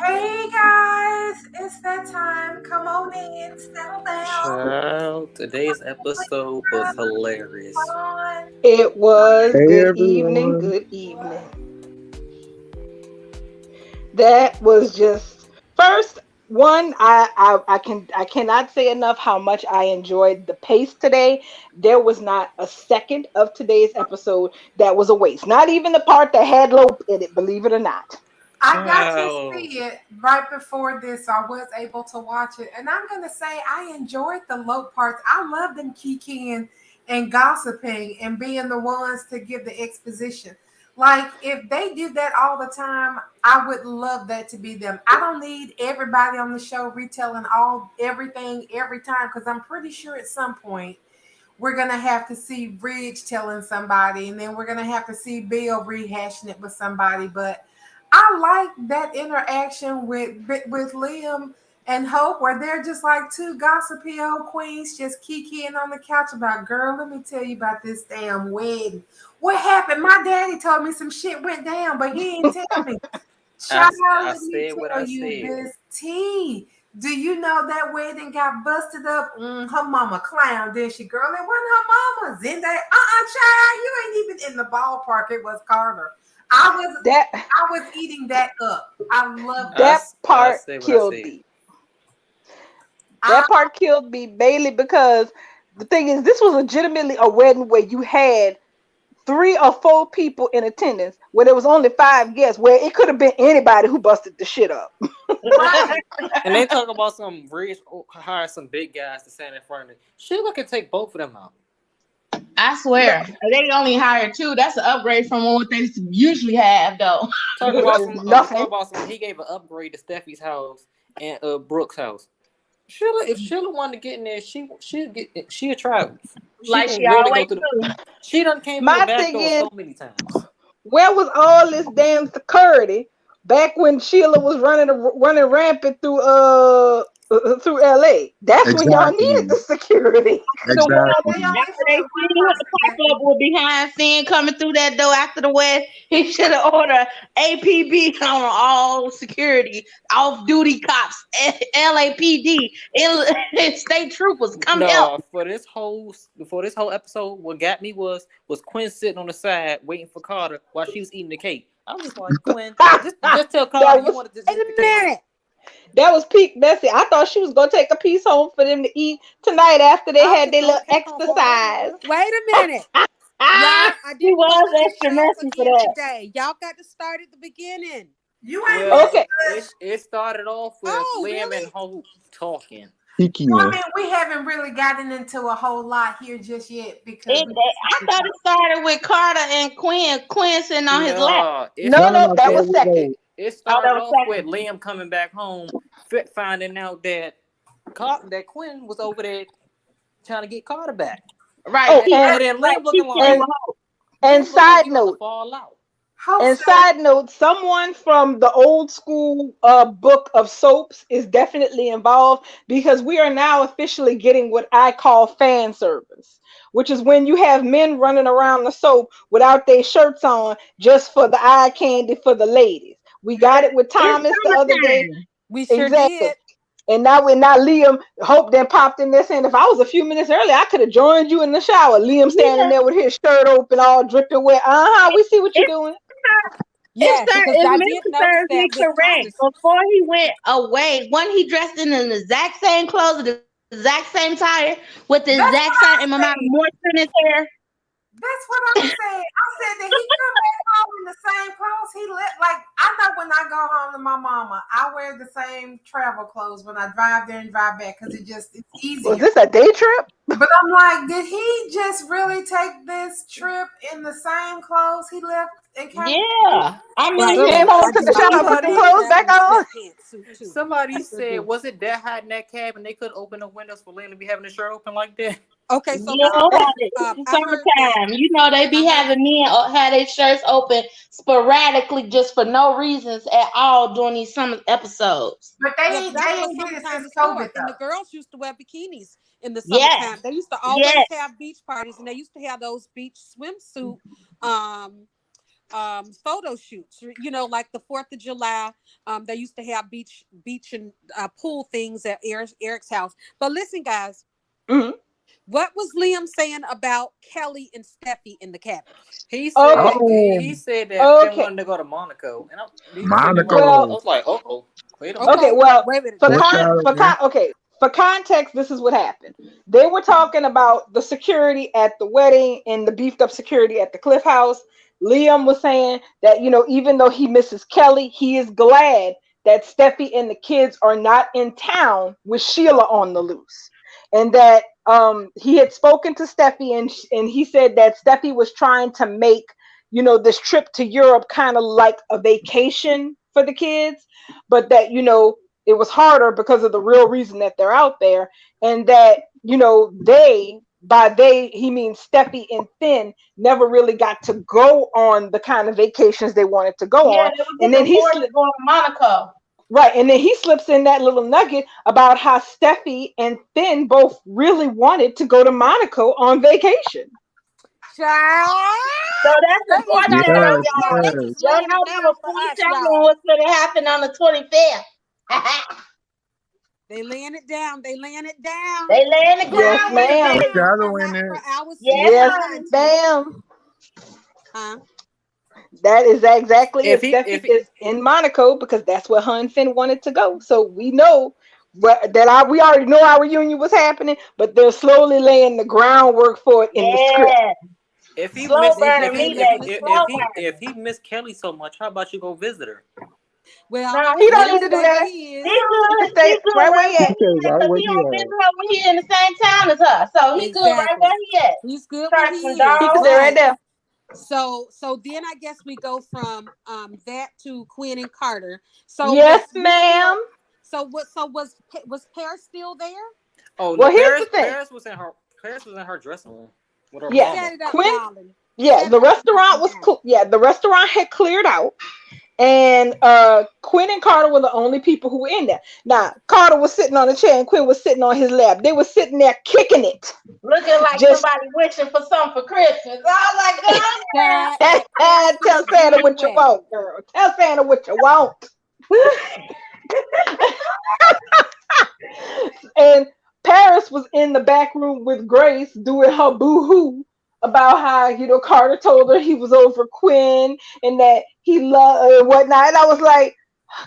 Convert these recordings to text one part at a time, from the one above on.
Hey guys, it's that time. Come on in, settle down. Child, today's episode was hilarious. Fun. It was Hey good evening, everyone. good evening. That was just first one. I cannot say enough how much I enjoyed the pace today. There was not a second of today's episode that was a waste. Not even the part that had Lope in it, believe it or not. I got to Child. see it right before this, so I was able to watch it. And I'm gonna say I enjoyed the low parts. I love them kikiing and gossiping and being the ones to give the exposition. Like if they did that all the time, I would love that to be them. I don't need everybody on the show retelling all everything every time because I'm pretty sure at some point we're gonna have to see Ridge telling somebody, and then we're gonna have to see Bill rehashing it with somebody. But I like that interaction with Liam and Hope, where they're just like two gossipy old queens just kikiing on the couch about, girl, let me tell you about this damn wedding. What happened? My daddy told me some shit went down, but he didn't tell me. I, Child, I let me said what tell I you said. this tea. Do you know that wedding got busted up? Her mama clown, did she? Girl, it wasn't her mama's in there. Child, you ain't even in the ballpark. It was Carter. I was That I was eating that up. I loved it. I, that s- I part said what I killed said. me. I That part killed me, Bailey, because the thing is, this was legitimately a wedding where you had three or four people in attendance, where there was only five guests, where it could have been anybody who busted the shit up. right. And they talk about some rich, hire some big guys to stand in front of it. Sheila can take both of them out. I swear, they only hired two. That's an upgrade from what they usually have, though. Nothing. Talk about some. He gave an upgrade to Steffi's house and Brooke's house. Sheila, if Sheila wanted to get in there, she'll try. She Like can she literally go always through do. the. She done came through the My back thing door is, so many times. where was all this damn security back when Sheila was running rampant through LA? That's when y'all needed the Exactly. security. The one They Exactly. only after they had see one what the person back pop up was behind Finn coming through that door after the wedding, he should have ordered APB on all security, off duty cops, LAPD, state troopers, come help. No, for this whole episode, what got me was Quinn sitting on the side waiting for Carter while she was eating the cake. I was just like, Quinn, just tell Carter that you was wanted to Wait just a the cake. minute. that was peak Bessie. I thought she was gonna take a piece home for them to eat tonight after they I had was their gonna little pick on her. exercise. Wait a minute. Ah, Y'all, I He didn't watch was the extra show messy for again that. today. Y'all got to start at the beginning. you ain't Well, missed okay. it started off with Oh, Liam and really? Hope talking. Kiki. I mean, we haven't really gotten into a whole lot here just yet because we I thought it started with Carter and Quinn. Quinn sitting on his lap. No, it No, No, no, no, no. that So was it second. wait. it Oh, that started was off with second. Liam coming back home, finding out that Quinn was over there trying to get Carter back, Right. Oh, and, Keep and then right. Liam looking Keep playing like and with hope. and Liam looked like side he about to note, fall out. hope and said side note, someone from the old school book of soaps is definitely involved because we are now officially getting what I call fan service, which is when you have men running around the soap without their shirts on just for the eye candy for the ladies. We got it with It's Thomas the other day. summertime. We sure Exactly. did. And now when not Liam, Hope then popped in there saying, if I was a few minutes earlier, I could have joined you in the shower. Liam standing Yeah. there with his shirt open, all dripping wet. We see what you're doing. Yes, because If I did memory notice serves that me with correct, Thomas. before he went away, wasn't he dressed in the exact same clothes, the exact same tire, with the exact that's same what I amount of said. moisture in his hair? That's what I said. I said that he come back home in the same clothes he let. Like I know when I go home to my mama, I wear the same travel clothes when I drive there and drive back because it's Was easier. this a day trip? But I'm like, did he just really take this trip in the same clothes he left and came? Yeah. I Right, mean, Came because home, I took do a shower, see and put him them Somebody, wearing clothes that back little on. sweatpants suit too. I somebody sure said, do. was it that hot in that cabin? They could open the windows for Liam to be having the shirt open like that. Okay, so yeah, listen. it's I heard that. summertime. You know, they I be heard. having men have their shirts open sporadically just for no reasons at all during these summer episodes. But Yeah, but they that's what ain't did it summertime since is for. COVID And the though. girls used to wear bikinis in the Yes, summertime. They used to always yes. have beach parties, and they used to have those beach swimsuit um photo shoots. You know, like the 4th of July. They used to have beach and pool things at Eric's house. But listen, guys, Mhm. what was Liam saying about Kelly and Steffi in the cabin? He said Okay. he said that Finn Okay. wanted to go to Monaco, and Monaco. Well, I was like, wait a Okay, minute. Okay, well, wait a minute. for Foreshadowing. for context, this is what happened. They were talking about the security at the wedding and the beefed up security at the Cliff House. Liam was saying that, you know, even though he misses Kelly, he is glad that Steffi and the kids are not in town with Sheila on the loose, and that he had spoken to Steffi, and he said that Steffi was trying to make, you know, this trip to Europe kind of like a vacation for the kids, but that, you know, it was harder because of the real reason that they're out there, and that, you know, by they he means Steffi and Finn never really got to go on the kind of vacations they wanted to go Yeah, on. they were And then looking forward to going to Monaco. right, and then he slips in that little nugget about how Steffi and Finn both really wanted to go to Monaco on vacation. Child, So that's a they Yes, foreshadowing, just y'all. yes. Y'all laying know it that down was for us, foreshadowing y'all. what's going to happen on the 25th. They laying it down. They laying it down. They laying the Yes, Laying groundwork, it ma'am. baby. down Foreshadowing for it. our Yes, season Yes, honey. 19. ma'am. Huh? That is exactly If it. he Steffi if he, is in Monaco because that's where her and Finn wanted to go. So we know we already know our reunion was happening, but they're slowly laying the groundwork for it in the script. Yeah. if he Slow missed They burner if he getting me, ready if for he the baby. Slow script. if burner. he missed Kelly so much, how about you go visit her? Well, No, He don't let him need to do stay where that. he he is. He good. can stay He good right where right he He where at. he stays at right because where he he don't at. visit her when he in the same town as her. So he good right Exactly. where he at. He's good where Trusting he is. He can dog. stay right But there. so then I guess we go from that to Quinn and Carter. So was Yes, he still? ma'am. Was Paris still there? Oh no, Well, here's the thing. Paris was in her dressing room with her Yes, mama. Set it up, Quinn. darling. Yeah, Set the it up for restaurant breaking was down. the restaurant had cleared out, and Quinn and Carter were the only people who were in there. Now Carter was sitting on a chair and Quinn was sitting on his lap. They were sitting there kicking it. Looking like Just somebody wishing for something for Christmas. I was like, girl, Child, that Paris tell looked Santa good what you wedding. want, girl. Tell Santa what you want. And Paris was in the back room with Grace doing her boo-hoo about how, you know, Carter told her he was over Quinn and that he loved her and whatnot. And I was like,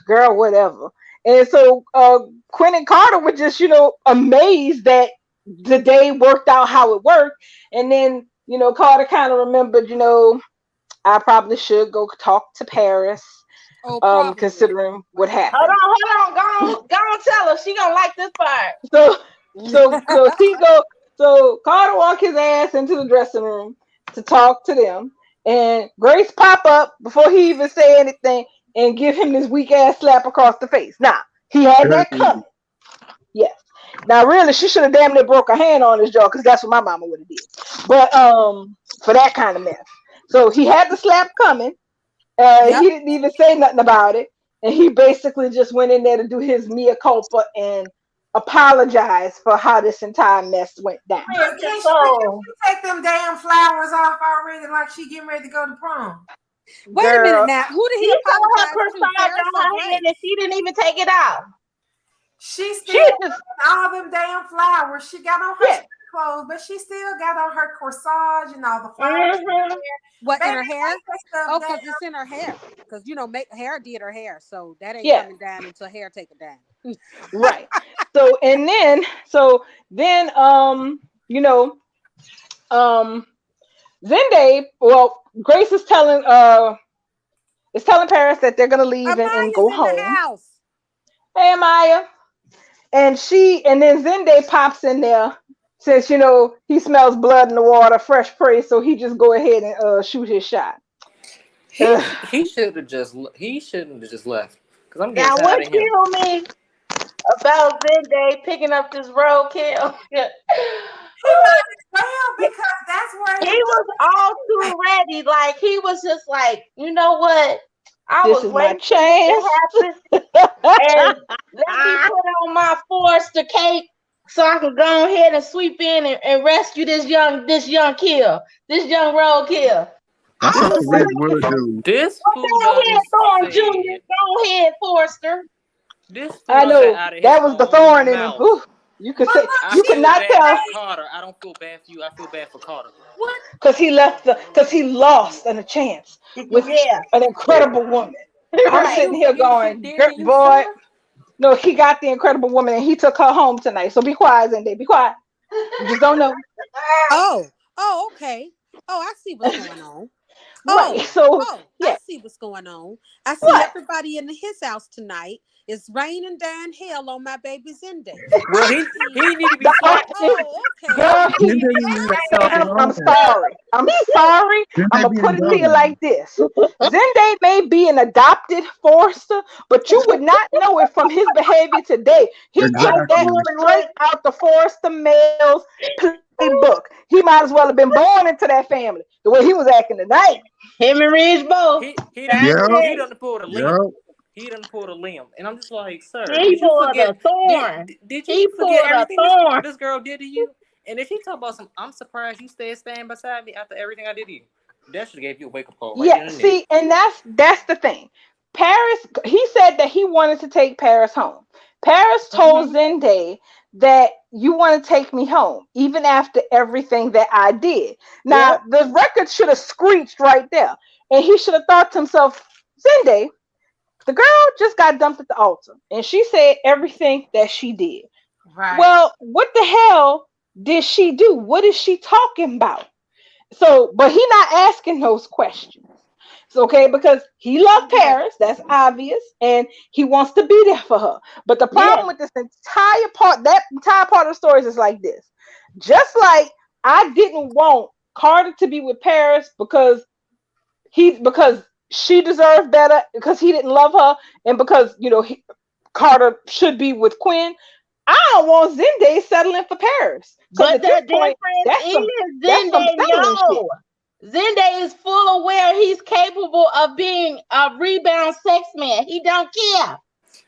girl, whatever. And so Quinn and Carter were just, you know, amazed that the day worked out how it worked. And then, you know, Carter kind of remembered, you know, I probably should go talk to Paris, Oh, probably. considering what hold happened. on, hold on. Go on, tell her. She gonna like this part. So so Carter walked his ass into the dressing room to talk to them, and Grace pop up before he even say anything and give him this weak ass slap across the face. Now he had that Dirty. coming. Yes. Now really, she should have damn near broke her hand on his jaw because that's what my mama would have did. But for that kind of mess, so he had the slap coming. Yep. He didn't even say nothing about it, and he basically just went in there to do his mea culpa and apologize for how this entire mess went down. But can she take them damn flowers off already like she getting ready to go to prom? Wait a minute Girl, now. Who did he He saw her apologize to? corsage Paris on or her head Grace? and she didn't even take it off. She she still just all them damn flowers. She got on her yeah. clothes, but she still got on her corsage and all the flowers. Mm-hmm. What, in Baby, her hair? take that stuff Oh, down. because it's in her hair. Because, you know, hair did her hair. So that ain't Yeah. coming down until hair take it down. Right. So then you know, Zende, well, Grace is telling Paris that they're gonna leave and Amaya's go in the home. house. Hey Maya. And then Zende pops in there, says, you know, he smells blood in the water, fresh prey, so he just go ahead and shoot his shot. He shouldn't have just left because I'm getting Now, what tired of him. killed me about Zende picking up this roadkill? He might as well because that's where He was all too ready. Like, he was just like, you know what? I This was is my waiting for this chance. to happen. And let me put on my Forrester cape so I can go ahead and sweep in and rescue this young roadkill. That's I something don't Reg want would to. do. This fool Go done ahead, Thorne Jr. said. Go ahead, Forrester. This fool I done said know out of his that was the own thorn in him. mouth. Ooh, you could But say look, I you she could feel not bad tell for Carter. I don't feel bad for you. I feel bad for Carter. What? because he lost a chance with Yeah, an incredible woman. I'm right. sitting You here forget what she going, did to you, boy, sir? no, he got the incredible woman and he took her home tonight. So be quiet, Zende. Be quiet. You just don't know. Oh, okay. Oh, I see what's going on. Right. Oh, So I yeah. see what's going on. I see What? everybody in his house tonight. It's raining down hell on my baby's end day. Well, I he see. need to be The slapped too. Oh, okay. girl, Then He they need to need be to stop slapped. Ma'am, I'm alone. sorry. I'm sorry. Then I'm they gonna being put it to you dumb. like this. Zende may be an adopted Forster, but you would not know it from his behavior today. He took that Exactly. straight out the Forster male's playbook. He might as well have been born into that family the way he was acting tonight. Him and Ridge both. Yep. He done pulled a limb. Yep. He done pulled a limb, and I'm just like, sir, He did you pulled forget? a thorn. Did you He forget pulled a everything thorn. this girl did to you? And if she talk about some, I'm surprised you staying beside me after everything I did to you. That should have gave you a wake up call right Yeah, in the neck. see, and that's the thing. Paris, he said that he wanted to take Paris home. Paris told Zende that you want to take me home, even after everything that I did. Now, Yep. the record should have screeched right there. And he should have thought to himself, Zende, the girl just got dumped at the altar. And she said everything that she did. right. Well, what the hell did she do? What is she talking about? So, but he not asking those questions. So, okay, because he loved Paris, that's obvious, and he wants to be there for her. But the Yeah. problem with this entire part, that entire part of the story is like this. Just like I didn't want Carter to be with Paris because she deserved better, because he didn't love her, and because Carter should be with Quinn. I don't want Zende settling for Paris. Because But at this the point, difference that's some is that's some Zende feminine shit. know. Zende is full aware he's capable of being a rebound sex man. He don't care.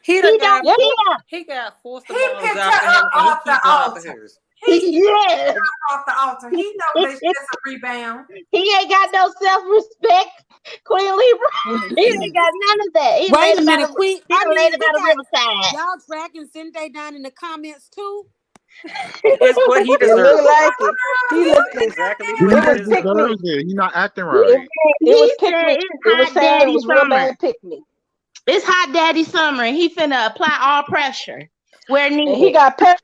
He done He don't got Yeah. care. he got forced the He balls picked her after him, up and he off the keep going after altar. hers. He Yes. off the altar. He know that that's a rebound. He ain't got no self-respect, Queen Libra. He ain't got none of that. He Wait laid a about a minute, Queen. he done laid We about a got riverside. y'all dragging Zende down in the comments too. It's what he It looked deserves. like it. He He looked picked it. her Exactly down. what It he was Zende pick deserves. me. deserves it. He not acting It, right. it was He pick said me. it's It was hot saying it daddy was real summer. bad pick me. It's hot daddy summer, and he finna apply all pressure where And he needed. got Petra,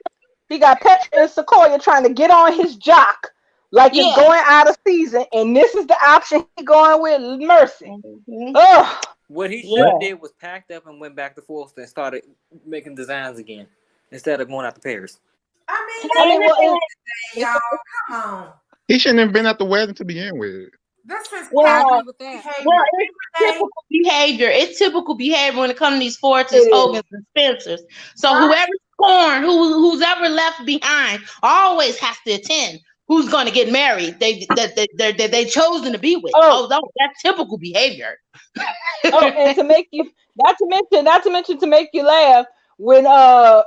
and Sequoia trying to get on his jock like it's Yeah. going out of season. And this is the option he going with. Mercy. Mhm. Ugh. What he should have Yeah. did was packed up and went back to Forster and started making designs again instead of going out to Paris. I mean, I mean, well, y'all, come on. He shouldn't have been at the wedding to begin with. This is I Well, agree with that. behavior. well, it's Every day, typical behavior. It's typical behavior when it comes to these Fords, it is. Hogans, and Spencers. So right? whoever's scorned, who's ever left behind, always has to attend. Who's going to get married? They chosen to be with. Oh, That's typical behavior. and to make you, not to mention to make you laugh, when I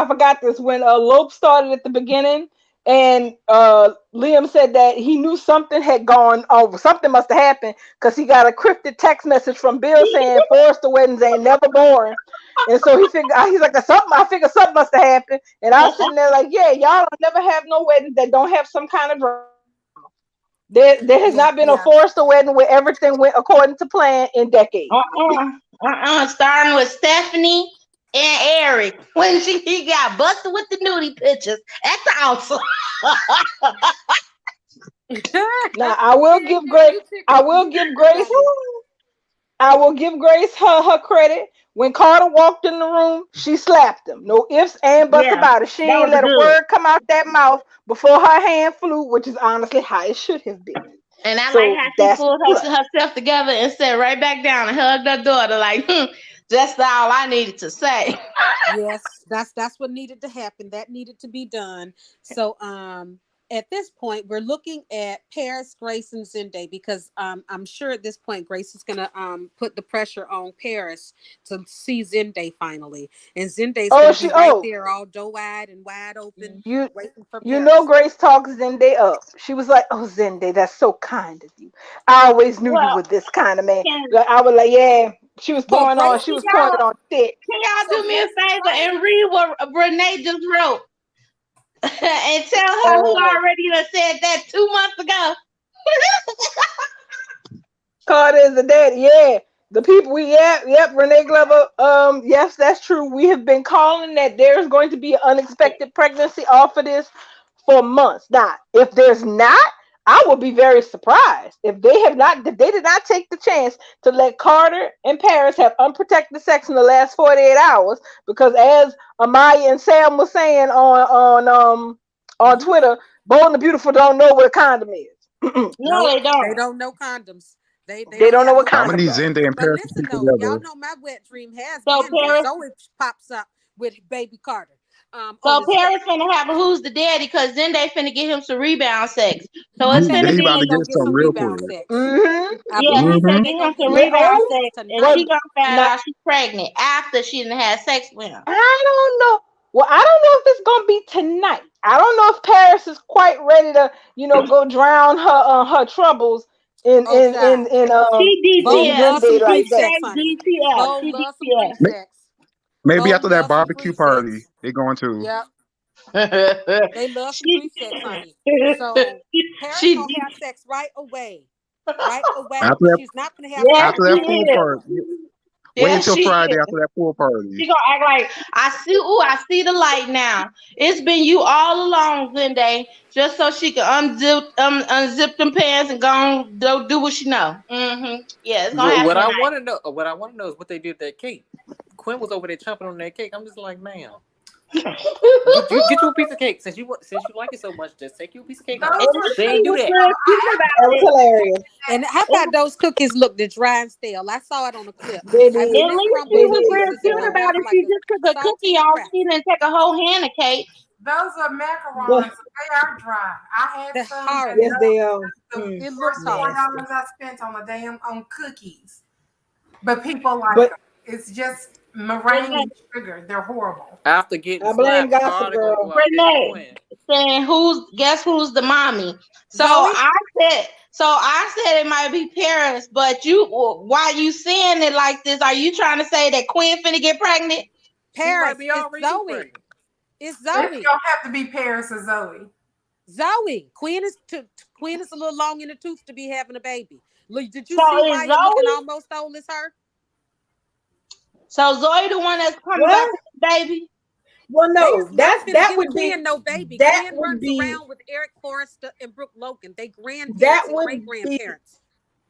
forgot this, when Lope started at the beginning, and Liam said that he knew something had gone over, something must have happened, because he got a cryptic text message from Bill saying Forrester weddings ain't never boring. And so he's like, something, I figure something must have happened. And I was sitting there like, yeah, y'all don't never have no weddings that don't have some kind of drama. There has not been a Yeah. Forrester wedding where everything went according to plan in decades. Starting with Stephanie and Eric when he got busted with the nudie pictures at the altar. Now I will give Grace. I will give Grace. I will give Grace her credit. When Carter walked in the room, she slapped him. No ifs and buts Yeah, about it. She that ain't was let a good. word come out that mouth before her hand flew, which is honestly how it should have been. And I So like how she that's pulled plus. herself together and sat right back down and hugged her daughter like, that's all I needed to say. Yes, that's what needed to happen. That needed to be done. So at this point, we're looking at Paris, Grace, and Zende because I'm sure at this point Grace is gonna put the pressure on Paris to see Zende finally, and Zende's Oh, gonna be right there, all doe-eyed and wide open, you waiting for you know Paris. Grace talks Zende up. She was like, "Oh, Zende, that's so kind of you. I always knew you Well, were this kind of man." can, Like, I was like, "Yeah." She was Well, pouring on. Grace She is was pouring it y'all on thick. can y'all so do me a Grace is favor right. and read what Renee just wrote and tell her who Uh, already done said that 2 months ago. Carter is the daddy. Yeah. The people yep, Renee Glover. Yes, that's true. We have been calling that there's going to be an unexpected pregnancy off of this for months. Now, if there's not, I will be very surprised. If they have not, if they did not take the chance to let Carter and Paris have unprotected sex in the last 48 hours, because as Amaya and Sam was saying on Mhm. Twitter, Bold and the Beautiful don't know what a condom is. No, Nope, they they don't. don't know condoms. They They don't don't know have what no I'm gonna condoms need condoms. are. Zende and But Paris to listen stick though, y'all together. know my wet dream has So been that Paris, Zoe pops up with baby Carter on so his hip. Paris finna have a who's the daddy because then they finna get him some rebound sex. So I it's think finna He be about to Zende get gonna get some some real rebound quick. sex. Mm-hmm. I yeah, believe he finna Zende get gonna him get some Yeah, rebound rebound oh, sex sex and well, tonight. she gonna find now out she's pregnant after she done had sex with him. I don't know. Well, I don't know if it's gonna be tonight. I don't know if Paris is quite ready to, go drown her troubles in Oh, in child. in in She Bo DTF. loves some Zende She like pre that. sex, straight honey. DTF. Bo She loves some pre DTF. sex. Maybe Bo after that loves some barbecue pre party, sex. they going to. Yep. They love some she pre sex, honey. So Paris she gonna have sex right away. Right away. After that, She's not gonna have yes sex after with she that Paris. pool is. party. Wait Yes until she Friday is. after that pool party. She gonna act like I see the light now. It's been you all along, Zende, just so she can unzip them pants and go do what she know. Yeah, it's gonna happen What I tonight. want to know, is what they did with that cake. Quinn was over there chomping on that cake. I'm just like, man, get you a piece of cake since you like it so much. Just take you a piece of cake Those home. And were She she ain't do was that. real cute That about was it. hilarious. And how about those cookies look the dry and stale? I saw it on the clip. They I mean, did. At they least she crumbled They little was did. real pieces and cute went about down it. like She a just took a cookie saltine off. cracker. She didn't take a whole hand of cake. those are macarons. But They are dry. I had They're some, and yes, horrible. they are. the It looks four horrible. Nasty. dollars I spent on on cookies, but people like But them. It's just meringue Renee, and sugar. They're horrible. After getting I blame slapped, Gossip Carter gonna Girl. go out and get Renee Quinn. saying guess who's the mommy? So Zoe, I said it might be Paris, but why you saying it like this? Are you trying to say that Quinn finna get pregnant? She might Paris, be it's already Zoe. pregnant. It's It's Zoe. gonna have to be Paris or Zoe. Zoe. Queen is a little long in the tooth to be having a baby. Look, did you So see is Maya looking Zoe? almost old as her? So Zoe the one that's coming back What? with the baby? Well, They no, is not finna that give would be Quinn no baby. that Quinn would runs be around with Eric Forrester and Brooke Logan. They that grandparents and would great be grandparents.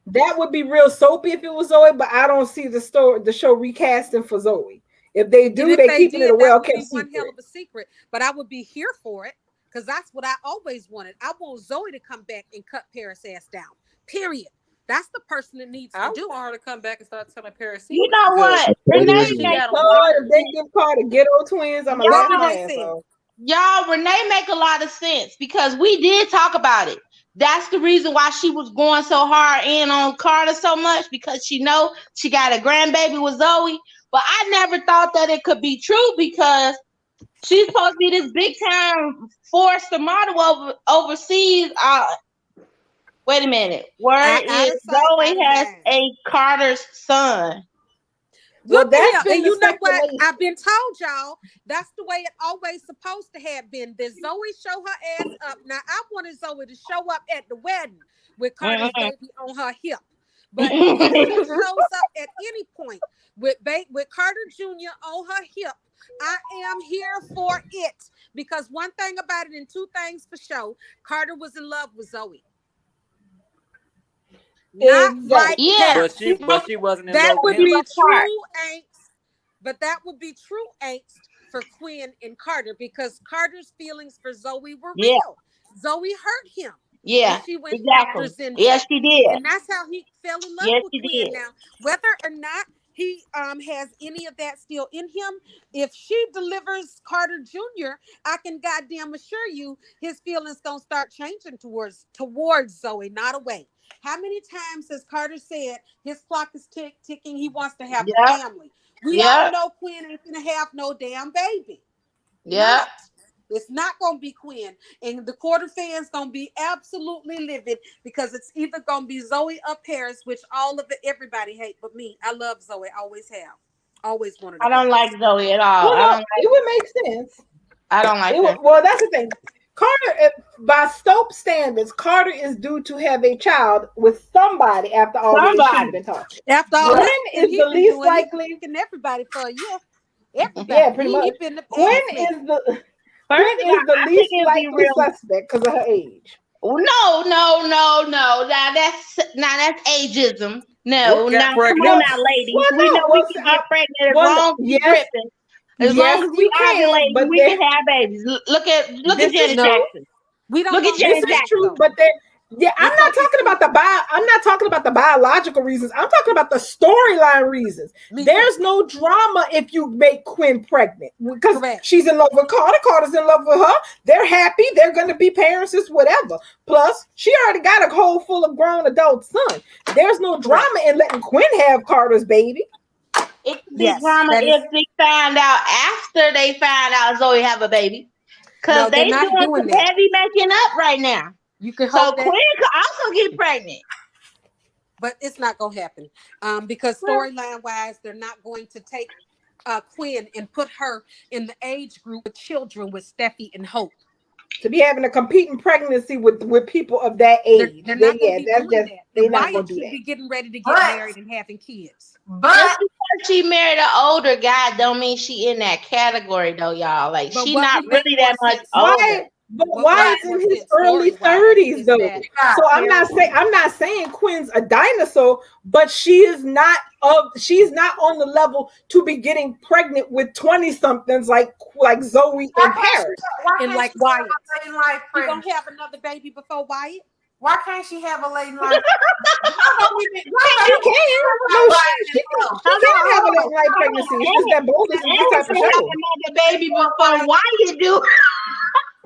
that would be real soapy if it was Zoe, but I don't see the show recasting for Zoe. If they And do, if they they keeping it did, a that well would be kept one hell secret. of a secret. But I would be here for it because that's what I always wanted. I want Zoe to come back and cut Paris' ass down. Period. That's the person that needs I to do want it. her to come back and start telling Paris You secrets know because what? what Renee she makes got a on her. lot If of they sense. give Carter ghetto twins, I'm gonna What laugh did my I ass say? off. Y'all, Renee make a lot of sense because we did talk about it. That's the reason why she was going so hard in on Carter so much because she know she got a grandbaby with Zoe. But I never thought that it could be true because she's supposed to be this big time Forrester model overseas. Wait a minute. Word Out is of sight, Zoe out of has mind. a Carter's son. Well, Look that's here, been and the you know what? speculation. I've been told y'all that's the way it always supposed to have been. That Zoe show her ass up. Now I wanted Zoe to show up at the wedding with Carter's baby on her hip, but if she shows up at any point with Carter Jr. on her hip, I am here for it because one thing about it, and two things for sure, Carter was in love with Zoe, not like Exactly. Yeah, But she's she supposed but she wasn't in that love to with would keep him. be her heart. true angst, but that would be true angst for Quinn and Carter because Carter's feelings for Zoe were Yeah, real. Zoe hurt him when yeah, she went after exactly. Zende. Yes, she did. And that's how he fell in love Yes, with she Quinn. did. Now, whether or not he has any of that still in him. If she delivers Carter Jr., I can goddamn assure you his feelings gonna start changing towards Zoe, not away. How many times has Carter said his clock is ticking? He wants to have a Yep. family. We all Yep. know Quinn ain't gonna have no damn baby. Yep. Not. It's not gonna be Quinn, and the quarter fans gonna be absolutely livid because it's either gonna be Zoe or Paris, which everybody hate, but me. I love Zoe, always have, always wanted I a don't Paris. like Zoe at all. Well, I no, don't like. it would make sense. I don't like her. Well, that's the thing. Carter, by Stokes standards, Carter is due to have a child with somebody after all this Somebody. she's been talking. After all Quinn that, is he the been least doing, he likely. fucking everybody for a year. Everybody. Yeah, pretty He much. been the Quinn ass man. is the First Quinn of all, is the I think least it'd be likely real. suspect because of her age. No. Now that's ageism. No, Brooke got now come pregnant. on now, ladies. Well, We no, know well, we can get pregnant as well, long as we yes, dripping. As yes, long as you we can, ovulating, but we can have babies. Look at this is Janet true. Jackson. We don't Look know at This Janet is that, Jackson. true, though. but I'm not talking about the biological reasons. I'm talking about the storyline reasons. Me There's too. no drama if you make Quinn pregnant because Correct. she's in love with Carter. Carter's in love with her. They're happy. They're going to be parents. It's whatever. Plus, she already got a hole full of grown adult son. There's no drama in letting Quinn have Carter's baby. It could be Yes, drama that is- if they find out after they find out Zoe have a baby. Because No, they're they not doing doing some that. heavy making up right now. You can So hope Quinn that, could also get pregnant. but it's not gonna happen. Because storyline wise, they're not going to take Quinn and put her in the age group with children with Steffi and Hope. To be having a competing pregnancy with people of that age. They're not going to be doing that. They're not Wyatt going to do should that. be getting ready to get But- married and having kids. But Just because she married an older guy don't mean she in that category though, y'all. Like But she what not would make really that more much sense? older. Why is in his early 30s though? So I'm not saying Quinn's a dinosaur, but she's not on the level to be getting pregnant with 20 somethings like Zoe and Paris. And like Wyatt. late in life You gonna pregnant? have another baby before Wyatt? Why can't she have a late in life? She can have a late life pregnancy. It's just that boldness is this type of Have show. another baby before why you do?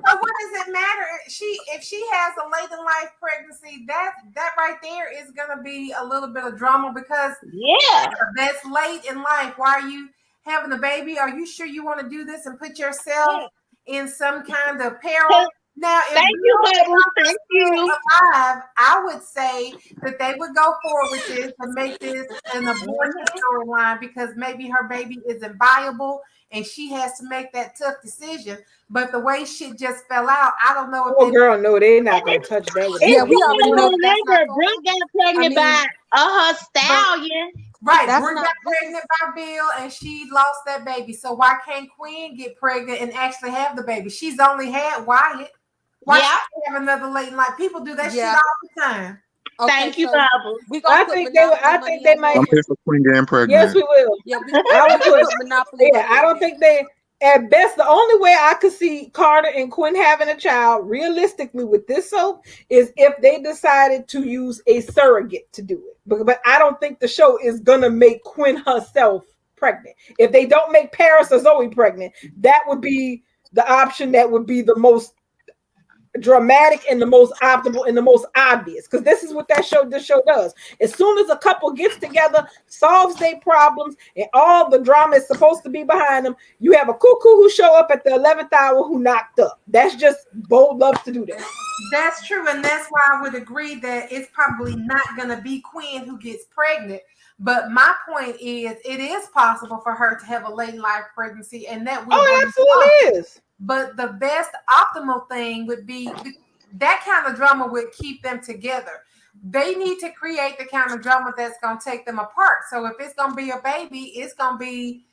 So what does it matter? If she has a late in life pregnancy, that right there is gonna be a little bit of drama because Yeah. that's late in life. Why are you having a baby? Are you sure you want to do this and put yourself in some kind of peril? Now, if Thank you, Bubbles. Thank you. alive, I would say that they would go forward with this and make this an abortion storyline because maybe her baby isn't viable and she has to make that tough decision. But the way shit just fell out, I don't know if Oh, girl, no, they're not going to touch that. With Yeah, that. we already know that that's Remember, not Brooke got pregnant by her stallion. Right, That's Brooke not- got pregnant by Bill and she lost that baby. So why can't Quinn get pregnant and actually have the baby? She's only had Wyatt. Why Yeah. should she have another late in life? People do that Yeah. shit all the time. Okay, Thank you, so Bubbles. we gonna I put think they Monopoly might. I'm money on here for Queen getting pregnant. Yes, we will. Yeah, we I would put Monopoly Yeah, money I on don't that. think they. At best, the only way I could see Carter and Quinn having a child realistically with this soap is if they decided to use a surrogate to do it. But I don't think the show is gonna make Quinn herself pregnant. If they don't make Paris or Zoe pregnant, that would be the option that would be the most dramatic and the most optimal and the most obvious, because this is what this show does. As soon as a couple gets together, solves their problems, and all the drama is supposed to be behind them, you have a cuckoo who show up at the 11th hour who knocked up. That's just bold loves to do that. That's true, and that's why I would agree that it's probably not going to be Quinn who gets pregnant. But my point is, it is possible for her to have a late life pregnancy, and that will Oh, it absolutely is. But the best optimal thing would be that kind of drama would keep them together. They need to create the kind of drama that's going to take them apart. So if it's going to be a baby, it's going to be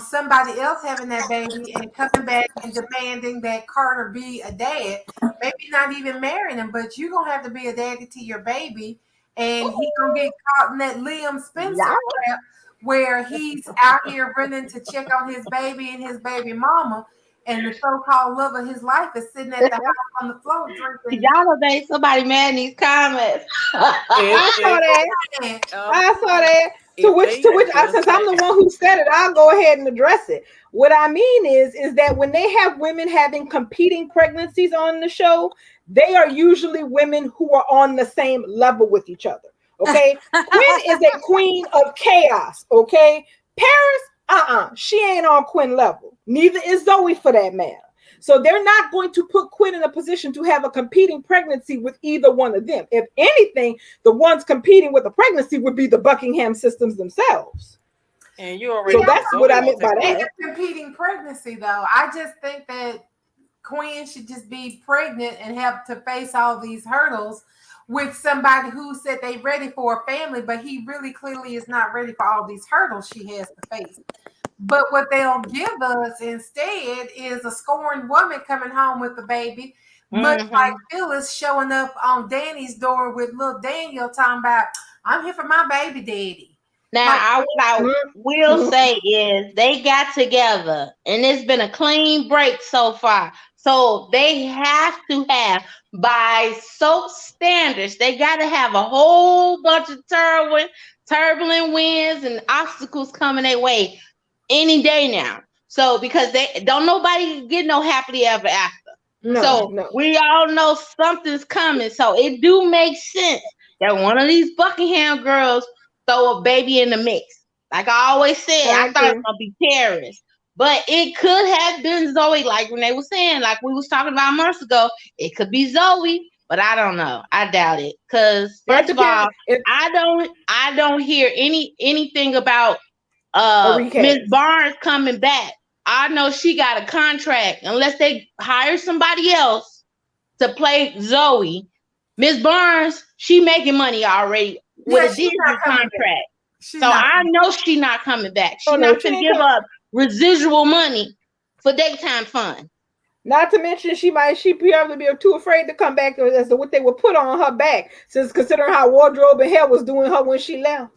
somebody else having that baby and coming back and demanding that Carter be a dad. Maybe not even marrying him, but you're going to have to be a daddy to your baby. And he's going to get caught in that Liam Spencer trap where he's out here running to check on his baby and his baby mama. And the so-called love of his life is sitting at the house on the floor drinking. Y'all obey somebody mad in these comments. I saw that. I saw that. To which, since I'm the one who said it, I'll go ahead and address it. What I mean is that when they have women having competing pregnancies on the show, they are usually women who are on the same level with each other. Okay, Quinn is a queen of chaos. Okay, Paris, she ain't on Quinn level. Neither is Zoe, for that matter. So they're not going to put Quinn in a position to have a competing pregnancy with either one of them. If anything, the ones competing with the pregnancy would be the Buckingham systems themselves. And you already so that's what I meant by that. Competing pregnancy, though, I just think that Quinn should just be pregnant and have to face all these hurdles with somebody who said they ready for a family, but he really clearly is not ready for all these hurdles she has to face. But what they'll give us instead is a scorned woman coming home with the baby, much like Phyllis showing up on Danny's door with little Daniel talking about, I'm here for my baby daddy. Now, what I will say is they got together and it's been a clean break so far. So they have to have, by soap standards, they got to have a whole bunch of turbulent winds and obstacles coming their way any day now. So because they don't nobody get no happily ever after. We all know something's coming. So it do make sense that one of these Buckingham girls throw a baby in the mix. Like I always said, I thought it was gonna be Paris. But it could have been Zoe, like Renee was saying, like we was talking about months ago. It could be Zoe, but I don't know. I doubt it. Because first of all, I don't hear anything about Miss Barnes coming back. I know she got a contract. Unless they hire somebody else to play Zoe. Miss Barnes, she making money already with a Disney contract. I know she's not coming back. She's not going to give up residual money for daytime fun. Not to mention she probably be too afraid to come back as to what they would put on her back, since considering how wardrobe and hair was doing her when she left.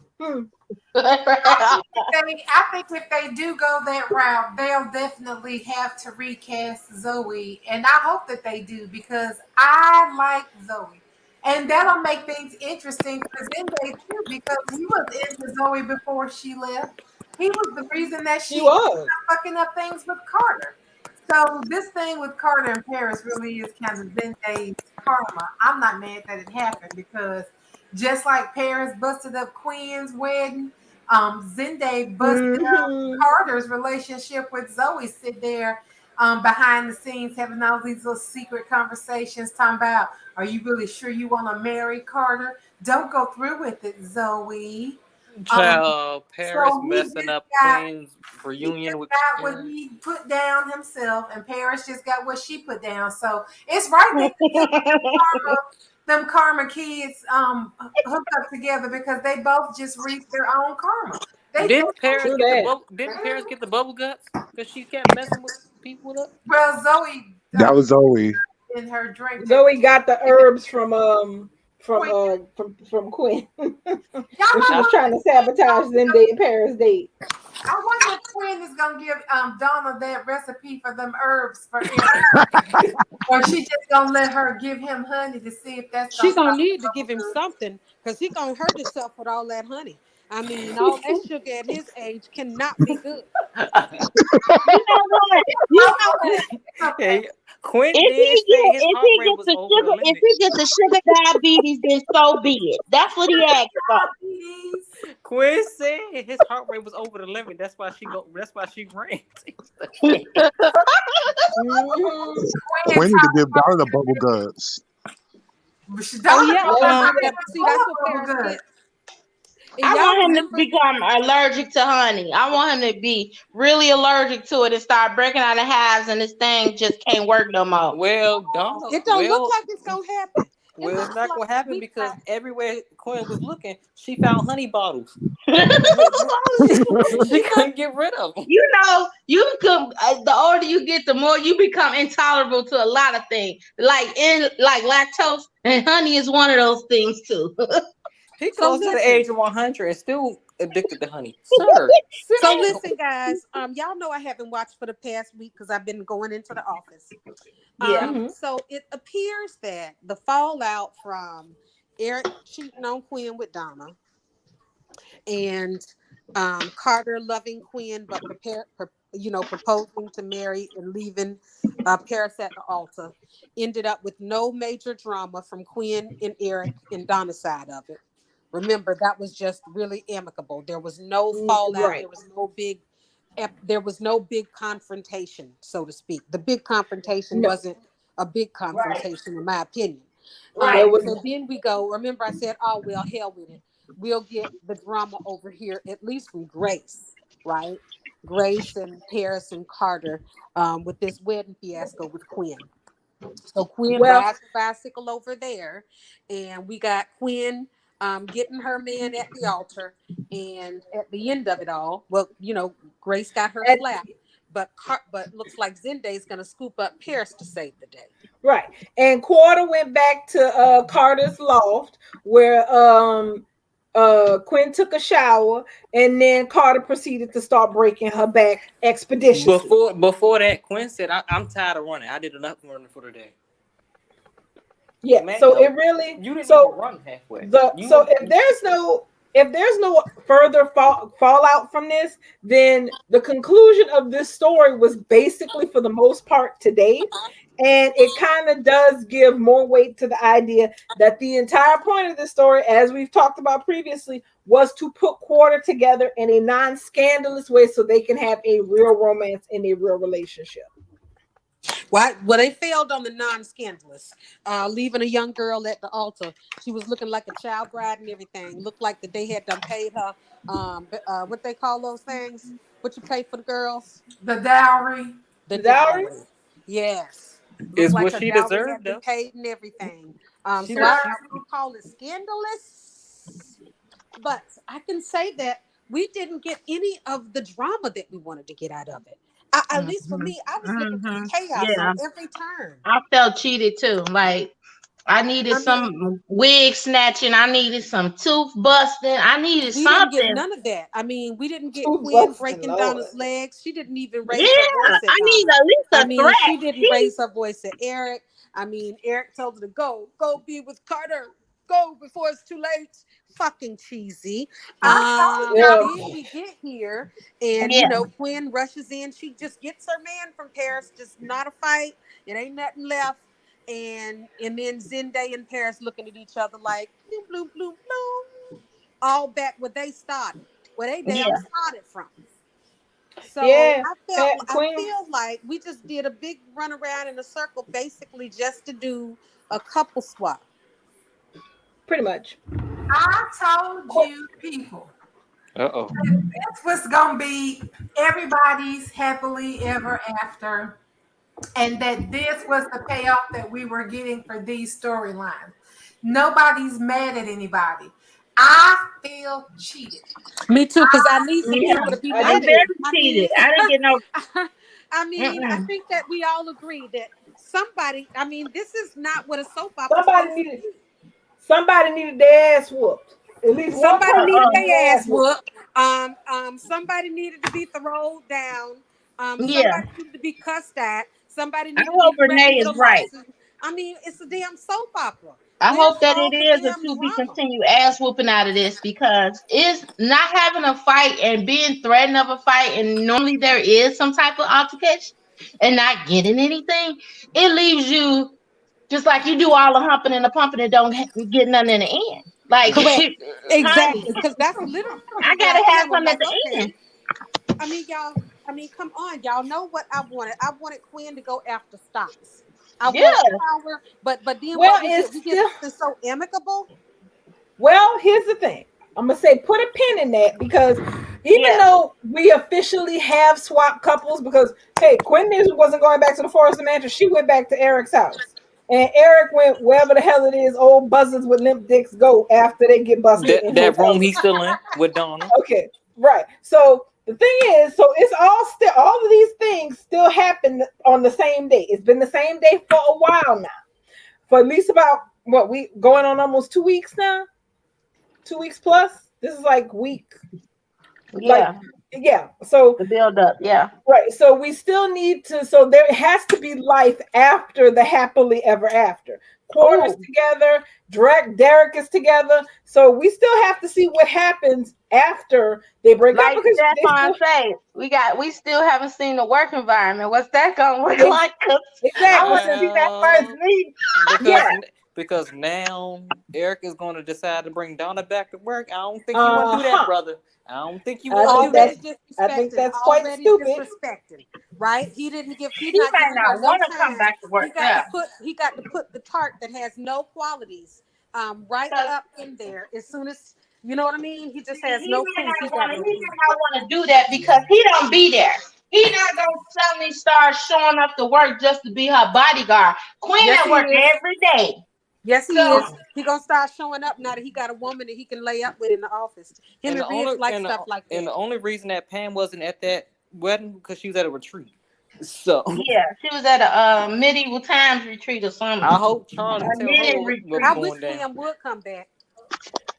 I think if they do go that route, they'll definitely have to recast Zoe, and I hope that they do because I like Zoe, and that'll make things interesting for Zendaya too because he was into Zoe before she left. He was the reason that she was fucking up things with Carter. So this thing with Carter and Paris really is kind of Zendaya's karma. I'm not mad that it happened because just like Paris busted up Quinn's wedding, Zendaya busted up Carter's relationship with Zoe. Sit there behind the scenes having all these little secret conversations talking about, are you really sure you want to marry Carter? Don't go through with it, Zoe. Paris messing up Quinn's reunion with what he put down himself, and Paris just got what she put down. So it's right that them karma kids hooked up together because they both just reaped their own karma. Didn't Paris get the bubble guts because she kept messing with people up? Well, Zoe. That was Zoe. In her drink. Zoe got the herbs from Quinn. She was trying to sabotage Zendaya and Paris' date. I wonder if Quinn is gonna give Donna that recipe for them herbs for him. Or she just gonna let her give him honey to see if that's she's gonna need to give him something because he gonna hurt himself with all that honey. I mean, all that sugar at his age cannot be good. You know what? Hey, Quinn if he gets the sugar diabetes, then so be it. That's what he asked for. Quinn said his heart rate was over the limit. That's why she ran. Quinn need to give Donna the bubble guts. See, that's what Paris did. I want him to become allergic to honey. I want him to be really allergic to it and start breaking out in halves, and this thing just can't work no more. Well, Donna, it don't look like it's gonna happen. Well, it's not gonna happen because everywhere Quinn was looking, she found honey bottles. She couldn't get rid of them. You know, you become the older you get, the more you become intolerable to a lot of things, like lactose, and honey is one of those things too. He goes to the age of 100 and still addicted to honey. Sir. So listen, guys. Y'all know I haven't watched for the past week because I've been going into the office. So it appears that the fallout from Eric cheating on Quinn with Donna and Carter loving Quinn, but proposing to marry and leaving Paris at the altar. Ended up with no major drama from Quinn and Eric and Donna's side of it. Remember, that was just really amicable. There was no fallout. Right. There was no big confrontation, so to speak. The big confrontation No. wasn't a big confrontation, in my opinion. Right. So then we go. Remember, I said, "Oh well, hell with it. We'll get the drama over here, at least from Grace, right? Grace and Paris and Carter, with this wedding fiasco with Quinn. So Quinn rides the bicycle over there, and we got Quinn getting her man at the altar. And at the end of it all, well, Grace got her slap, but looks like Zenday's gonna scoop up Paris to save the day. Right. And Quarter went back to Carter's loft where Quinn took a shower, and then Carter proceeded to start breaking her back expeditiously. Before that, Quinn said, I'm tired of running. I did enough running for the day. Yeah, Man, so it really you didn't even run halfway. So if there's no further fallout from this, then the conclusion of this story was basically, for the most part, to date. And it kind of does give more weight to the idea that the entire point of this story, as we've talked about previously, was to put Quarter together in a non-scandalous way so they can have a real romance and a real relationship. Well, they failed on the non-scandalous, leaving a young girl at the altar. She was looking like a child bride and everything. Looked like that they had done paid her, what they call those things? What you pay for the girls? The dowry. The dowry. Yes. Is like what she deserved, though. Paid and everything. So I wouldn't call it scandalous, but I can say that we didn't get any of the drama that we wanted to get out of it. At least for me, I was looking for chaos on every turn. I felt cheated too. Like I needed some wig snatching. I needed some tooth busting. I needed something. Didn't get none of that. I mean, we didn't get Quinn breaking Donna's legs. She didn't even raise her voice. I need at least a threat. She didn't raise her voice at Eric. I mean, Eric told her to go be with Carter. Go before it's too late. Fucking cheesy. Then we get here, and Quinn rushes in. She just gets her man from Paris. Just not a fight. It ain't nothing left. And then Zendaya and Paris looking at each other like bloom, bloom, bloom, bloom. All back where they started, where they started from. So I feel like we just did a big run around in a circle, basically just to do a couple swap. Pretty much. I told you people. This was gonna be everybody's happily ever after, and that this was the payoff that we were getting for these storylines. Nobody's mad at anybody. I feel cheated. Me too, because I need some people to be mad at me. I didn't get no. I mean, I think that we all agree that somebody. I mean, this is not what a soap opera. Somebody needed their ass whooped. At least somebody needed their ass whooped. Somebody needed to be thrown down. Somebody needed to be cussed at. Somebody needed I hope Renee is right. I mean, it's a damn soap opera. I hope that it is a to-be continued ass whooping out of this, because it's not having a fight and being threatened of a fight, and normally there is some type of altercation and not getting anything. It leaves you just like you do all the humping and the pumping and don't get nothing in the end. Like exactly, because that's literally. I gotta have something at the end. I mean, y'all. I mean, come on, y'all know what I wanted. I wanted Quinn to go after Stocks. I wanted power, but then we get so amicable. Well, here's the thing. I'm gonna say put a pin in that, because even though we officially have swap couples, because hey, Quinn wasn't going back to the Forest Mansion, she went back to Eric's house. And Eric went wherever the hell it is old buzzards with limp dicks go after they get busted. That room he's still in with Donna. Okay, right. So the thing is, it's all of these things still happen on the same day. It's been the same day for a while now. For at least about we going on almost 2 weeks now? 2 weeks plus? This is like week. So the build up, right. So we still need to. So there has to be life after the happily ever after. quarters together. Derek is together. So we still have to see what happens after they break up. Like Because Stefan said, we still haven't seen the work environment. What's that gonna look like? I Exactly. want to see that first meeting. Because now Eric is going to decide to bring Donna back to work. I don't think you want to do that, brother. I don't think you want to do that. I think that's quite stupid. Disrespecting, right? He's not might giving not her want no to come time. back to work. He got to put the tart that has no qualities right up in there as soon as, you know what I mean? He just has no proof. He might not want to do that because he don't be there. He not gonna suddenly start showing up to work just to be her bodyguard. Quinn at work every day. Yes, he is. He gonna start showing up now that he got a woman that he can lay up with in the office. Him and Riggs like stuff like that. And the only reason that Pam wasn't at that wedding because she was at a retreat. So yeah, she was at a medieval times retreat or something. I hope Charlie tell her what I wish Pam would come back.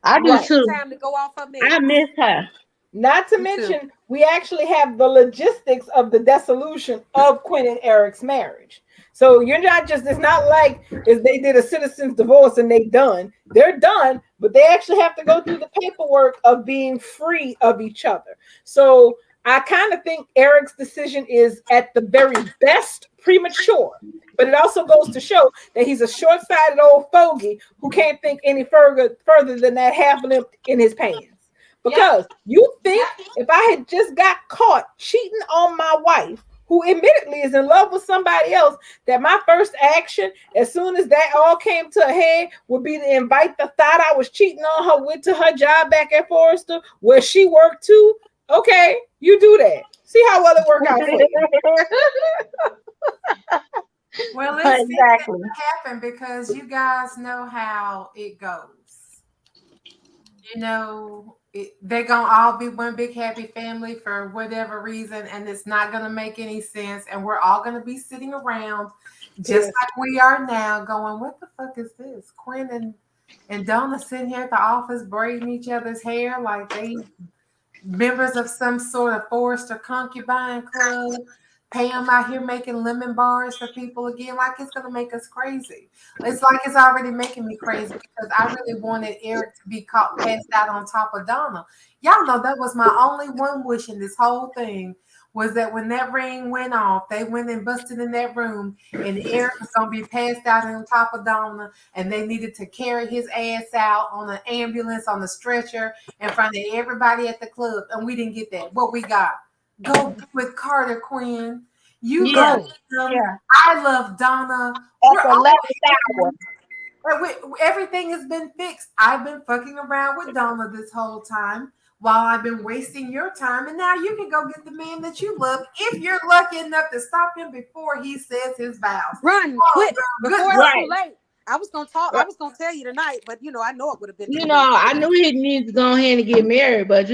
I do too. Time to go off her man. I miss her. Not to mention, we actually have the logistics of the dissolution of Quinn and Eric's marriage. So you're not just, it's not like if they did a citizen's divorce and they're done, but they actually have to go through the paperwork of being free of each other. So I kind of think Eric's decision is at the very best premature, but it also goes to show that he's a short-sighted old fogey who can't think any further than that half limp in his pants. Because you think if I had just got caught cheating on my wife, who admittedly is in love with somebody else, that my first action, as soon as that all came to a head, would be to invite the thought I was cheating on her with to her job back at Forrester, where she worked too? Okay, you do that. See how well it worked out for you. Well, it's exactly happen because you guys know how it goes. You know, they're gonna all be one big happy family for whatever reason, and it's not gonna make any sense. And we're all gonna be sitting around just like we are now, going, "What the fuck is this?" Quinn and Donna sitting here at the office braiding each other's hair like they members of some sort of Forrester concubine club. Pam out here making lemon bars for people again, like it's gonna make us crazy. It's like it's already making me crazy because I really wanted Eric to be caught passed out on top of Donna. Y'all know that was my only one wish in this whole thing was that when that ring went off, they went and busted in that room, and Eric was gonna be passed out on top of Donna, and they needed to carry his ass out on an ambulance on the stretcher in front of everybody at the club, and we didn't get that. What we got? Go with Carter, Quinn. You go. Yeah. I love Donna. Everything has been fixed. I've been fucking around with Donna this whole time while I've been wasting your time. And now you can go get the man that you love if you're lucky enough to stop him before he says his vows. Run, quick, before it's too late. I was gonna tell you tonight, but I know it would have been. I knew he needs to go ahead and get married, but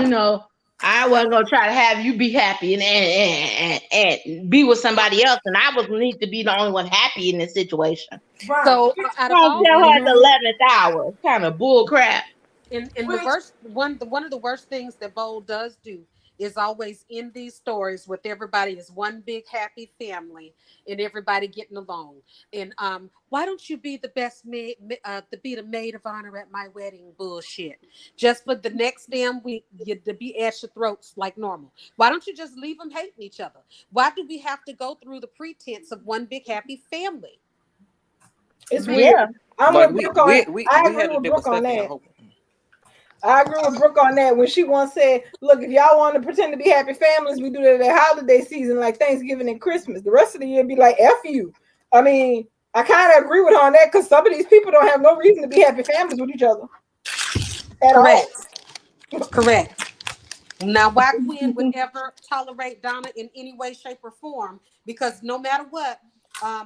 I wasn't gonna try to have you be happy and be with somebody else, and I was need to be the only one happy in this situation. Right. So I don't tell her at the 11th hour. Kind of bull crap. In the worst one of the worst things that Bold does do is always end these stories with everybody is one big happy family and everybody getting along. And why don't you be the best maid, be the maid of honor at my wedding? Bullshit. Just for the next damn week to be at your throats like normal. Why don't you just leave them hating each other? Why do we have to go through the pretense of one big happy family? It's weird. I'm with Brooke on that. I agree with Brooke on that. I agree with Brooke on that when she once said, look, if y'all want to pretend to be happy families, we do that at holiday season like Thanksgiving and Christmas. The rest of the year be like, F you. I mean, I kind of agree with her on that because some of these people don't have no reason to be happy families with each other. Correct. Now, why Quinn would ever tolerate Donna in any way, shape, or form? Because no matter what,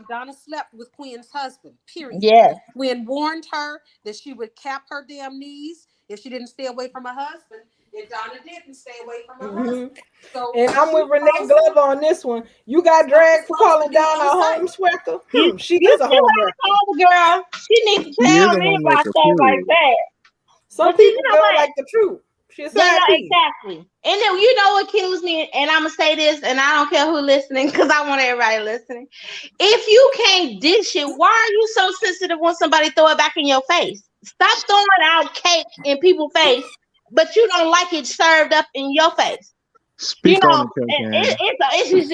Donna slept with Quinn's husband, period. Yeah. Quinn warned her that she would cap her damn knees if she didn't stay away from her husband, and Donna didn't stay away from her husband. So, and I'm with Renee Glover on this one. You got dragged for calling Donna a home sweater? She is a home wrecker. Girl. She needs to tell me about stuff like that. Some people don't like the truth. She's a Yeah, side no, piece. exactly. And then you know what kills me, and I'm gonna say this, and I don't care who listening, because I want everybody listening. If you can't dish it, why are you so sensitive when somebody throw it back in your face? Stop throwing out cake in people's face, but you don't like it served up in your face. You Speak on know, it, Cake.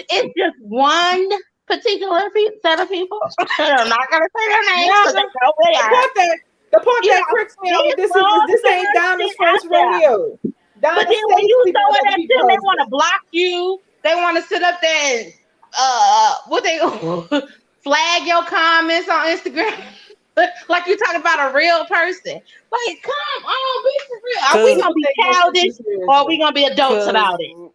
it's just one particular set of people. I'm not gonna say their names Now, because they know where they the are. part You that know, pricks me out with these this ain't Donna's shit out first there. rodeo. But Donna then when stays you sleeping throw with it other at people's them, they want to husbands. block you. They want to sit up there and what they flag your comments on Instagram. Like you talking about a real person. Like, come on, be for real. Are we Cause, gonna be Take that shit childish too or are we seriously. gonna be adults cause about it?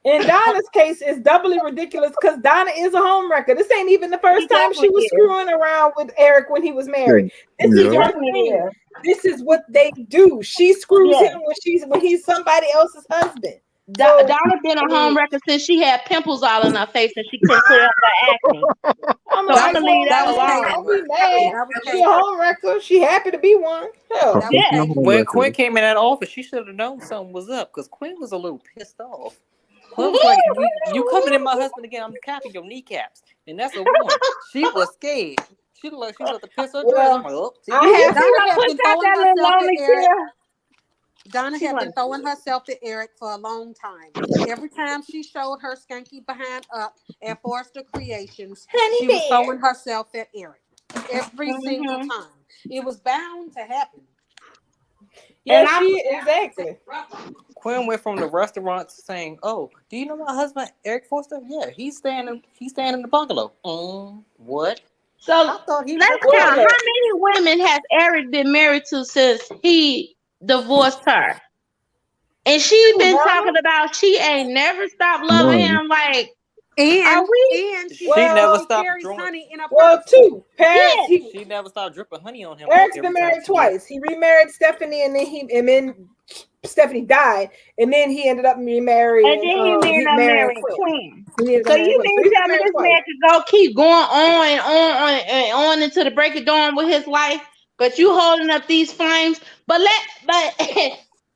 In Donna's case, it's doubly ridiculous because Donna is a homewrecker. This ain't even the first He time she was definitely is. screwing around with Eric when he was married. This He is Yeah. her definitely thing. is. This is what they do. She screws Yeah. him when he's somebody else's husband. So Donna been a home wrecker since she had pimples all in her face and she couldn't clear up her acne. I'm So like, I'm gonna leave that that was alone. Kate. don't be mad. That was She Kate. a home wrecker. She happy to be one. Hell. That was Yeah. Kate. when Quinn came in that office, she should have known something was up. Cause Quinn was a little pissed off. Quinn was like, "You coming in my husband again? I'm capping your kneecaps," and that's a warning. She was scared. She looked like she was about to piss her dress. I'm like, "Oh, see, I You have see Donna her had push been out throwing that little herself at lonely Eric. chair? Donna She had been went, throwing herself at Eric for a long time. Every time she showed her skanky behind up at Forrester Creations, Honey she was bear. throwing herself at Eric. Every single time. It was bound to happen. Yeah, And she exactly. Quinn went from the restaurant to saying, "Oh, do you know my husband, Eric Forster? Yeah, he's staying in the bungalow." What? so I thought he was let's at the count. How party. many women has Eric been married to since he divorced her? And she been Donna? talking about she ain't never stopped loving None. him. Like, And are we? she Well, carries honey in her Well, purse. two. Paris, Yeah. She never stopped dripping honey on him. Eric's every been time married she twice. He remarried Stephanie, and then Stephanie died, and then he ended up remarrying. And then he ended up marrying marrying Quinn. Quinn. He ended So up marrying you Quinn. So mean he's tell been me married this twice. man could go keep going on and on into the break of dawn with his life, but you holding up these flames. But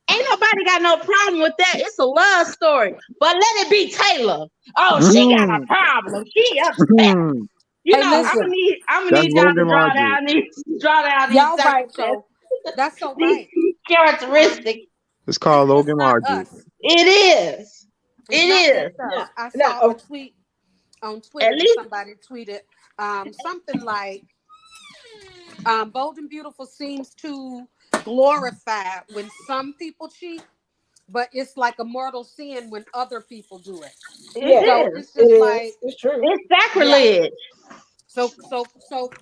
ain't nobody got no problem with that. It's a love story. But let it be Taylor. Oh, she got a problem. She upset. You Hey, know, I'm listen. gonna need That's y'all to Logan draw Rogers. down these Y'all right, circumstances, so that's so these right. characteristics. It's called It's Logan not Rogers. us. It is. It's It not is. just us. I No, saw a tweet on Twitter At that least somebody tweeted something like Bold and Beautiful seems to glorify when some people cheat, but it's like a mortal sin when other people do it. it So is. it's just like It's true. It's sacrilege. so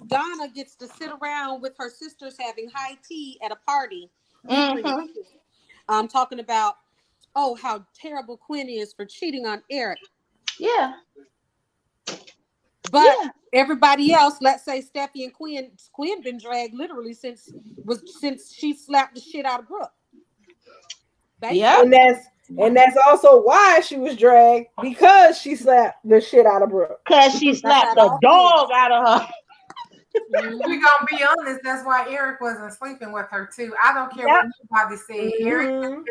Donna gets to sit around with her sisters having high tea at a party, Mm-hmm. talking about how terrible Quinn is for cheating on Eric. Yeah. But Yeah. everybody else, let's say Steffi and Quinn been dragged literally since she slapped the shit out of Brooke. Yeah. And that's also why she was dragged, because she slapped the shit out of Brooke. Because she slapped the dog out of her. We're gonna be honest, that's why Eric wasn't sleeping with her too. I don't care what anybody said. Eric has been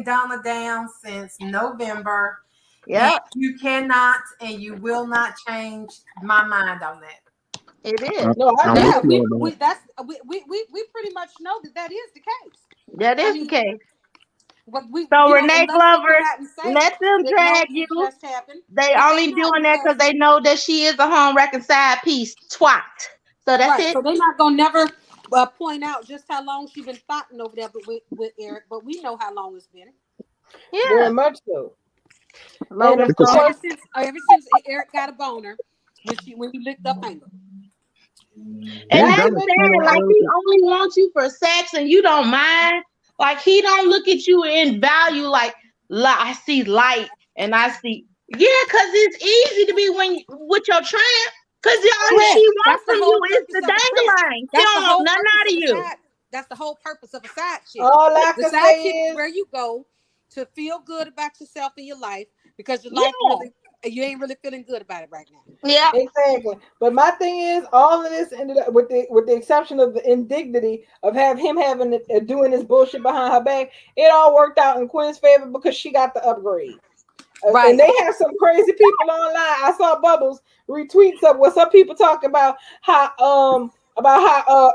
dicking Donna down since November. Yeah. You cannot and you will not change my mind on that. It is. No, we pretty much know that is the case. That is the case. So Renee Glover, let them drag you. They only doing that because they know that she is a home reconciled piece. Twat. So that's it. So they're not gonna never point out just how long she's been fighting over there with Eric, but we know how long it's been. Yeah, very much so. Ever since Eric got a boner when he licked up finger. And that's saying, like, he only wants you for sex and you don't mind. Like, he don't look at you in value. Like, I see light and I see, because it's easy to be with your tramp. Because all she wants from you is the dangling. She don't want nothing out of you. That's the whole purpose of a side chick. All I the can side say chick is where you go to feel good about yourself in your life, because your life you ain't really feeling good about it right now. Yeah. Exactly. But my thing is, all of this ended up with the exception of the indignity of him having doing this bullshit behind her back. It all worked out in Quinn's favor because she got the upgrade. Right. And they have some crazy people online. I saw Bubbles retweet some people talking about how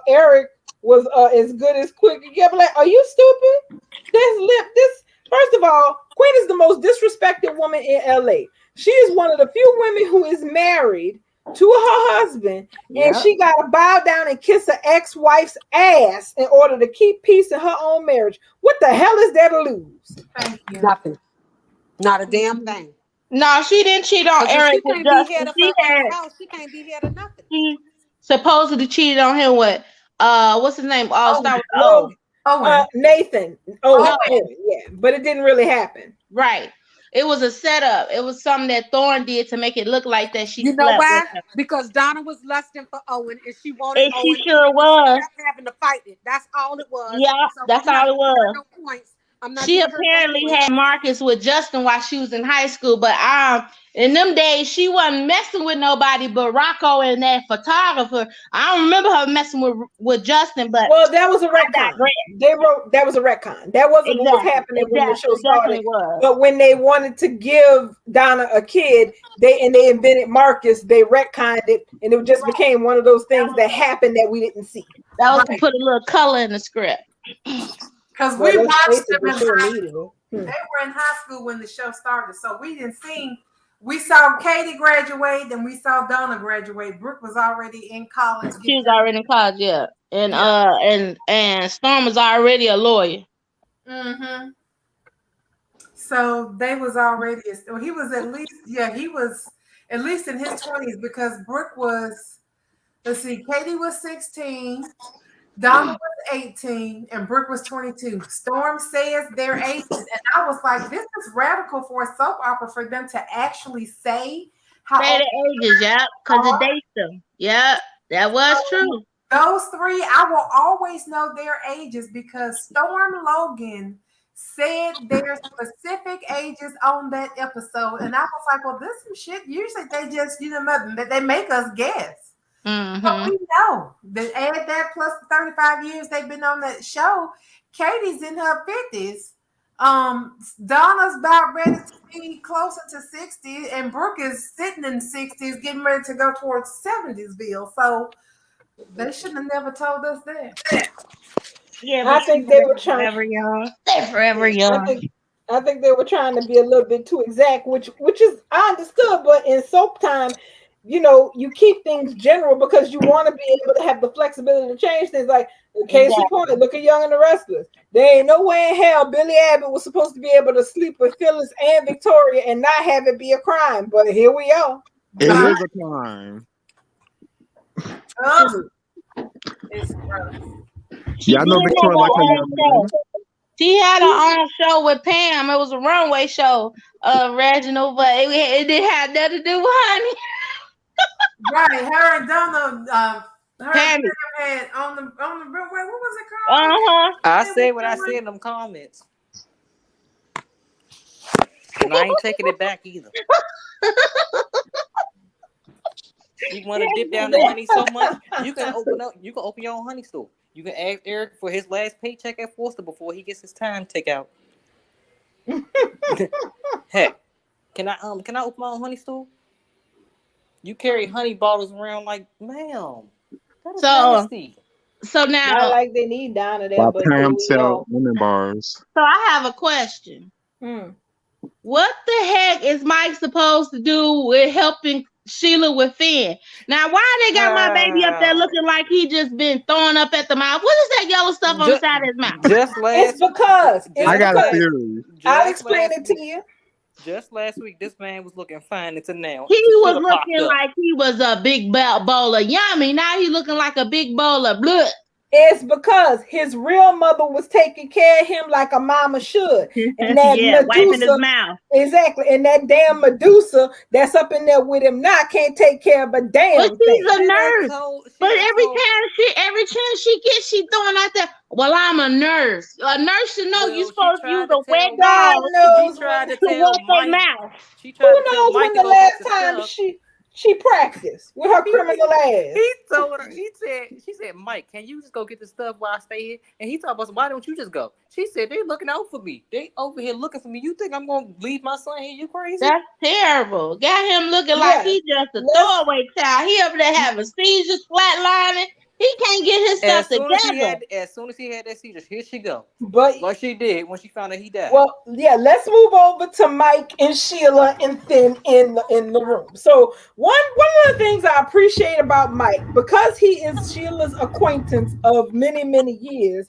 Eric was as good as Quinn. Yeah, but like, are you stupid? This first of all, Quinn is the most disrespected woman in LA. She is one of the few women who is married to her husband, and she got to bow down and kiss her ex-wife's ass in order to keep peace in her own marriage. What the hell is there to lose? Thank you. Nothing. Not a damn thing. No, she didn't cheat on Because Eric she with can't be head Justin. of her own house. She can't be head of nothing. She supposedly cheated on him with what's his name? Start with O. Nathan. No. Yeah, but it didn't really happen. Right. It was a setup. It was something that Thorne did to make it look like that she You know slept why? with him. Because Donna was lusting for Owen and she wanted And Owen. she sure was. She kept having to fight it. That's all it was. Yeah, So that's I'm all not it was. No points. I'm not She apparently had Marcus with Justin while she was in high school, but in them days she wasn't messing with nobody but Rocco and that photographer. I don't remember her messing with Justin, but well, that was a retcon. They wrote that was a retcon. That wasn't what was happening when the show started. But when they wanted to give Donna a kid, they invented Marcus. They retconned it, and it just became one of those things that happened that we didn't see. That was to put a little color in the script. Because we watched them in high school. They were in high school when the show started, so we didn't see. We saw Katie graduate, and we saw Donna graduate. Brooke was already in college. She was already in college, yeah, and Storm was already a lawyer. Mm-hmm. So they was already. He was at least, he was at least in his 20s because Brooke was. Let's see, Katie was 16. Donna was 18 and Brooke was 22. Storm says their ages, and I was like, this is radical for a soap opera for them to actually say how old their ages, yeah, because it dates them. Yeah, that was true. Those three, I will always know their ages because Storm Logan said their specific ages on that episode, and I was like, well, this is some shit. Usually they just, they make us guess. Mm-hmm. But we know that add that plus the 35 years they've been on that show. Katie's in her 50s. Donna's about ready to be closer to 60, and Brooke is sitting in 60s, getting ready to go towards 70sville. So they shouldn't have never told us that. Yeah, I think they were trying. Forever young. They're forever young. I think they were trying to be a little bit too exact, which is I understood, but in soap time, you keep things general because you want to be able to have the flexibility to change things. Like, case in point, look at Young and the Restless. There ain't no way in hell Billy Abbott was supposed to be able to sleep with Phyllis and Victoria and not have it be a crime. But here we are. It is a crime. It's gross. Y'all know Victoria like her young. She had her own show with Pam. It was a runway show, Reginald, but it didn't have nothing to do with Honey. Right, her and Donna, Tammy had on the runway. What was it called? I said what I said in them comments, and I ain't taking it back either. You want to dip down the honey so much, you can open your own honey store. You can ask Eric for his last paycheck at Forster before he gets his time takeout. Heck, can I open my own honey store? You carry honey bottles around like, ma'am. That is nasty. So now, not like they need Donna there, but Pam sell women bars. So I have a question. What the heck is Mike supposed to do with helping Sheila with Finn? Now, why they got my baby up there looking like he just been throwing up at the mouth? What is that yellow stuff on the side of his mouth? It's because I got a theory. I'll explain it to you. Just last week, this man was looking fine until now. He was looking like he was a big bowl of yummy. Now he's looking like a big bowl of blood. It's because his real mother was taking care of him like a mama should. And that Medusa, wiping his mouth. Exactly. And that damn Medusa that's up in there with him now can't take care of a damn but thing. She's a nurse. But every chance she gets, she throwing out there, well, I'm a nurse. A nurse should know you're supposed to use a wet dog to wipe their mouth. Who knows when the time stuff. she practiced with her criminal ass. He told her, she said, Mike, can you just go get the stuff while I stay here? And he told us, why don't you just go? She said, they looking out for me. They over here looking for me. You think I'm gonna leave my son here? You crazy? That's terrible. Got him looking like he just a throwaway child. He over there having seizures, flatlining. He can't get his stuff together. As soon as he had that seizure, here she go. But like she did when she found out he died. Well, yeah, let's move over to Mike and Sheila and Finn in the room. So one of the things I appreciate about Mike, because he is Sheila's acquaintance of many, many years,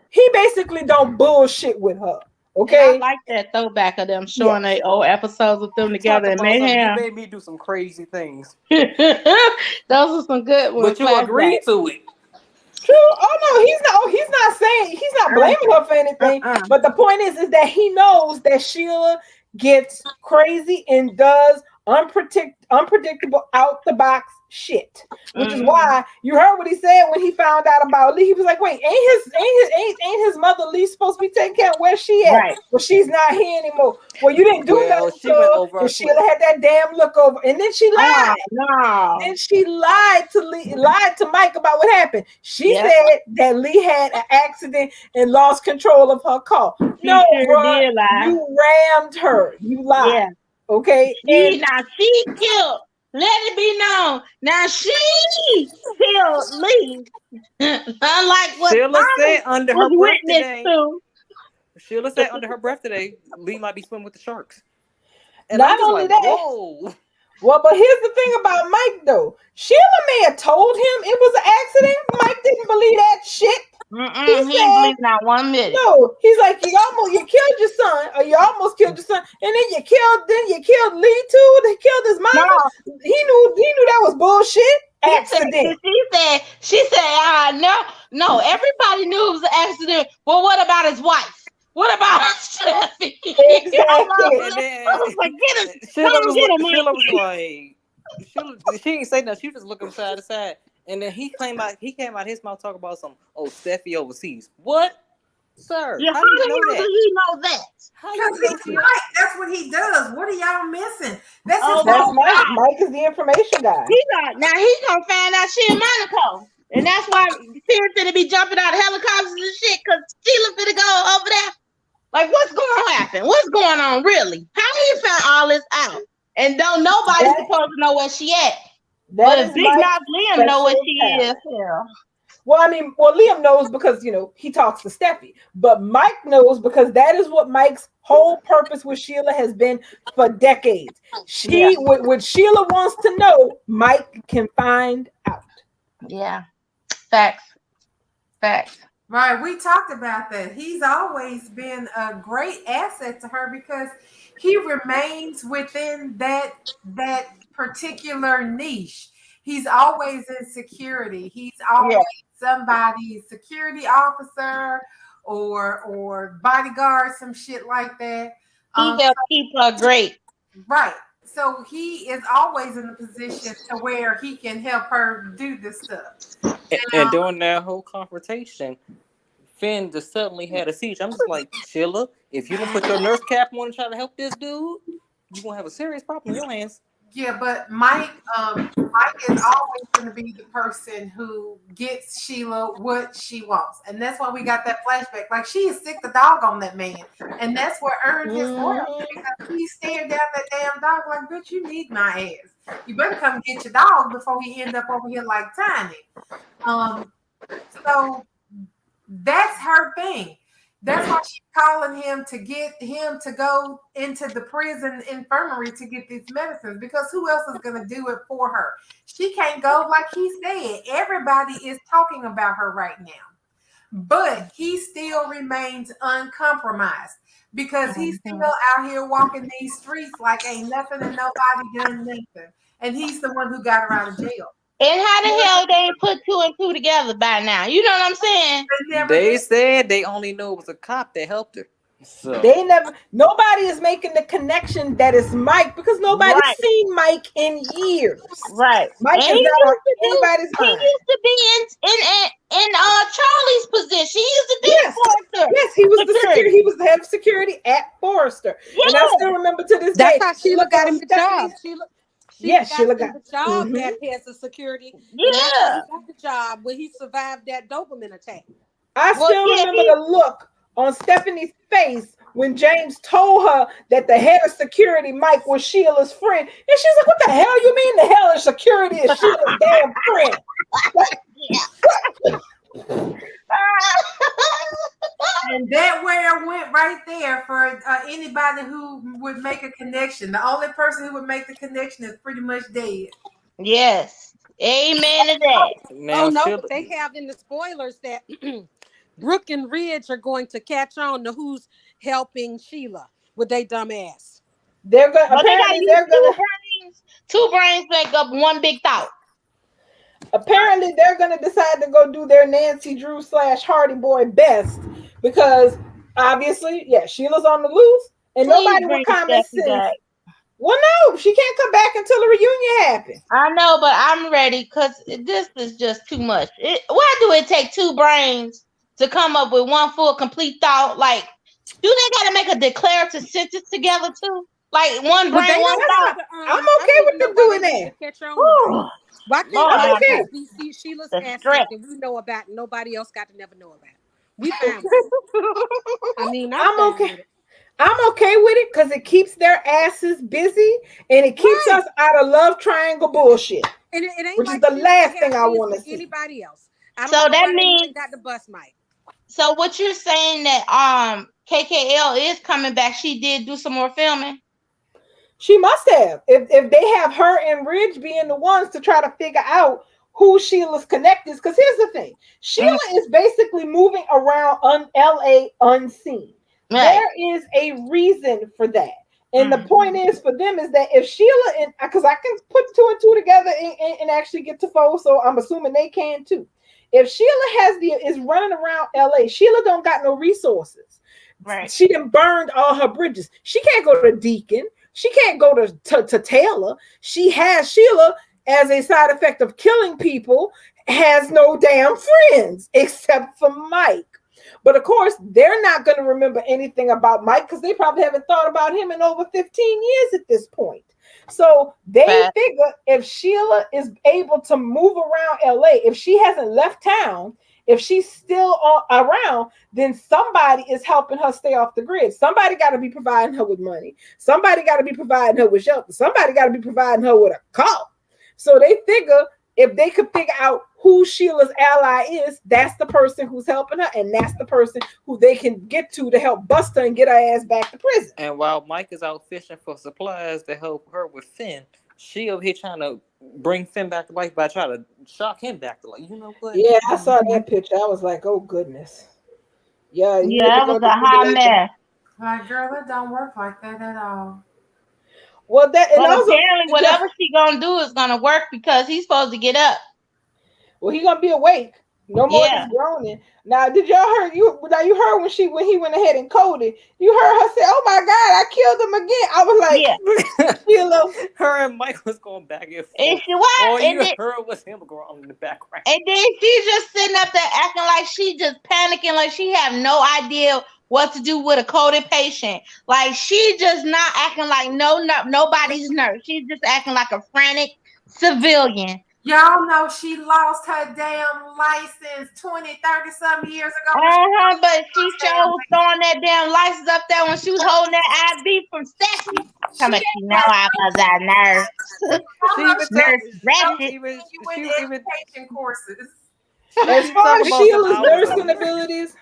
he basically don't bullshit with her. Okay, and I like that throwback of them showing their old episodes with them together in mayhem. You made me do some crazy things. Those are some good ones. But you agreed to it. True. Oh no, he's not saying, he's not blaming her for anything. But the point is that he knows that Sheila gets crazy and does unpredictable out the box shit, which is why you heard what he said when he found out about Lee. He was like, "Wait, ain't his mother Lee supposed to be taking care of where she at? Right. Well, she's not here anymore. Well, you didn't do nothing to her." And Sheila had that damn look over, and then she lied. And she lied to Mike about what happened. She said that Lee had an accident and lost control of her car. No, bro, you rammed her. You lied. Yeah. Okay, now she killed. Let it be known. Now she killed Lee. Unlike what Sheila said under her breath today. Sheila said under her breath today, Lee might be swimming with the sharks. And not only that. Whoa. Well, but here's the thing about Mike though. Sheila may have told him it was an accident. Mike didn't believe that shit. He didn't believe not 1 minute. No, he's like, you killed your son, or you almost killed your son, and then you killed Lee too. They killed his mom. No. He knew that was bullshit. Accident. She said, no, everybody knew it was an accident. Well, what about his wife? What about Steffi? Exactly. Sheila was like, she didn't say nothing. She was just looking side to side. And then he came out his mouth talking about some Steffi overseas. What? Sir, how do you know that? He know that? Because he's Mike. That's what he does. What are y'all missing? That's Mike. Mike is the information guy. Now he's gonna find out she in Monaco. And that's why Fear's gonna be jumping out of helicopters and shit, because Sheila finna go over there. Like, what's gonna happen? What's going on, really? How do you find all this out? And don't nobody supposed to know where she at. But Big Mouth Liam know what she is. Yeah. Well, Liam knows because, he talks to Steffi. But Mike knows because that is what Mike's whole purpose with Sheila has been for decades. What Sheila wants to know, Mike can find out. Yeah. Facts. Right. We talked about that. He's always been a great asset to her because he remains within that particular niche. He's always in security. He's always somebody's security officer or bodyguard, some shit like that. He helps keep her great. Right. So he is always in a position to where he can help her do this stuff. And during that whole confrontation, Finn just suddenly had a seizure. I'm just like, Sheila, if you don't put your nurse cap on and try to help this dude, you're gonna have a serious problem in your hands. Yeah, but Mike is always going to be the person who gets Sheila what she wants, and that's why we got that flashback. Like, she is sick the dog on that man, and that's what earned his loyalty, because he stared down that damn dog like, "Bitch, you need my ass. You better come get your dog before he end up over here like Tiny." So that's her thing. That's why she's calling him to get him to go into the prison infirmary to get these medicines, because who else is going to do it for her? She can't go, like he said. Everybody is talking about her right now. But he still remains uncompromised because he's still out here walking these streets like ain't nothing and nobody done nothing. And he's the one who got her out of jail. And how the hell they ain't put 2 and 2 together by now? You know what I'm saying? They said they only knew it was a cop that helped her. So nobody is making the connection that it's Mike, because nobody's seen Mike in years. Right. Mike is not on anybody's mind. He used to be in Charlie's position. He used to be at Forrester. Yes, he was the head of security at Forrester. Yes. And I still remember to this day. That's how Sheila got him the job. Yes, got Sheila him got. the job Mhm. that has a security, and that's how he Yeah. got the job when he survived that Doberman attack. I Well, still yeah, remember the look on Stephanie's face when James told her that the head of security, Mike, was Sheila's friend. And she's like, what the hell you mean the hell of security is Sheila's damn friend? And that where it went right there for anybody who would make a connection. The only person who would make the connection is pretty much dead. yes. Amen to that. Oh Now no, Sheila, but they have in the spoilers that Brooke and Ridge are going to catch on to who's helping Sheila with their dumb ass. They're going But they gotta use they're gonna two brains make up one big thought. decide to go do their Nancy Drew / Hardy Boy best because obviously, yeah, Sheila's on the loose and Please nobody bring with common Stephanie sense. back. Well, no, she can't come back until the reunion happens. I know, but I'm ready because this is just too much. Why do it take two brains to come up with one full complete thought? Like, do they got to make a declarative sentence together too? Like one But brain, they one don't thought. have to, I'm I okay don't with even them know why doing they need that. to catch on Whew. tonight. Why can't Lord I'm have okay. mercy. we see Sheila's The assets stress. that we know about and nobody else got to never know about? We fine with it. I mean, I'm I'm fine okay. with it. I'm okay with it because it keeps their asses busy and it keeps Right. us out of love triangle bullshit, And it ain't which is like the Sheila last ain't thing have I kids want to with see. anybody else. I don't So know that why they means, even got the bus mic. so what you're saying that KKL is coming back. She did do some more filming. She must have. If they have her and Ridge being the ones to try to figure out who Sheila's connected, because here's the thing: Sheila is basically moving around LA unseen. Right. There is a reason for that. And the point is for them is that if Sheila and because I can put two and two together and actually get to four, so I'm assuming they can too. If Sheila is running around LA, Sheila don't got no resources. Right. She done burned all her bridges. She can't go to Deacon. She can't go to Taylor. She has Sheila as a side effect of killing people, has no damn friends except for Mike. But of course, they're not going to remember anything about Mike because they probably haven't thought about him in over 15 years at this point. So they figure if Sheila is able to move around LA, if she hasn't left town, if she's still around, then somebody is helping her stay off the grid. Somebody got to be providing her with money. Somebody got to be providing her with shelter. Somebody got to be providing her with a car. So they figure if they could figure out who Sheila's ally is, that's the person who's helping her, and that's the person who they can get to help bust her and get her ass back to prison. and while Mike is out fishing for supplies to help her with Finn, she over here trying to bring Finn back to life by trying to shock him back to life. You know what? Yeah, I saw that picture. I was like, oh goodness. Yeah, you Yeah, that was a hot mess. Like, girl, it don't work like that at all. Well, that and But also apparently, whatever she gonna do is gonna work because he's supposed to get up. well, he's gonna be awake. No more Yeah. this groaning. Now, did y'all heard you? Now you heard when he went ahead and coded. You heard her say, "Oh my God, I killed him again." I was like, Yeah. Sheila. Her and Mike was going back and forth. And she what? All And you then, heard was him growling in the background. and then she's just sitting up there acting like she just panicking, like she have no idea what to do with a coded patient. Like she just not acting like nobody's nurse. She's just acting like a frantic civilian. Y'all know she lost her damn license 20, 30 some years ago. But she sure was throwing that damn license up there when she was holding that IV from Stephanie. Come on, she know I was a nurse. She even Nurse Ratchet. she was even Education courses. As far as talking about Sheila's some hours nursing ago. abilities,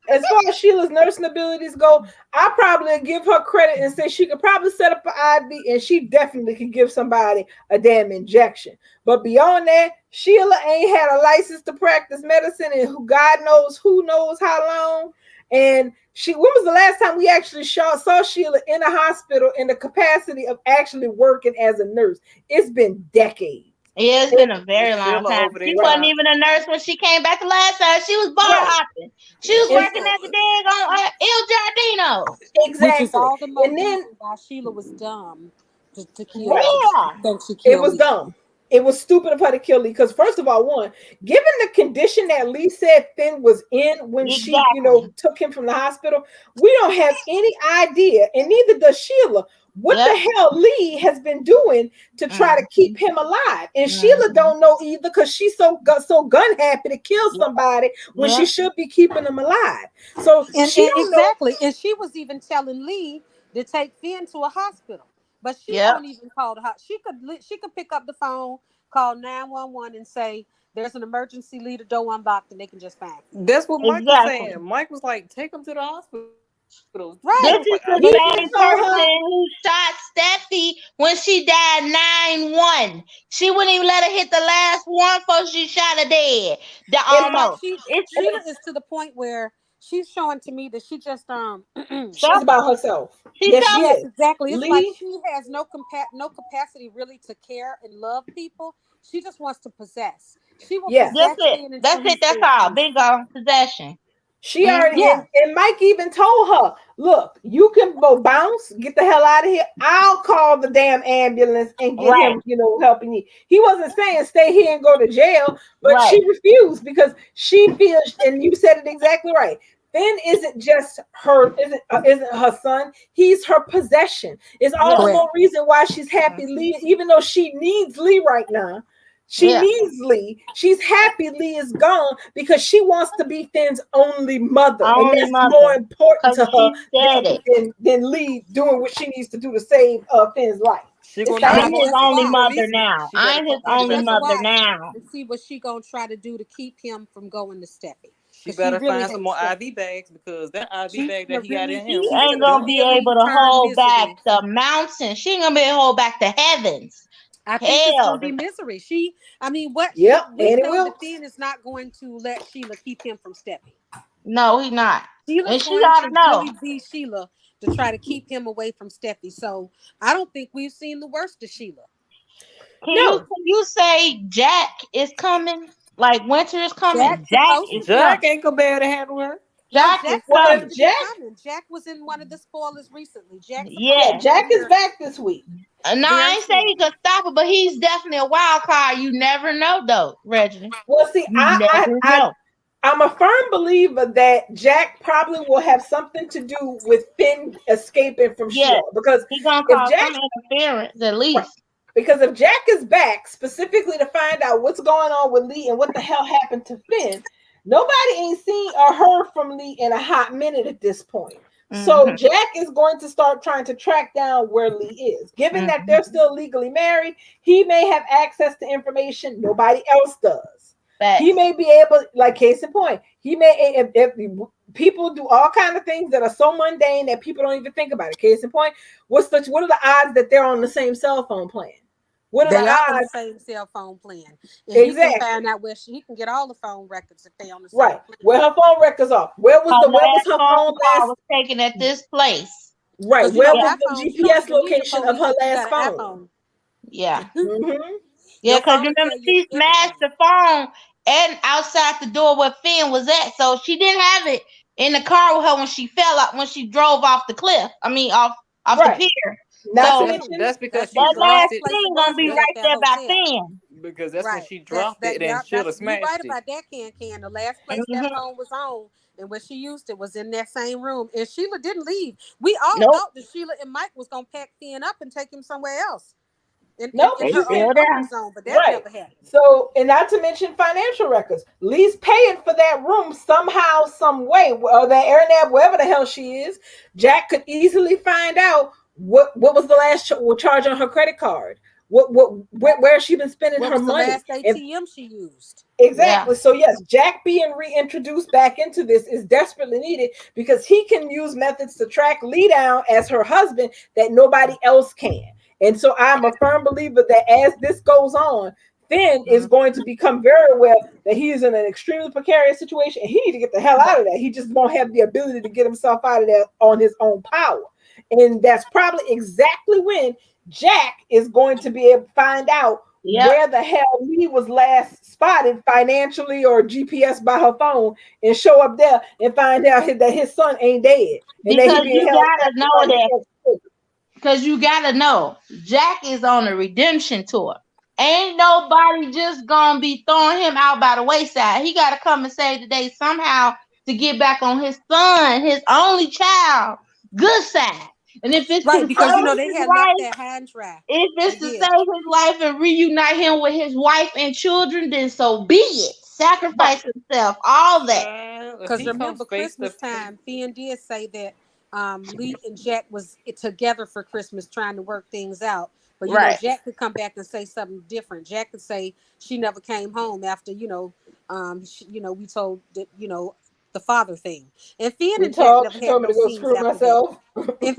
as far as Sheila's nursing abilities go, I probably give her credit and say she could probably set up an IV and she definitely could give somebody a damn injection. But beyond that, Sheila ain't had a license to practice medicine and who knows how long. And when was the last time we actually saw Sheila in a hospital in the capacity of actually working as a nurse? It's been decades. Yeah, it's been a very long Sheila time. over there She wasn't trying- even a nurse when she came back the last time. She was bar hopping. She was working at the dang on Il Giardino. Exactly. Which is all the more And then reason why Sheila was dumb to kill. Right. Lee. Think she it killed was Lee. dumb. It was stupid of her to kill Lee because, first of all, one, given the condition that Lee said Finn was in when she, took him from the hospital, we don't have any idea, and neither does Sheila, what the hell Lee has been doing to try to keep him alive. And Sheila don't know either because she's so gun happy to kill somebody when she should be keeping them alive. So she don't exactly. And she was even telling Lee to take Finn to a hospital, but she won't even call the hospital. She could pick up the phone, call 911, and say there's an emergency. Leave the door unlocked, and they can just find him. That's what Mike was saying. Mike was like, "Take him to the hospital." Right. This is the same person who shot Steffi when she died 9-1. She wouldn't even let her hit the last one before she shot her dead. Sheila is to the point where she's showing to me that she just she's about herself. Yes, exactly. It's like she has no capacity really to care and love people. She just wants to possess. She will possess. That's it. That's all. Bingo. Possession. She already and Mike even told her, look, you can go bounce, get the hell out of here. I'll call the damn ambulance and get him, helping you. He wasn't saying stay here and go to jail, but she refused because she feels, and you said it exactly right. Finn isn't just her, isn't her son. He's her possession. It's all the more reason why she's happy Lee, even though she needs Lee right now. She needs Lee. She's happy Lee is gone because she wants to be Finn's only mother. And that's more important to her than Lee doing what she needs to do to save Finn's life. I'm his only mother now. I'm his only mother now. And see what she gonna try to do to keep him from going to Steffi. She better find some more IV bags because that IV bag that he got in him. She ain't gonna be able to hold back the mountain. She ain't gonna be able to hold back the heavens. I think it's gonna be misery. We know that Finn is not going to let Sheila keep him from Steffi. No, he's not. Sheila's and she gotta know. Really be Sheila to try to keep him away from Steffi. So I don't think we've seen the worst of Sheila. Can you say Jack is coming? Like winter is coming. Jack ain't gonna be able to handle her. Jack is coming. Jack was in one of the spoilers recently. Jack is back this week. No, I ain't saying he could stop it, but he's definitely a wild card. You never know, though, Reggie. Well, see, I'm a firm believer that Jack probably will have something to do with Finn escaping from Sheila because he's gonna cause some interference at least. Because if Jack is back specifically to find out what's going on with Lee and what the hell happened to Finn, nobody ain't seen or heard from Lee in a hot minute at this point. So Jack is going to start trying to track down where Lee is. Given that they're still legally married, he may have access to information nobody else does. He may be able, like case in point, he may, if people do all kinds of things that are so mundane that people don't even think about it. Case in point, what are the odds that they're on the same cell phone plan? What are the odds? On the same cell phone plan. And he can find out where he can get all the phone records if they on the same plan. Where her phone records are. Where was her phone last? Was taken at this place. Right. Where was the GPS location of her last phone? Yeah. Yeah, because remember she smashed the phone and outside the door where Finn was at. So she didn't have it in the car with her when she fell out when she drove off the cliff. I mean off the pier. That's because she dropped it. Thing gonna be right there by Finn. Because that's when she dropped it and Sheila smashed it. You're right about that, Can. The last place that phone was on and where she used it was in that same room. And Sheila didn't leave. We all thought that Sheila and Mike was gonna pack Finn up and take him somewhere else. In her own comfort zone, but that never happened. So, and not to mention financial records. Lee's paying for that room somehow, some way, or that Airnab, wherever the hell she is. Jack could easily find out what was the last charge on her credit card. Where she been spending her money? The last ATM she used. Exactly. So yes, Jack being reintroduced back into this is desperately needed because he can use methods to track Lee down as her husband that nobody else can. And so I'm a firm believer that as this goes on, Finn is going to become very aware that he is in an extremely precarious situation and he needs to get the hell out of that. He just won't have the ability to get himself out of there on his own power. And that's probably exactly when Jack is going to be able to find out where the hell Lee was last spotted financially or GPS by her phone and show up there and find out that his son ain't dead. And because you gotta know that. Because you gotta know, Jack is on a redemption tour. Ain't nobody just gonna be throwing him out by the wayside. He gotta come and save the day somehow to get back on his son, his only child, good side. And if it's Right, to because save they his had left life, that high and dry. if it's to They did. save his life and reunite him with his wife and children, then so be it. Sacrifice himself, all that. Well, if Because he comes remember, face to Christmas time, Finn did say that Lee and Jack was together for Christmas trying to work things out. But, Right. Jack could come back and say something different. Jack could say she never came home after, we told that, the father thing. And Finn and Jack never She had told me no to go scenes screw after that. myself. And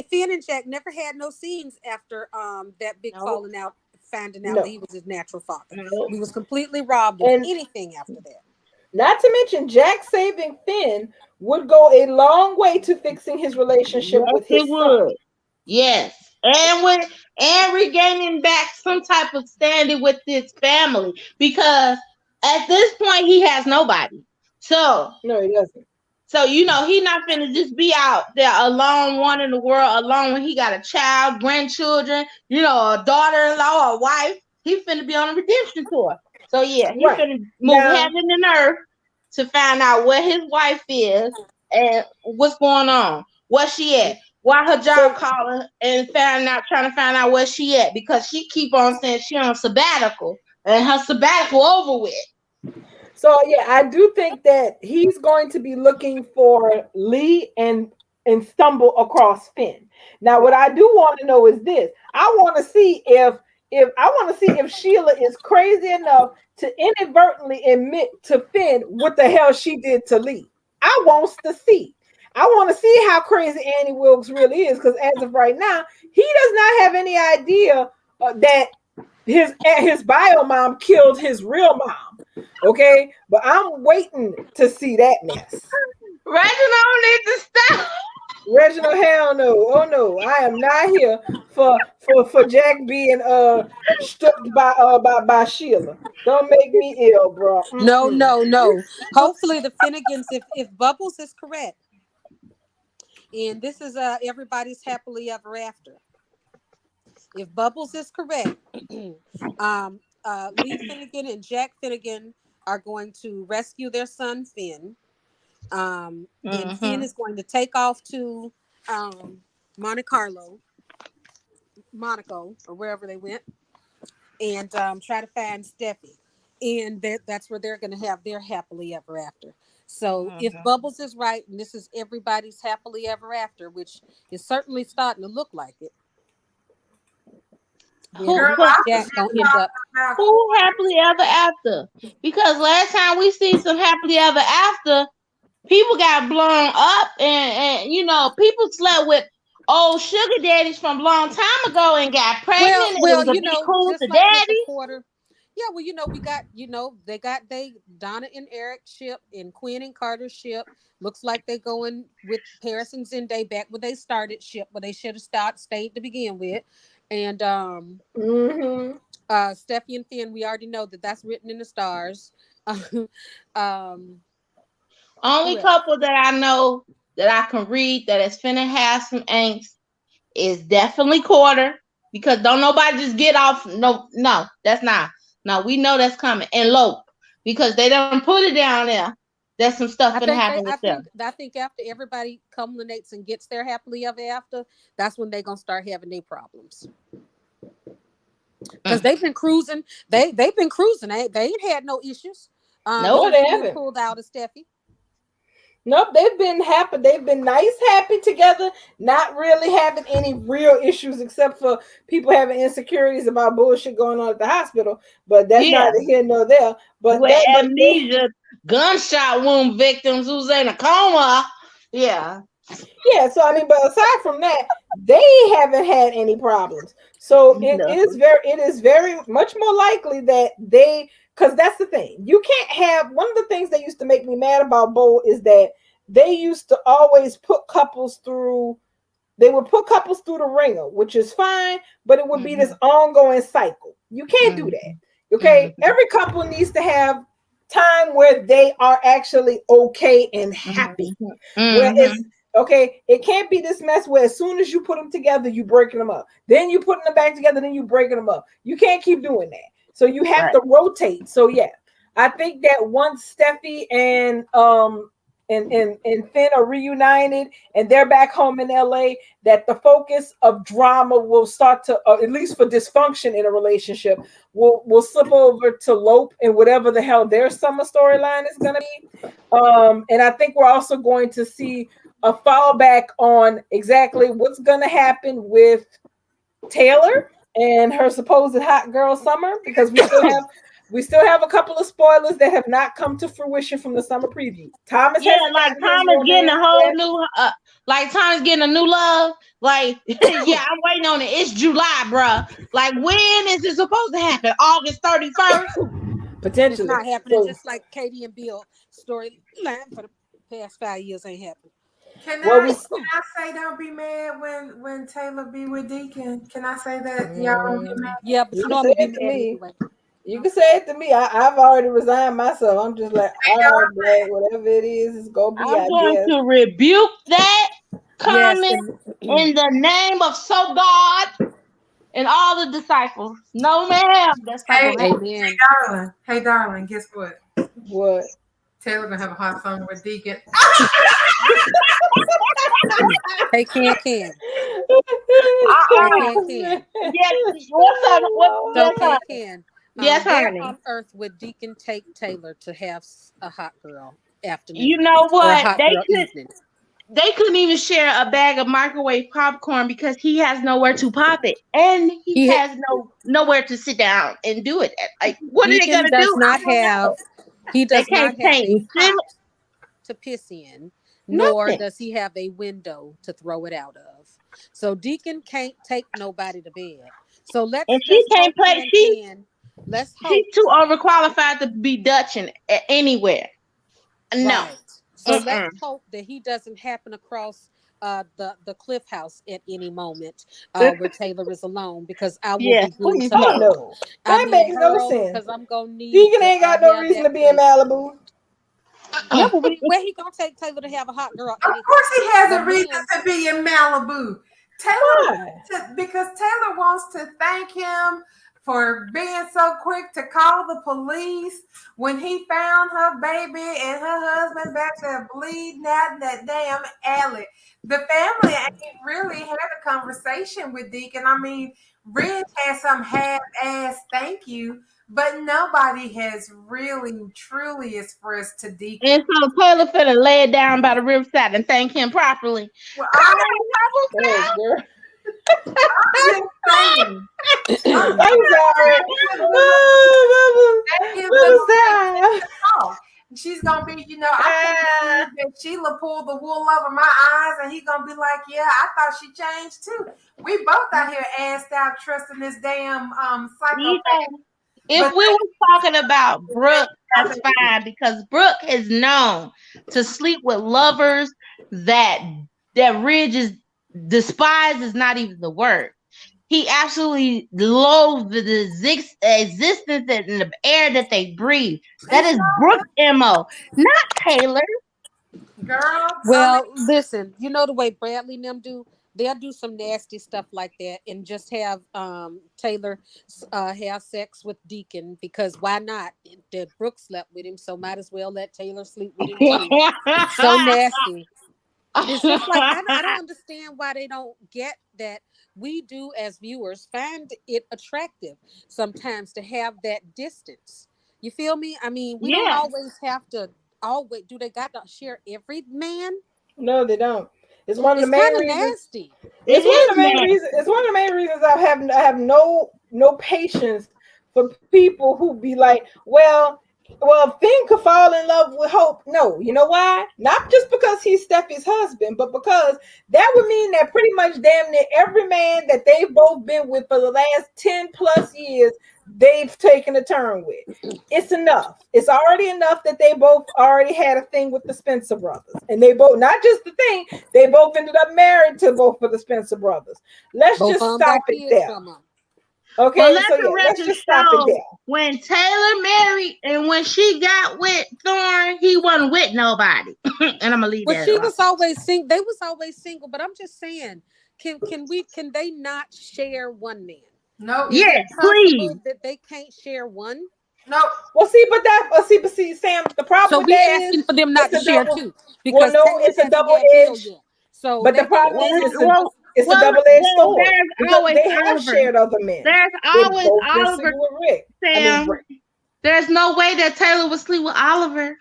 Finn and Jack never had no scenes after that big Nope. falling out, finding out No. that he was his natural father. Nope. We was completely robbed of And- anything after that. Not to mention, Jack saving Finn would go a long way to fixing his relationship Yes, with his it son. would. Yes. And regaining back some type of standing with this family. Because at this point he has nobody. So No, he doesn't. he not finna just be out there alone, one in the world, alone when he got a child, grandchildren, a daughter-in-law, a wife. He finna be on a redemption tour. So yeah, he Right. finna move Now- heaven and earth to find out where his wife is and what's going on, where she at, why her job calling, and trying to find out where she at, because she keep on saying she on sabbatical and her sabbatical over with. So yeah, I do think that he's going to be looking for Lee and stumble across Finn. Now, what I do want to know is this: I want to see if Sheila is crazy enough to inadvertently admit to Finn what the hell she did to Lee. I want to see. I want to see how crazy Annie Wilkes really is, because as of right now, he does not have any idea that his bio mom killed his real mom. Okay, but I'm waiting to see that mess. Reginald needs to stop. Reginald, hell no. Oh no, I am not here for Jack being stripped by Sheila. Don't make me ill, bro. No. Hopefully the Finnegans, if Bubbles is correct, and this is everybody's happily ever after. If Bubbles is correct, Lee Finnegan and Jack Finnegan are going to rescue their son Finn. And Finn is going to take off to Monaco, or wherever they went, and try to find Steffi. And that's where they're going to have their happily ever after. So if Bubbles is right, and this is everybody's happily ever after, which is certainly starting to look like it, Who Jack gonna end up? Who happily ever after? Because last time we see some happily ever after, people got blown up, and people slept with old sugar daddies from a long time ago and got pregnant. Well, and it was a big cool just to like with daddy. the quarter. Yeah, well, we got, they Donna and Eric ship and Quinn and Carter ship. Looks like they going with Paris and Zendaya back where they started ship, where they should have stayed to begin with. And Steffi and Finn, we already know that's written in the stars. Only couple that I know that I can read that is finna have some angst is definitely Quarter, because don't nobody just get off. No, that's not. No, we know that's coming. And Lope, because they don't put it down there. There's some stuff gonna happen with them. I think after everybody culminates and gets their happily ever after, that's when they're gonna start having their problems. Because they've been cruising. They've been cruising. They ain't had no issues. No, they haven't. Pulled out of Steffi. Nope, they've been happy. They've been nice, happy together, not really having any real issues except for people having insecurities about bullshit going on at the hospital. But that's neither here nor there. But with amnesia, gunshot wound victims who's in a coma. Yeah. Yeah, so I mean, but aside from that, they haven't had any problems. So it is very much more likely that because that's the thing. You can't have, one of the things that used to make me mad about Bo is that they used to always put couples through the ringer, which is fine, but it would be this ongoing cycle. You can't do that. Okay. Every couple needs to have time where they are actually okay and happy. Where it's okay, it can't be this mess where as soon as you put them together, you breaking them up. Then you putting them back together, then you breaking them up. You can't keep doing that. So you have to rotate. So yeah, I think that once Steffi and and Finn are reunited and they're back home in LA, that the focus of drama will start to, at least for dysfunction in a relationship, will slip over to Lope and whatever the hell their summer storyline is going to be. And I think we're also going to see a fallback on exactly what's going to happen with Taylor and her supposed hot girl summer, because we still have a couple of spoilers that have not come to fruition from the summer preview. Thomas hasn't like gotten his Thomas getting a romance whole yet. new, like Thomas getting a new love. Like, yeah, I'm waiting on it. It's July, bruh. Like, when is it supposed to happen? August 31st? Potentially. It's not happening. So, Just like Katie and Bill storyline for the past 5 years ain't happened. Can Well, I say don't be mad when Taylor be with Deacon? Can I say that y'all don't be mad? Yeah, but you you can know say I'm it gonna to be mad me. anyway. You can say it to me. I've already resigned myself. I'm just like, all right, Black, whatever it is, it's gonna be. I'm I going guess. to rebuke that Yes, comment in the name of so God and all the disciples. No, ma'am. That's not Hey, going to happen. amen. Hey, darling, guess what? What? Taylor gonna have a hot summer with Deacon. Hey, Ken. Hey, Ken. Yes. What's up? So Yes, Ken. Yes, Where honey. on earth would Deacon take Taylor to have a hot girl afternoon? You know Or a what? hot girl evening? They couldn't even share a bag of microwave popcorn because he has nowhere to pop it, and he has nowhere to sit down and do it. Like, what are they Deacon gonna does do? not I don't have. know. He They does can't not have a change pot to piss in, nor nothing. does he have a window to throw it out of. So Deacon can't take nobody to bed. So let's And she just can't hope, play. let's She's hope. too overqualified to be Dutching anywhere. No. Right. So let's hope that he doesn't happen across the Cliff House at any moment where Taylor is alone, because I will Yes, be glued please to her. No. I That mean, makes no girl, sense. because I'm gonna need Deacon to ain't got no have reason that to be in place. Malibu. Yeah, but where he gonna take Taylor to have a hot girl? Of course, he has a reason to be in Malibu. Because Taylor wants to thank him for being so quick to call the police when he found her baby and her husband back there bleeding out in that damn alley. The family ain't really had a conversation with Deacon. I mean, Red had some half-ass thank you, but nobody has really truly expressed to Deacon. And so Taylor finna lay it down by the riverside and thank him properly. Well, Come on, Yes, girl. I'm just saying. I'm sorry. Oh, She's gonna be, I can't believe that Sheila pulled the wool over my eyes, and he gonna be like, "Yeah, I thought she changed too." We both out here assed out trusting this damn psychopath. If we were talking about Brooke, that's fine, because Brooke is known to sleep with lovers that Ridge is despise is not even the word. He absolutely loathes the existence and the air that they breathe. That is Brooke's MO, not Taylor. Girl. Well, listen, you know the way Bradley and them do? They'll do some nasty stuff like that and just have Taylor have sex with Deacon, because why not? That Brooke slept with him, so might as well let Taylor sleep with him too. So nasty. It's just like I don't understand why they don't get that. We do as viewers find it attractive sometimes to have that distance. You feel me? I mean, we don't always have to do they got to share every man? No, they don't. It's one of the It's main kind of reasons. nasty. It's one of the main reasons. It's one of the main reasons I have no patience for people who be like, well, Finn could fall in love with Hope. No, you know why? Not just because he's Steffi's husband, but because that would mean that pretty much damn near every man that they've both been with for the last 10 plus years, they've taken a turn with. It's enough. It's already enough that they both already had a thing with the Spencer brothers. And they both, not just the thing, they both ended up married to both of the Spencer brothers. Let's just stop it there. Okay, well, so yeah, let's just stop it there. When Taylor married and when she got with Thorne, he wasn't with nobody. And I'm gonna leave that. She was always single. They was always single, but I'm just saying, can they not share one man? No. Yes, please. That they can't share one? No. Well, see, Sam. The problem So with we that asking is for them not it's to a share double. too, Well, because no, Taylor it's a hasn't double had Bill edged. yet. So But the they problem can't is, share it's with us. a well, double edged well, sword there's because always they have Oliver. shared other men. There's They've always both been Oliver. sleeping with Rick. Sam, there's no way that Taylor would sleep with Oliver.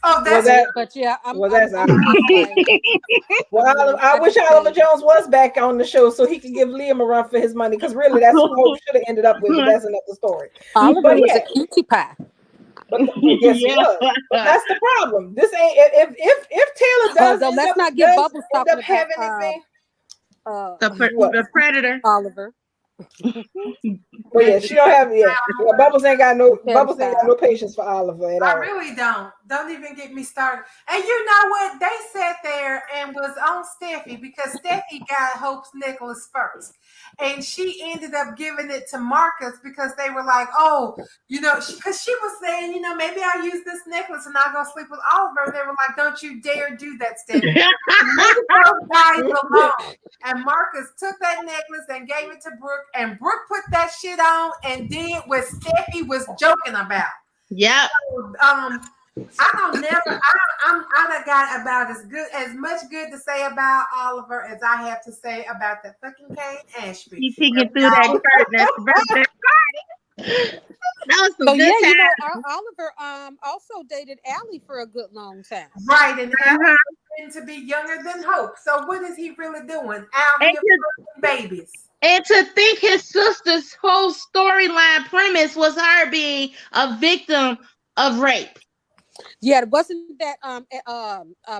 Oh, Well, that's that. But yeah, I'm Well, that's just like, well, I wish just Oliver say- Jones was back on the show so he could give Liam a run for his money. Because really, that's who Hope should have ended up with. But that's another story. Oliver But was yeah. a cutie pie. But yes, he was. But that's the problem. This ain't if Taylor does. Although let's not get Bubbles talking about The Predator. Oliver. But yeah, she don't have Bubbles ain't got no patience for Oliver at all. I really don't. Don't even get me started. And you know what? They sat there and was on Steffi because Steffi got Hope's necklace first. And she ended up giving it to Marcus because they were like, oh, because she was saying, maybe I'll use this necklace and I'll go sleep with Oliver. And they were like, don't you dare do that, Steffi. Leave those guys alone. And Marcus took that necklace and gave it to Brooke, and Brooke put that shit on and did what Steffi was joking about. Yeah. So, I done got about as much good to say about Oliver as I have to say about that fucking Kane Ashby. He peeking through that curtain at the birthday party. That was some good time. Oliver also dated Allie for a good long time. Right, and Allie to be younger than Hope. So what is he really doing? Out here fucking babies. And to think his sister's whole storyline premise was her being a victim of rape. Yeah, wasn't that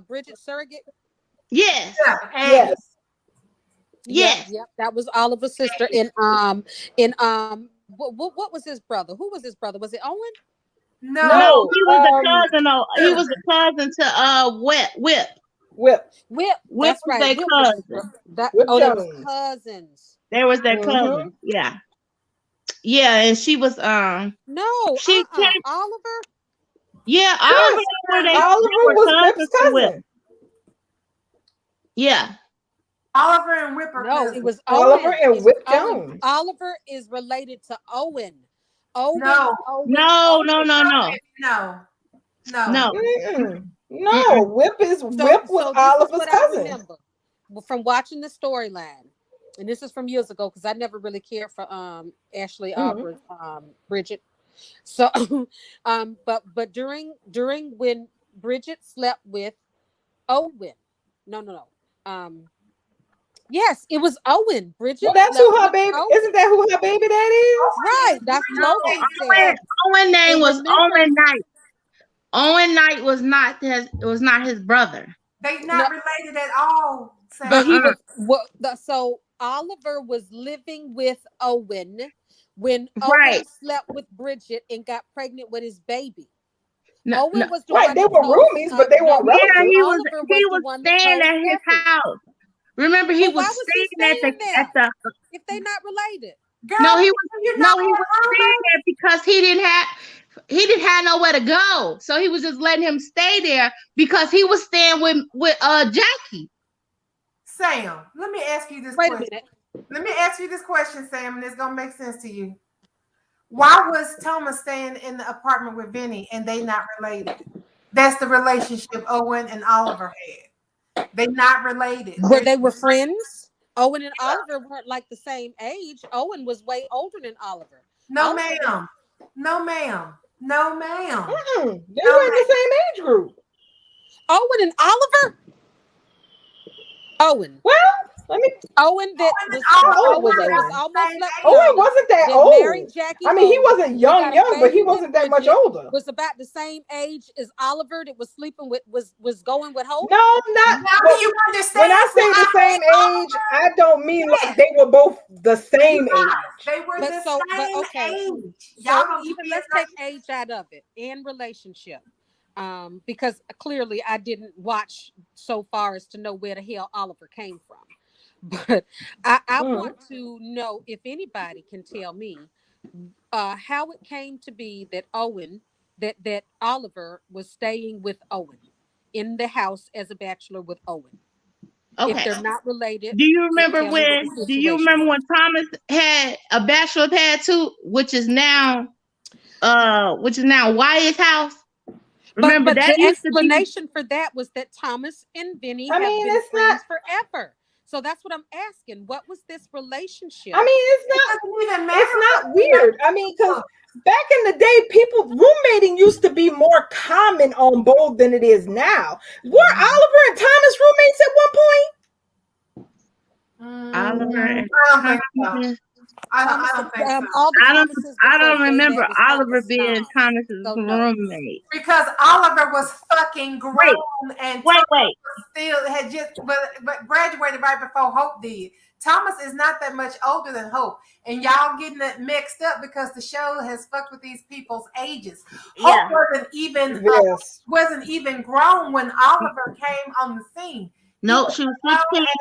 Bridget Surrogate? Yes. Yeah, yes. Yep. That was Oliver's sister. What was his brother? Who was his brother? Was it Owen? No, he was a cousin. He was a cousin to Whip. That's right. Their cousin. They were cousins. There was their cousin. Yeah. Yeah, and she was she came Oliver. Yeah, Oliver was Whip's cousin. Yeah. Oliver and Whip are No, cousins. it was Oliver Owen. and Whip Jones. Oliver is related to Owen. No. Whip was Oliver's cousin. From watching the storyline, and this is from years ago because I never really cared for Ashley Aubrey, Bridget. So but during when Bridget slept with Owen, yes, it was Owen. Bridget. Well, that's who her baby. Isn't that who her baby daddy is? Right. That's Logan said. Owen name was Owen Knight. Owen Knight was not his brother. They not related at all. But he was so Oliver was living with Owen when Owen slept with Bridget and got pregnant with his baby. Owen was the one they were roomies, but they weren't relatives. Yeah, he was staying at his house. Remember, he was staying at the. If they not related, girl, he was staying there because he didn't have nowhere to go, so he was just letting him stay there because he was staying with Jackie. Sam, let me ask you this Wait question. a minute. Let me ask you this question, Sam, and it's gonna make sense to you. Why was Thomas staying in the apartment with Vinny and they not related? That's the relationship Owen and Oliver had. They not related. They were friends. Owen and Oliver weren't like the same age. Owen was way older than Oliver. No, ma'am. No, ma'am. No, ma'am. They were in the same age group. Owen and Oliver. Owen. Well, Owen that was almost like Owen wasn't that old. Married Jackie. I mean, he wasn't young, but he wasn't that much older. Was about the same age as Oliver that was sleeping with was going with Hope. No, not. Now you understand? When I say the same age, I don't mean like they were both the same age. They were the same age. So even let's take age out of it and relationship. Because clearly I didn't watch so far as to know where the hell Oliver came from. But I want to know if anybody can tell me how it came to be that that Oliver was staying with Owen in the house as a bachelor with Owen. Okay. If they're not related. Do you remember when Thomas had a bachelor pad too, which is now which is now Wyatt's house. Remember But that the used to be. explanation for that was that Thomas and Vinny I have mean, been it's friends forever. So that's what I'm asking. What was this relationship? I mean, It doesn't even matter. it's not weird. I mean, because back in the day, people roommating used to be more common on Bold than it is now. Were Oliver and Thomas roommates at one point? Oliver and I don't think so. Thomas. I don't think so. All the I Thomases don't before remember J-Mac was Oliver Thomas being Tom. Thomas's So no. roommate. Because Oliver was fucking grown and Wait. Thomas still had just but graduated right before Hope did. Thomas is not that much older than Hope, and y'all getting it mixed up because the show has fucked with these people's ages. Yeah. Hope wasn't even grown when Oliver came on the scene. No, she was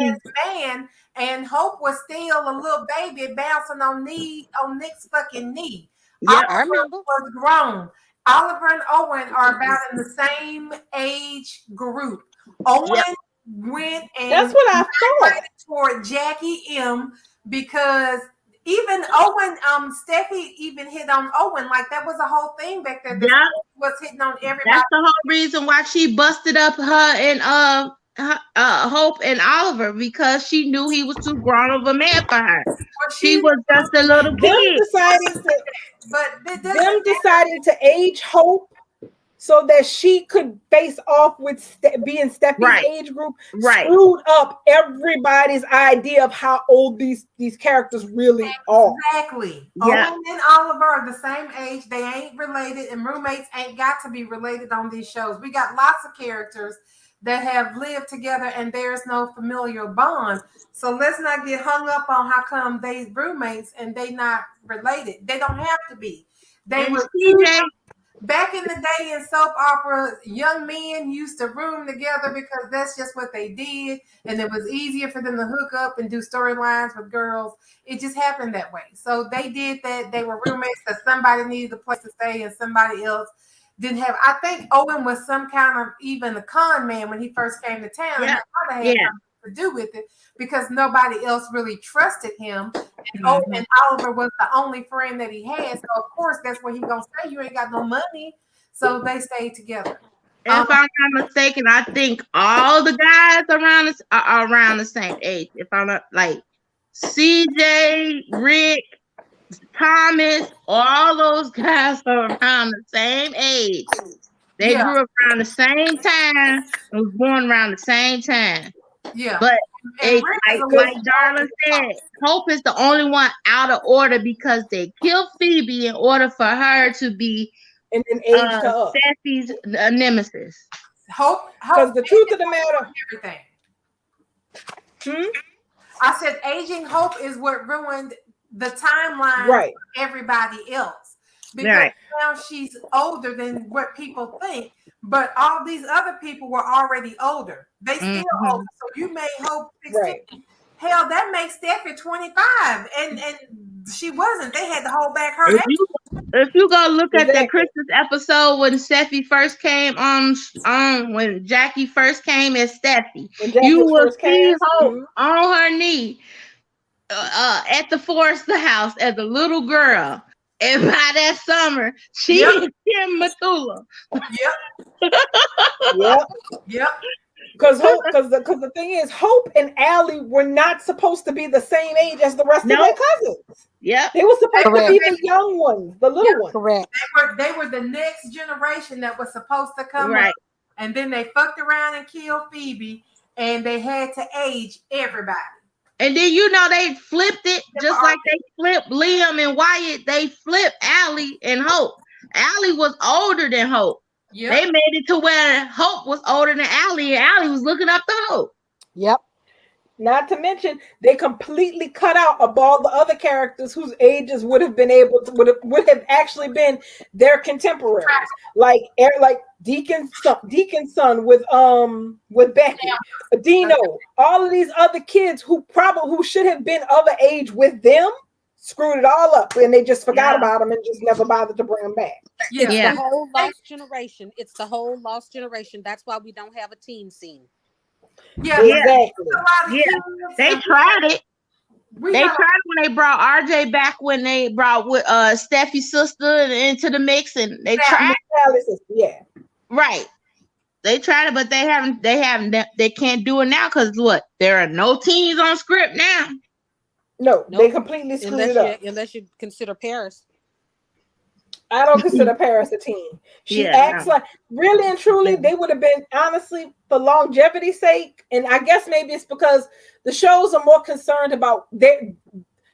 16. Man, and Hope was still a little baby bouncing on Nick's fucking knee. Yeah, I remember. Was grown. Oliver and Owen are about in the same age group. Owen went and That's what I thought. toward Jackie M because even Owen, Steffi even hit on Owen. Like that was a whole thing back there. Yeah. Was hitting on everybody. That's the whole reason why she busted up her and Hope and Oliver, because she knew he was too grown of a man for her. She was just a little kid. Them decided to age Hope so that she could face off with being Steffi's age group. Screwed up everybody's idea of how old these characters really are. Exactly. Yeah. Owen and Oliver are the same age. They ain't related, and roommates ain't got to be related on these shows. We got lots of characters that have lived together and there's no familial bond. So let's not get hung up on how come they roommates and they not related. They don't have to be. They were back in the day in soap operas, young men used to room together because that's just what they did. And it was easier for them to hook up and do storylines with girls. It just happened that way. So they did that. They were roommates because somebody needed a place to stay and somebody else didn't have. I think Owen was some kind of even a con man when he first came to town. Yeah. And had something to do with it because nobody else really trusted him. And, and Oliver was the only friend that he had. So of course that's where he gonna stay. You ain't got no money. So they stayed together. If I'm not mistaken, I think all the guys are around the same age. If I'm not like CJ, Rick, Thomas, all those guys are around the same age. They grew up around the same time and was born around the same time. Yeah. But like Darla said, Hope is the only one out of order because they killed Phoebe in order for her to be and then aged up. Steffi's nemesis. Hope because the truth of the matter, everything. I said aging Hope is what ruined the timeline for everybody else because now she's older than what people think, but all these other people were already older. They still older, so you made Hope 16. Hell, that makes Steffi 25, and she wasn't. They had to hold back her. If you go look at that Christmas episode when Steffi first came on when Jackie first came as Steffi, you will see Hope on her knee at the Forrester house as a little girl, and by that summer she is Kim Methuselah. Yep. Because the thing is, Hope and Allie were not supposed to be the same age as the rest of their cousins. Yeah, they were supposed to be the young ones, the little ones. Correct. They were the next generation that was supposed to come up, and then they fucked around and killed Phoebe, and they had to age everybody. And then they flipped it just like they flipped Liam and Wyatt. They flipped Allie and Hope. Allie was older than Hope. Yep. They made it to where Hope was older than Allie, and Allie was looking up to Hope. Yep. Not to mention, they completely cut out of all the other characters whose ages would have have actually been their contemporaries, like Deacon's son with Becky, Dino, all of these other kids who should have been of an age with them. Screwed it all up, and they just forgot about them and just never bothered to bring them back. It's the whole lost generation. It's the whole lost generation. That's why we don't have a teen scene. Yeah, exactly. They tried it. They tried it when they brought RJ back, when they brought with Steffi's sister into the mix, and they tried. Yeah. Right. They tried it, but they can't do it now because what? There are no teens on script now. No, Nope. they completely screwed it up. Unless you consider Paris. I don't consider Paris a teen. She acts like, really and truly, they would have been, honestly, for longevity's sake, and I guess maybe it's because the shows are more concerned about their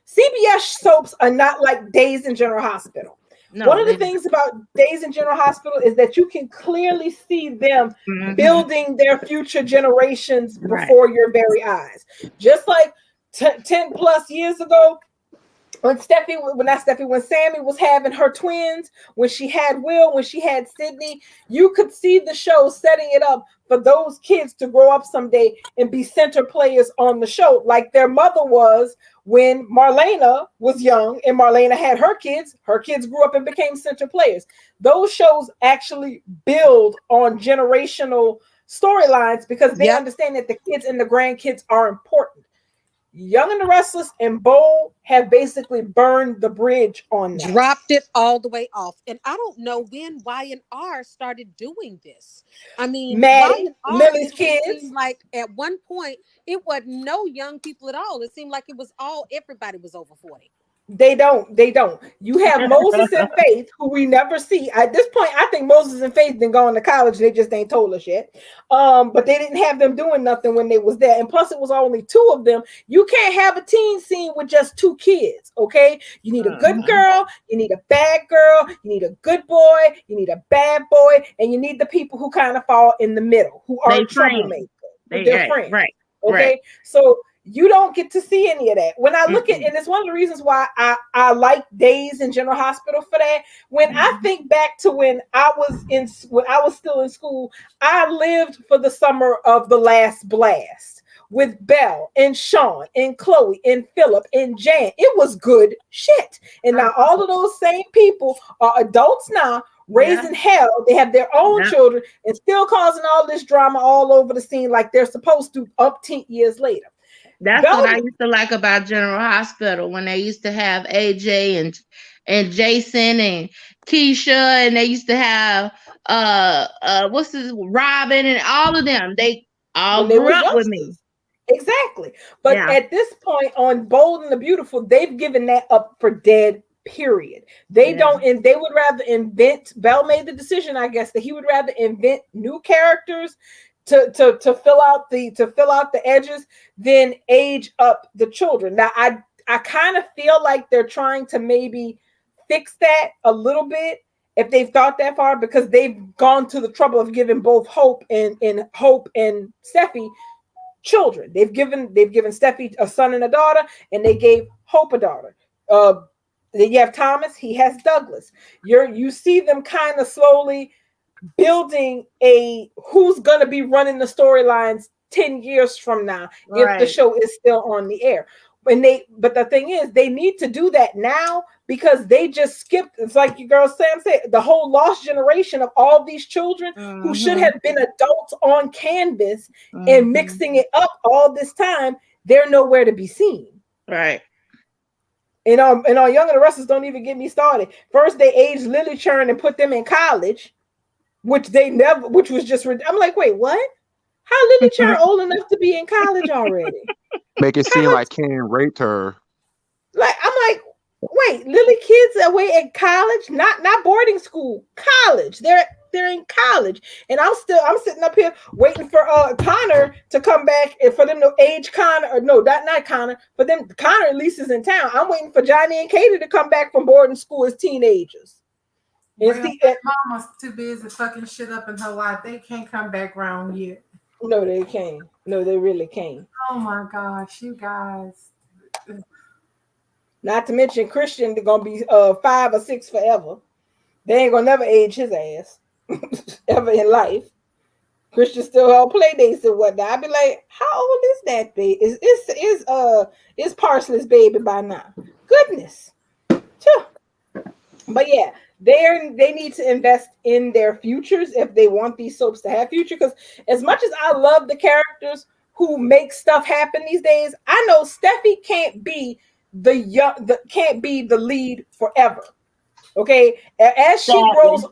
CBS soaps are not like Days in General Hospital. No, one of the things about Days in General Hospital is that you can clearly see them building their future generations before your very eyes. Just like 10 plus years ago, when Sammy was having her twins, when she had Will, when she had Sydney, you could see the show setting it up for those kids to grow up someday and be center players on the show, like their mother was when Marlena was young and Marlena had her kids grew up and became center players. Those shows actually build on generational storylines because they understand that the kids and the grandkids are important. Young and the Restless and Bold have basically burned the bridge on that. Dropped it all the way off. And I don't know when Y&R started doing this. I mean, Maddie, Y&R, Lily's kids. Seemed like at one point, it wasn't no young people at all. It seemed like it was everybody was over 40. They don't. You have Moses and Faith, who we never see. At this point, I think Moses and Faith been going to college. They just ain't told us yet. But they didn't have them doing nothing when they was there. And plus, it was only two of them. You can't have a teen scene with just two kids, okay? You need a good girl. You need a bad girl. You need a good boy. You need a bad boy. And you need the people who kind of fall in the middle, who are troublemakers. They're friends. Right. Okay? So you don't get to see any of that. When I look at, and it's one of the reasons why I like Days in General Hospital for that. When I think back to when I was still in school, I lived for the summer of The Last Blast with Belle and Sean and Chloe and Philip and Jan. It was good shit. And now all of those same people are adults now, raising hell. They have their own children and still causing all this drama all over the scene like they're supposed to umpteen years later. That's what I used to like about General Hospital, when they used to have AJ and Jason and Keisha, and they used to have Robin and all of them. They all grew up with me. Exactly. But at this point on Bold and the Beautiful, they've given that up for dead. Period. They don't, and they would rather invent. Bell made the decision, I guess, that he would rather invent new characters to fill out the edges than age up the children. Now I kind of feel like they're trying to maybe fix that a little bit if they've thought that far, because they've gone to the trouble of giving both Hope and Steffi children. They've given Steffi a son and a daughter, and they gave Hope a daughter. You have Thomas, he has Douglas. You see them kind of slowly building who's going to be running the storylines 10 years from now if the show is still on the air. But the thing is, they need to do that now, because they just skipped. It's like your girl Sam said, the whole lost generation of all these children who should have been adults on canvas and mixing it up all this time. They're nowhere to be seen. Right. And our Young and the Restless don't even get me started. First, they aged Lily Churn and put them in college, which was just, I'm like, wait, what? How Lily Churn old enough to be in college already? Make it seem like Ken raped her. Like, I'm like, wait, Lily kids away at college, not boarding school, college. They're in college, and I'm sitting up here waiting for Connor to come back and for them to age Connor, or no, not Connor, but then Connor at least is in town. I'm waiting for Johnny and Katie to come back from boarding school as teenagers. Mama's too busy fucking shit up in her life. They can't come back around yet. No, they can't. No, they really can't. Oh my gosh, you guys. Not to mention Christian, they're gonna be 5 or 6 forever. They ain't gonna never age his ass ever in life. Christian still have play dates and whatnot. I'd be like, how old is that baby? Is Parsley's baby by now? Goodness. But yeah, they need to invest in their futures if they want these soaps to have future. Because as much as I love the characters who make stuff happen these days. I know Steffi can't be can't be the lead forever. Okay, as she grows,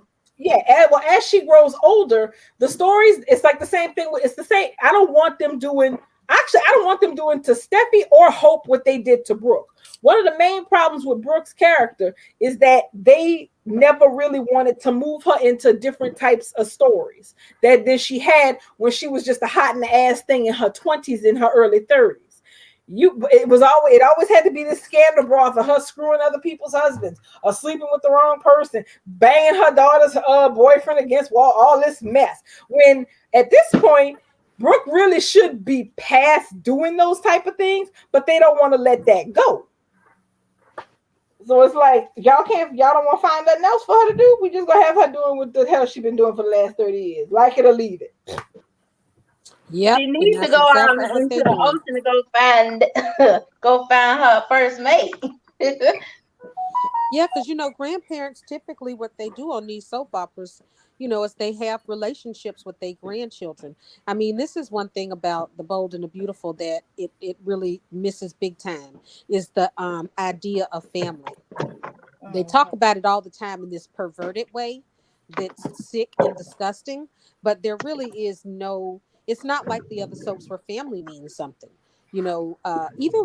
as she grows older, the stories, it's like the same thing. It's the same. I don't want them doing. Actually, I don't want them doing to Steffi or Hope what they did to Brooke. One of the main problems with Brooke's character is that they never really wanted to move her into different types of stories that she had when she was just a hot in the ass thing in her 20s, in her early 30s. It always had to be this scandal broth of her screwing other people's husbands or sleeping with the wrong person, banging her daughter's boyfriend against wall, all this mess. When at this point, Brooke really should be past doing those type of things, but they don't want to let that go. So it's like y'all don't want to find nothing else for her to do. We just gonna have her doing what the hell she been doing for the last 30 years. Like it or leave it. Yep. She needs to go out into the ocean to go find her first mate. Yeah, because grandparents typically what they do on these soap operas, is they have relationships with their grandchildren. I mean, this is one thing about The Bold and the Beautiful that it really misses big time is the idea of family. They talk about it all the time in this perverted way that's sick and disgusting, but there really is no. It's not like the other soaps where family means something. Even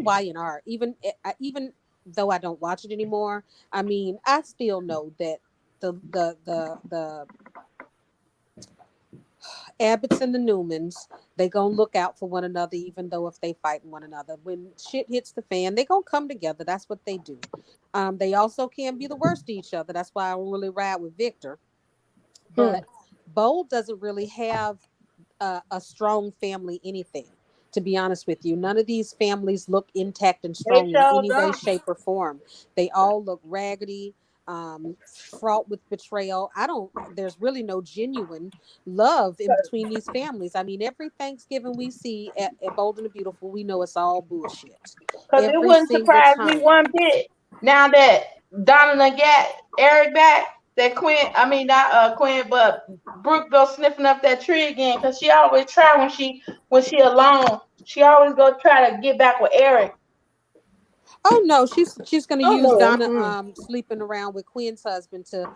Y&R, even though I don't watch it anymore, I mean, I still know that the Abbotts and the Newmans, they gonna look out for one another, even though if they fight one another. When shit hits the fan, they gonna come together. That's what they do. They also can be the worst to each other. That's why I don't really ride with Victor. But Bold doesn't really have a strong family anything. To be honest with you, none of these families look intact and strong in any way, shape, or form. They all look raggedy, fraught with betrayal. There's really no genuine love in between these families. I mean, every Thanksgiving we see at Bold and the Beautiful, we know it's all bullshit. Because it wouldn't surprise me one bit. Now that Donna got Eric back, that not Quinn, but Brooke go sniffing up that tree again, because she always try when she alone. She always go try to get back with Eric. Oh no, she's gonna use Donna sleeping around with Quinn's husband to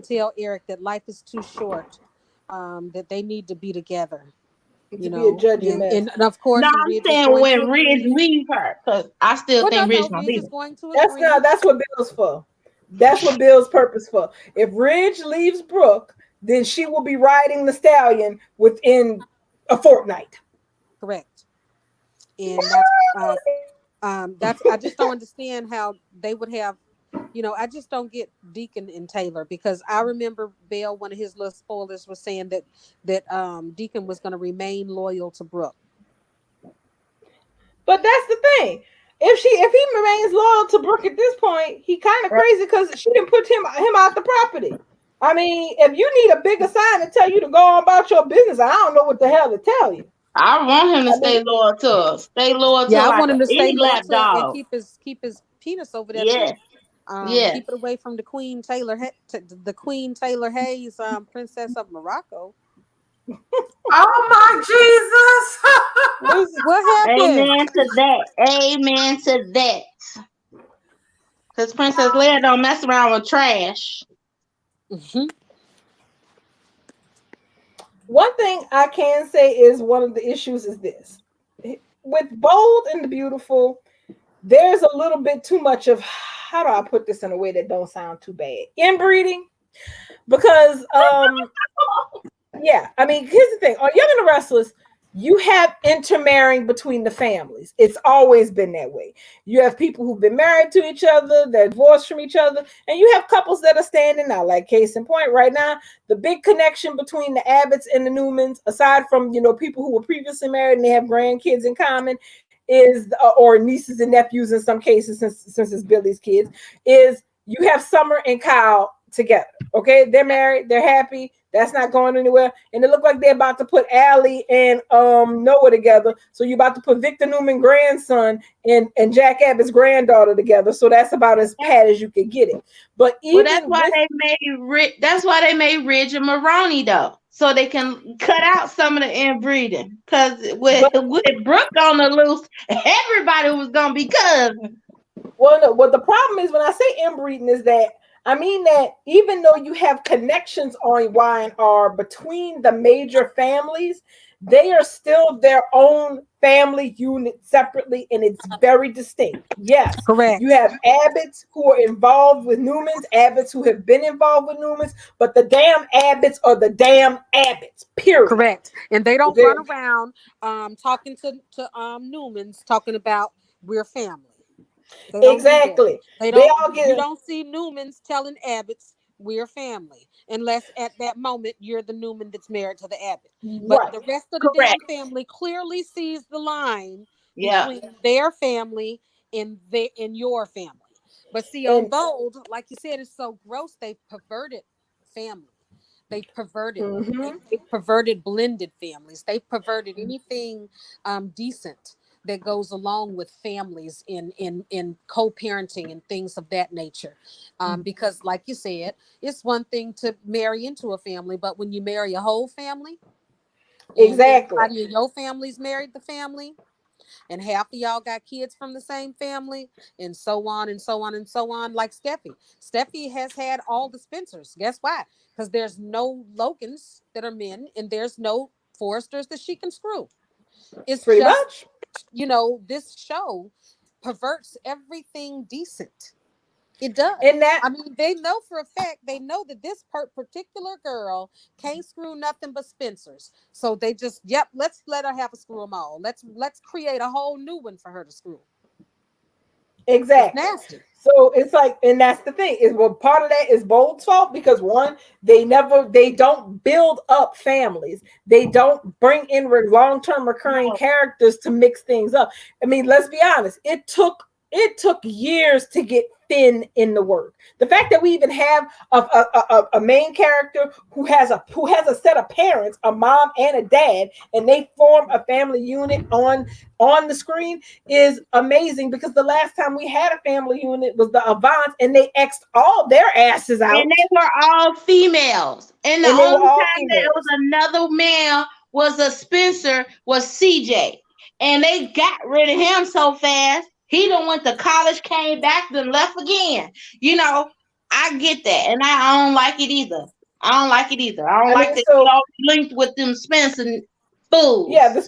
tell Eric that life is too short, that they need to be together. Be a judging and of course, no, I'm saying when Ridge leave her, because I still think Ridge gonna leave. That's what Bill's for. That's what Bill's purpose for. If Ridge leaves Brooke, then she will be riding the stallion within a fortnight. Correct. And that's I just don't understand how they would have, I just don't get Deacon and Taylor, because I remember Bell, one of his little spoilers, was saying that Deacon was going to remain loyal to Brooke. But that's the thing. If he remains loyal to Brooke at this point, he kind of crazy because she didn't put him out the property. I mean, if you need a bigger sign to tell you to go on about your business, I don't know what the hell to tell you. I want him to stay loyal to us. Stay loyal to I want him to stay loyal to and keep his penis over there. Yeah. Keep it away from the Queen Taylor Hayes, Princess of Morocco. Oh my Jesus! What happened? Amen to that. Because Princess Leia don't mess around with trash. Mm-hmm. One thing I can say is one of the issues is this. With Bold and the Beautiful, there's a little bit too much of, how do I put this in a way that don't sound too bad? Inbreeding. Because, yeah, I mean, here's the thing. On Young and the Restless, you have intermarrying between the families. It's always been that way. You have people who've been married to each other, they're divorced from each other, and you have couples that are standing out. Like case in point, right now, the big connection between the Abbotts and the Newmans, aside from people who were previously married and they have grandkids in common, is or nieces and nephews in some cases, since it's Billy's kids, is you have Summer and Kyle together. Okay, they're married, they're happy. That's not going anywhere. And it looked like they're about to put Allie and Noah together. So you're about to put Victor Newman grandson and Jack Abbott's granddaughter together. So that's about as pat as you could get it. But even that's why they made Ridge and Maroney though. so they can cut out some of the inbreeding. Because with Brooke on the loose, everybody was gonna be cousins. Well, no, well, the problem is when I say inbreeding is that I mean that even though you have connections on Y and R between the major families, they are still their own family unit separately, and it's very distinct. Yes, Correct. you have Abbotts who are involved with Newmans, Abbotts who have been involved with Newmans, but the damn Abbotts are the damn Abbotts. Period. Correct. And they don't They're- run around talking to Newmans talking about we're family. They don't do that. Exactly. They They don't. all You get don't see Newmans telling Abbotts we're family, unless at that moment you're the Newman that's married to the Abbott. But right. the rest of the Correct. damn family clearly sees the line Yeah. between their family and your family. But see, on And Bold, like you said, it's so gross. They perverted family. They perverted. mhm. They perverted blended families. They perverted anything decent that goes along with families in co-parenting and things of that nature. Because like you said, it's one thing to marry into a family, but when you marry a whole family, and Exactly. everybody in your family's married the family, and half of y'all got kids from the same family, and so on and so on and so on. Like Steffi has had all the Spencers. Guess why? Because there's no Logans that are men, and there's no Forresters that she can screw. It's Pretty just, much. this show perverts everything decent. It does. And that I mean, they know for a fact, they know that this particular girl can't screw nothing but Spencers. So they just, let's let her have a screw them all. Let's create a whole new one for her to screw. exactly. It's nasty. So it's like, and that's the thing is, well, part of that is Bold's fault because one, they don't build up families. They don't bring in long-term recurring characters to mix things up. I mean, let's be honest. It took years to get Finn in the work. The fact that we even have a main character who has a set of parents, a mom and a dad, and they form a family unit on the screen is amazing because the last time we had a family unit was the Avants, and they X'd all their asses out. And they were all females. And the only time there was another male was a Spencer, was CJ. And they got rid of him so fast. He done went to college, came back, then left again. I get that. And I don't like it either. I don't like that they all linked with them Spencer fools. Yeah, the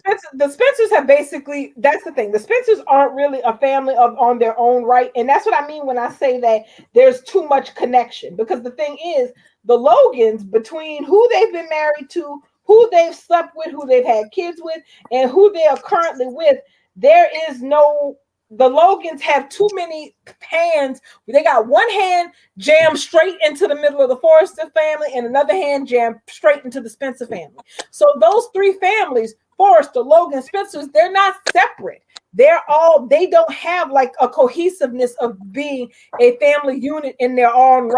Spencers have basically, that's the thing. The Spencers aren't really a family on their own right. And that's what I mean when I say that there's too much connection. Because the thing is, the Logans, between who they've been married to, who they've slept with, who they've had kids with, and who they are currently with, the Logans have too many hands. They got one hand jammed straight into the middle of the Forrester family and another hand jammed straight into the Spencer family. So those three families, Forrester, Logan, Spencers, they're not separate. They don't have like a cohesiveness of being a family unit in their own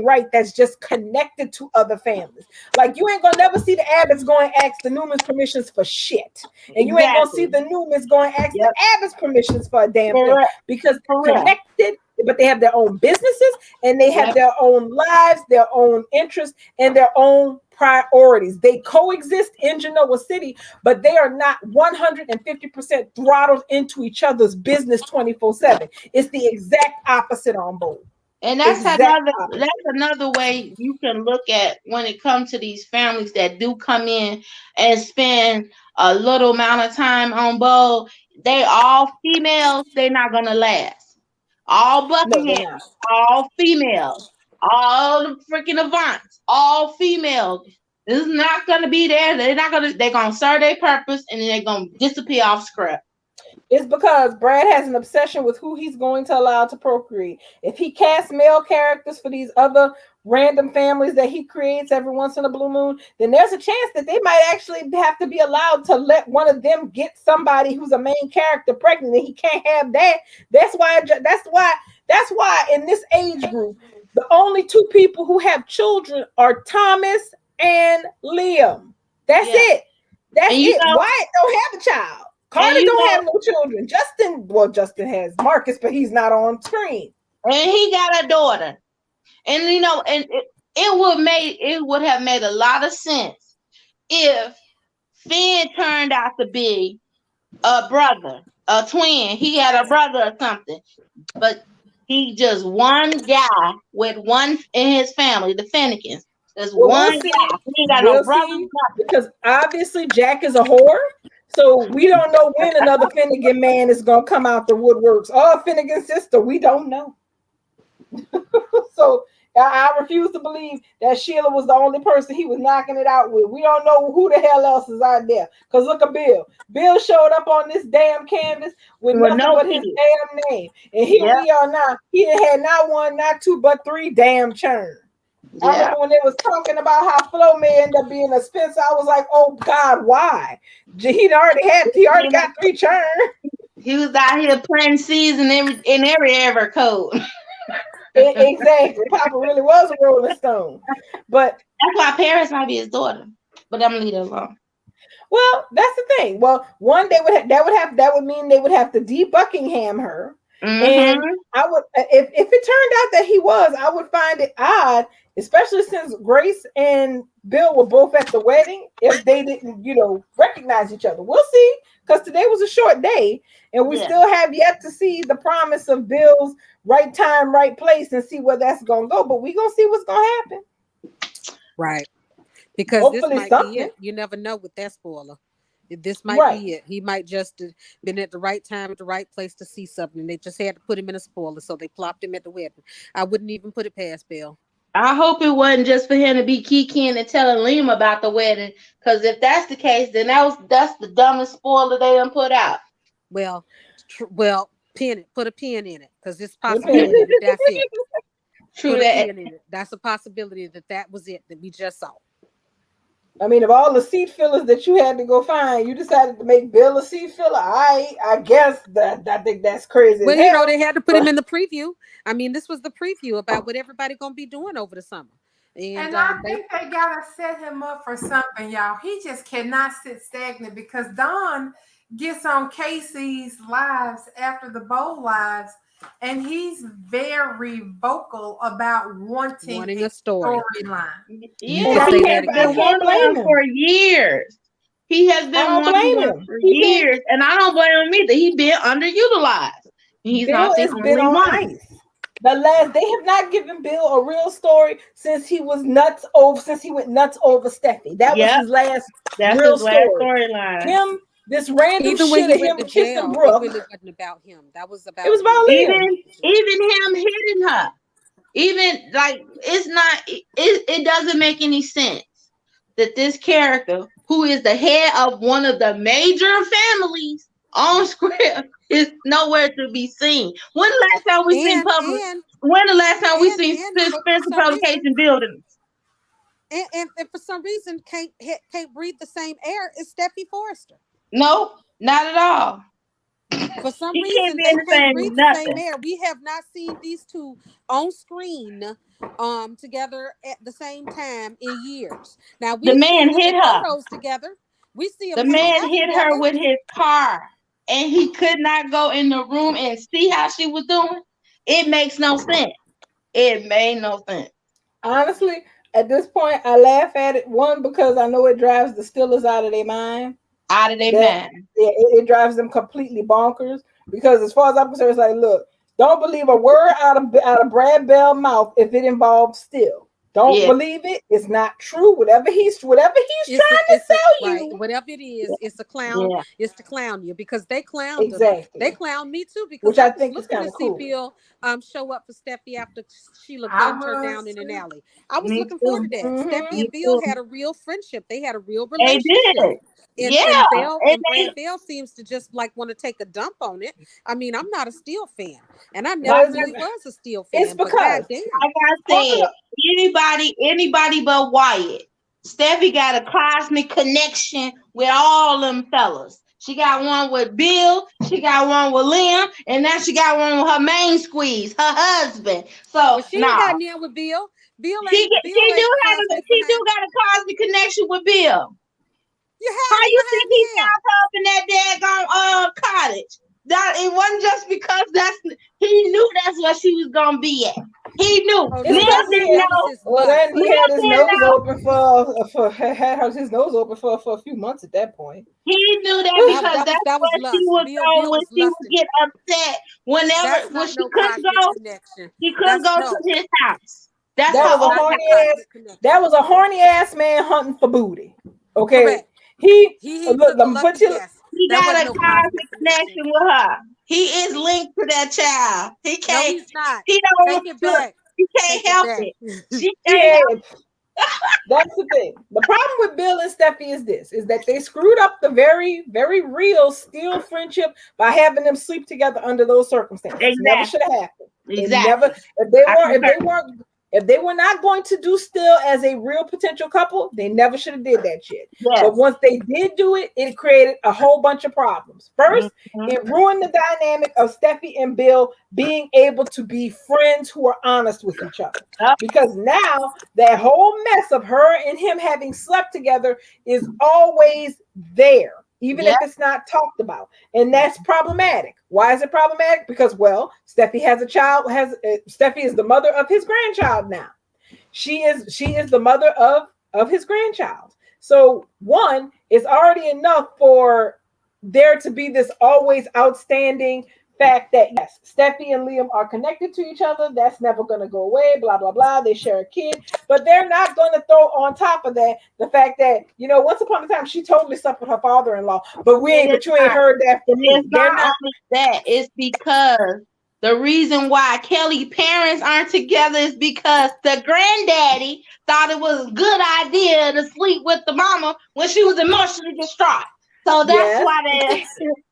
right that's just connected to other families. Like you ain't gonna never see the Abbotts going to ask the Newmans permissions for shit. And you ain't gonna see the Newmans going to ask the Abbotts permissions for a damn thing because they're connected, but they have their own businesses and they have their own lives, their own interests, and their own priorities. They coexist in Genoa City, but they are not 150% throttled into each other's business 24/7. It's the exact opposite on Bold. And that's another way you can look at when it comes to these families that do come in and spend a little amount of time on Bold. They all females, they're not gonna last. All Buckingham, all females, all the freaking Avants, all females. It's not gonna be there. They're gonna serve their purpose and then they're gonna disappear off scrap. It's because Brad has an obsession with who he's going to allow to procreate. If he casts male characters for these other random families that he creates every once in a blue moon, then there's a chance that they might actually have to be allowed to let one of them get somebody who's a main character pregnant, and he can't have that. That's why in this age group, the only two people who have children are Thomas and Liam. That's it. That's it. Wyatt don't have a child. Carter don't have no children. Justin has Marcus, but he's not on screen. And he got a daughter. And it would have made a lot of sense if Finn turned out to be a brother, a twin. He had a brother or something, but he just one guy with one in his family, the Finnegans. There's Well, one we'll see. guy. He ain't got no We'll brother. see. Because obviously Jack is a whore. So we don't know when another Finnegan man is gonna come out the woodworks. Oh, Finnegan's sister, we don't know. So I refuse to believe that Sheila was the only person he was knocking it out with. We don't know who the hell else is out there. Because look at Bill. Bill showed up on this damn canvas with nothing no but his kid. damn name. And here we are now. He had not one, not two, but three damn churn. I remember when they was talking about how Flo may end up being a Spencer. I was like, oh God, why? He already got three churn. He was out here planting seeds in every ever code. Exactly. Papa really was a Rolling Stone. But that's why Paris might be his daughter. But I'm gonna leave it alone. Well, that's the thing. Well, one they would that would mean they would have to de-Buckingham her. Mm-hmm. And I would if it turned out that he was, I would find it odd, especially since Grace and Bill were both at the wedding, if they didn't, recognize each other. We'll see, because today was a short day, and we still have yet to see the promise of Bill's right time, right place, and see where that's gonna go. But we're gonna see what's gonna happen. Right. Because hopefully this might be it. You never know with that spoiler. This might be it. He might just have been at the right time at the right place to see something. They just had to put him in a spoiler, so they plopped him at the wedding. I wouldn't even put it past Bill. I hope it wasn't just for him to be kikiing and telling Liam about the wedding. Because if that's the case, then that's the dumbest spoiler they done put out. Well, pin it. Put a pin in it, because it's possibility that's it. True that. That's a possibility that was it that we just saw. I mean, of all the seat fillers that you had to go find, you decided to make Bill a seat filler. I guess that I think that's crazy. Well, they had to put him in the preview. I mean, this was the preview about what everybody gonna be doing over the summer. And I think they gotta set him up for something, y'all. He just cannot sit stagnant, because Don gets on Casey's lives after the bowl lives, and he's very vocal about wanting a storyline. Yeah, he has been wanting one for years. He has been wanting one for years, and I don't blame him either. He's been underutilized. He's not the only one. They have not given Bill a real story since he was since he went nuts over Steffi. That was his last real storyline. This random even shit of him kissing Brooke. It really wasn't about him. That was about. It was about even him hitting her. Even like it's not. It doesn't make any sense that this character, who is the head of one of the major families on script, is nowhere to be seen. When the last time we seen public? When the last time we seen Spencer Publication buildings? And for some reason can't breathe the same air as Steffi Forrester. No, not at all. For some reason, they can't breathe the same air. We have not seen these two on screen together at the same time in years. Now the man hit her photos together. We see the man hit her with his car, and he could not go in the room and see how she was doing. It makes no sense. It made no sense. Honestly, at this point, I laugh at it. One, because I know it drives the Stillers out of their mind. Yeah, it drives them completely bonkers, because as far as I'm concerned, it's like, look, don't believe a word out of Brad Bell's mouth if it involves Still. Don't believe it. It's not true. Whatever he's trying to sell you. Whatever it is, it's a clown. Yeah. It's to clown you, because they clowned exactly. They clowned me too, because which I think is kind of cool. See Bill show up for Steffi after Sheila gunned her down in an alley. I was looking forward to that. Mm-hmm. Steffi and Bill had a real friendship. They had a real relationship. They did. And Brad Bell seems to just like want to take a dump on it. I mean, I'm not a Steel fan, and I never really was a Steel fan. It's because, like I said, anybody but Wyatt. Steffi got a cosmic connection with all them fellas. She got one with Bill, she got one with Liam, and now she got one with her main squeeze, her husband. So she ain't got near with Bill. She do got a cosmic connection with Bill. How you think he found her up in that daggone cottage? That it wasn't just because he knew that's what she was gonna be at. He knew. Oh, It's no, Liam that was, didn't because that was know. his well, lust. then he Liam had his didn't nose know. open had his nose open for a few months at that point. He knew that That, because that was that's that was where she lust. would go Bill when was she would lusting. get upset. When That's she not no couldn't cosmic go, connection. she couldn't That's go no. to his house. That's That her was a That's not only no horny ass. cosmic connection. That was a horny ass man hunting for booty. Okay, Correct. he He look. took a Let me put lucky you. guess. He That got wasn't a no cosmic cosmic connection. connection with her. He is linked to that child. He No, can't. he's not. He Take don't it look. back. He Take can't it help back. it. She Yeah, can't help. that's the thing. The problem with Bill and Steffi is that they screwed up the very, very real still friendship by having them sleep together under those circumstances. Never should have happened. It never. Exactly. If they were not going to do still as a real potential couple, they never should have did that shit. Yes. But once they did do it, it created a whole bunch of problems. First, Mhm. it ruined the dynamic of Steffi and Bill being able to be friends who are honest with each other. Yep. Because now that whole mess of her and him having slept together is always there, even Yep. if it's not talked about. And that's problematic. Why is it problematic? Because, well, Steffi has a child, Steffi is the mother of his grandchild now. She is the mother of his grandchild. So one, it's already enough for there to be this always outstanding fact that yes, Steffi and Liam are connected to each other. That's never going to go away. Blah blah blah. They share a kid, but they're not going to throw on top of that the fact that once upon a time she totally slept with her father-in-law, but you ain't heard that from me. It's not only that. It's because the reason why Kelly's parents aren't together is because the granddaddy thought it was a good idea to sleep with the mama when she was emotionally distraught. So that's why there's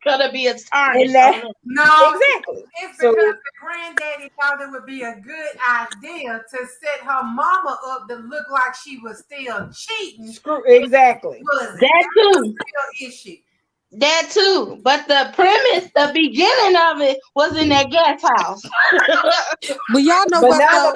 gonna be a tarnish. No, exactly. It's because the granddaddy thought it would be a good idea to set her mama up to look like she was still cheating. Exactly. That too. Issue. That too. But the premise, the beginning of it was in that guest house. Well, y'all know what though?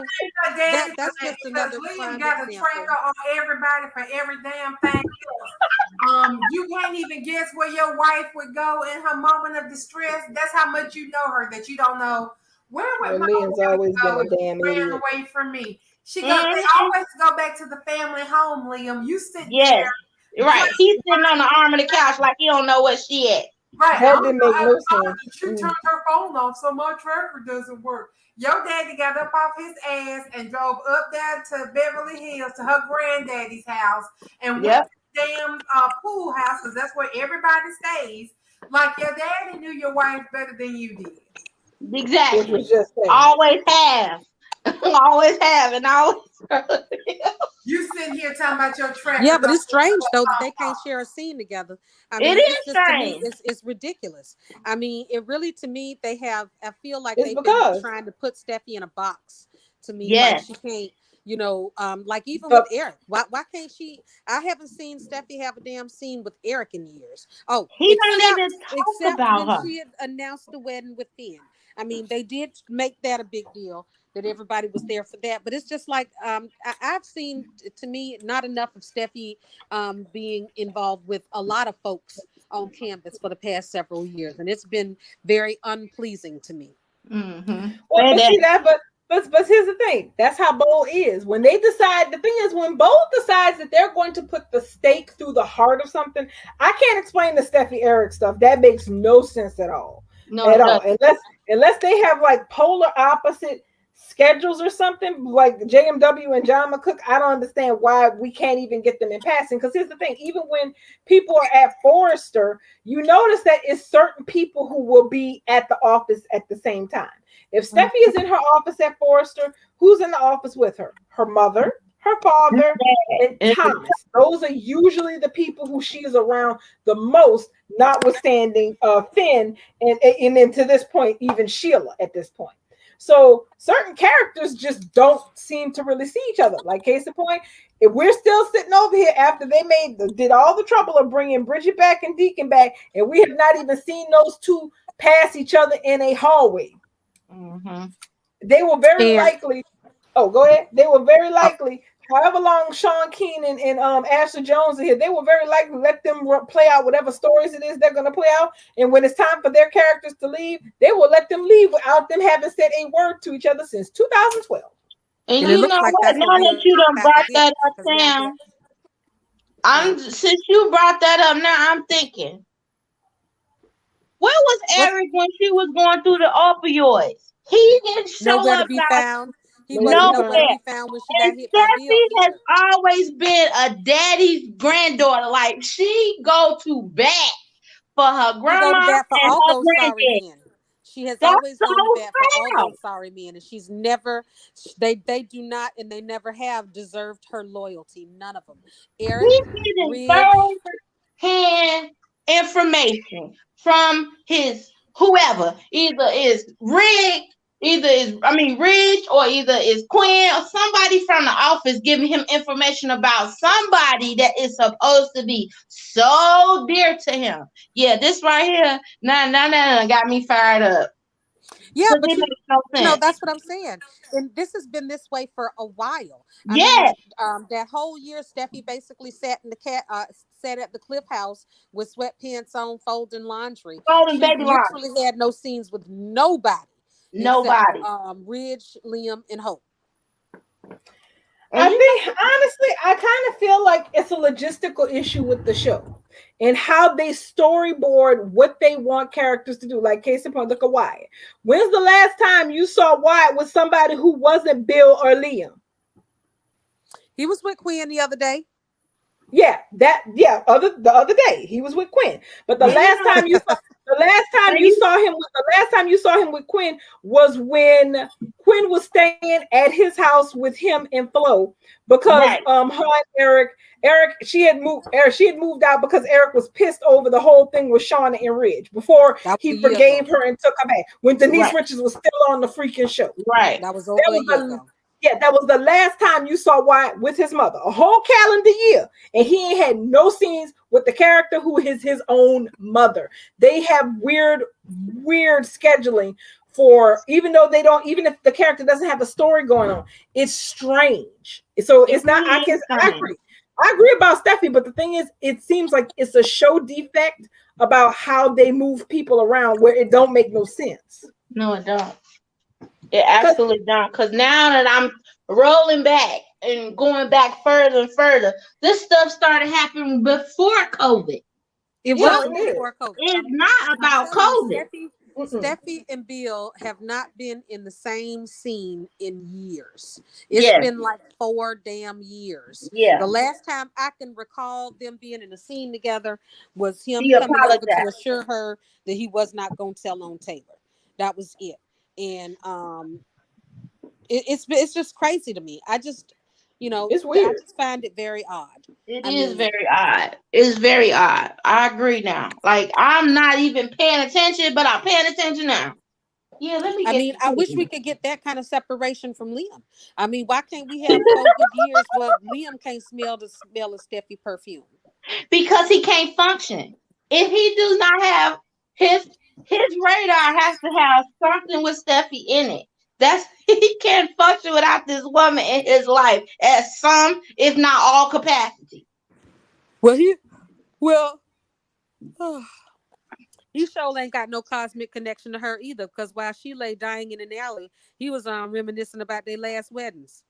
That's just another Liam prime got a example. tracker on everybody for every damn thing else. You can't even guess where your wife would go in her moment of distress. That's how much you know her that you don't know. Where would my Liam's always go been a if damn she ran idiot. away from me? They always go back to the family home, Liam. You sit Yes. there. Right. He's sitting on the arm of the couch like he don't know where she at. Right. That didn't make no sense. She turned her phone off, so my tracker doesn't work. Your daddy got up off his ass and drove up there to Beverly Hills to her granddaddy's house and went to the damn pool house because that's where everybody stays. Like your daddy knew your wife better than you did. Exactly. Which was just always have. Always have and always. You sitting here talking about your tracker. Yeah, but it's strange though that they can't share a scene together. I mean, it's just strange. To me, it's ridiculous. I mean, it really to me they have. I feel like It's they've because been trying to put Steffi in a box. To me, Yes. like she can't. Like even with Eric, why can't she? I haven't seen Steffi have a damn scene with Eric in years. Oh, he don't even talk about when her. she had announced the wedding with Finn. I mean, they did make that a big deal that everybody was there for that, but it's just like I've seen, to me, not enough of Steffi being involved with a lot of folks on campus for the past several years, and it's been very unpleasing to me. Mm-hmm. Well, but here's the thing. That's how Bo is. When they decide, the thing is, when Bo decides that they're going to put the stake through the heart of something, I can't explain the Steffi Eric stuff. That makes no sense at all. Unless they have like polar opposite schedules or something like JMW and John McCook. I don't understand why we can't even get them in passing. Because here's the thing, even when people are at Forrester, you notice that it's certain people who will be at the office at the same time. If Steffi is in her office at Forrester, who's in the office with her? Her mother, her father, and Thomas. Those are usually the people who she is around the most, notwithstanding Finn, and then to this point, even Sheila at this point. So certain characters just don't seem to really see each other. Like case in point, if we're still sitting over here after they did all the trouble of bringing Bridget back and Deacon back, and we have not even seen those two pass each other in a hallway. Mm-hmm. They were very likely. Oh, go ahead. They were very likely however long Sean Keenan and Ashley Jones are here, they will very likely let them play out whatever stories it is they're going to play out. And when it's time for their characters to leave, they will let them leave without them having said a word to each other since 2012. And And it you looks know like what? that's Now what that we're you done about to brought get. that up, 'Cause now Sam, that- since you brought that up, now I'm thinking, where was what's Eric when she was going through the opioids? He didn't show nowhere to up, be guys, found. He Nowhere to wasn't be nowhere to found. nowhere. be found when she got And hit by Bill Steffi has either. always been a daddy's granddaughter. Like, she go to bat for her She go to grandma bat for and all her those sorry granddad. men. She has That's always gone to so bat for all proud. those sorry men, and she's never. They do not, and they never have deserved her loyalty. None of them. Eric, He's getting Ridge. third-hand information from his whoever. Ridge, or either is Quinn or somebody from the office giving him information about somebody that is supposed to be so dear to him. Yeah, this right here, nah, got me fired up. Yeah, 'Cause but it makes no sense. that's what I'm saying. And this has been this way for a while. I Yeah, mean, that whole year, Steffi basically sat sat at the Cliff House with sweatpants on, folding laundry. golden She baby line. literally had no scenes with nobody except Nobody. Ridge, Liam, and Hope. I think honestly, I kind of feel like it's a logistical issue with the show and how they storyboard what they want characters to do. Like case in point, look at Wyatt. When's the last time you saw Wyatt with somebody who wasn't Bill or Liam? He was with Quinn the other day. Yeah, the other day he was with Quinn. But the last time you saw him with Quinn was when Quinn was staying at his house with him and Flo because Right. her and Eric she had moved out because Eric was pissed over the whole thing with Shauna and Ridge before That was he a year forgave ago. her and took her back when Denise Right. Richards was still on the freaking show. Right. That was over a year ago. Yeah, that was the last time you saw Wyatt with his mother, a whole calendar year. And he ain't had no scenes with the character who is his own mother. They have weird scheduling for, even if the character doesn't have a story going on, it's strange. So it's not, I agree about Steffi, but the thing is, it seems like it's a show defect about how they move people around where it don't make no sense. No, it don't. It absolutely don't. Because now that I'm rolling back and going back further and further, this stuff started happening before COVID. It Yeah, wasn't it is. before COVID. It's not about telling you, COVID. Steffi and Bill have not been in the same scene in years. It's Yes. been like 4 damn years. Yeah. The last time I can recall them being in a scene together was him He coming over to apologized. assure her that he was not going to tell on Taylor. That was it. And it's just crazy to me. I just, It's weird. I just find it very odd. It is very odd. It's very odd. I agree now. Like, I'm not even paying attention, but I'm paying attention now. Yeah, let me get I wish we could get that kind of separation from Liam. I mean, why can't we have 4 good years where Liam can't smell the smell of Steffi perfume? because he can't function. If he does not have his radar has to have something with Steffi in it. He can't function without this woman in his life at some, if not all, capacity. Well, he sure ain't got no cosmic connection to her either, because while she lay dying in an alley, he was reminiscing about their last weddings.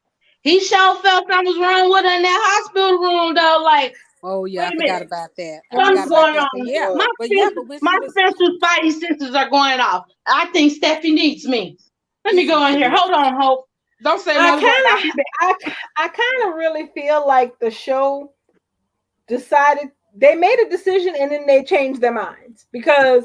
He sure felt something was wrong with her in that hospital room, though. Like, oh yeah, I forgot about that. Something's going on. But yeah, My special spidey senses are going off. I think Steffi needs me. Let me go in here. Hold on, Hope. Don't say no. I kind of really feel like the show decided, they made a decision and then they changed their minds because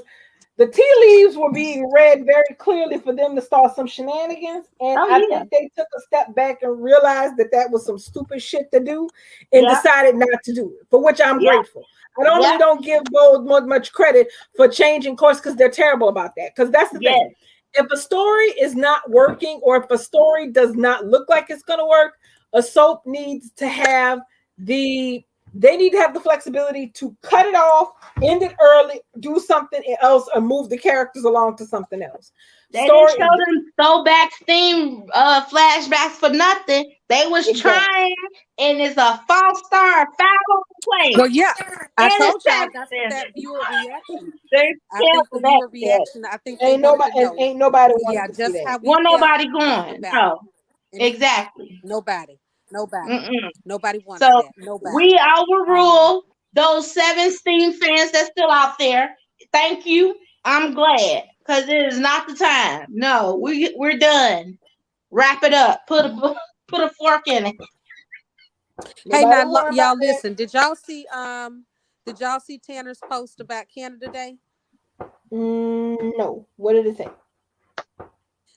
the tea leaves were being read very clearly for them to start some shenanigans. And I think they took a step back and realized that was some stupid shit to do and decided not to do it, for which I'm grateful. I normally don't give Bold much credit for changing course because they're terrible about that. Because that's the thing. If a story is not working or if a story does not look like it's going to work, a soap needs to have the they need to have the flexibility to cut it off, end it early, do something else, or move the characters along to something else. They didn't show them throwback theme flashbacks for nothing. They was trying, and it's a false start, foul on the play. Well, yeah, I told y'all that's that viewer reaction. I think the viewer reaction. I think ain't nobody. Yeah, just how we want nobody going. No, exactly. Nobody wants so that. Nobody. We overrule those 7 Steam fans that's still out there. Thank you. I'm glad, because it is not the time. No, we're done. Wrap it up. Put a fork in it. Hey, now y'all listen. Did y'all see Tanner's post about Canada Day? No. What did it say?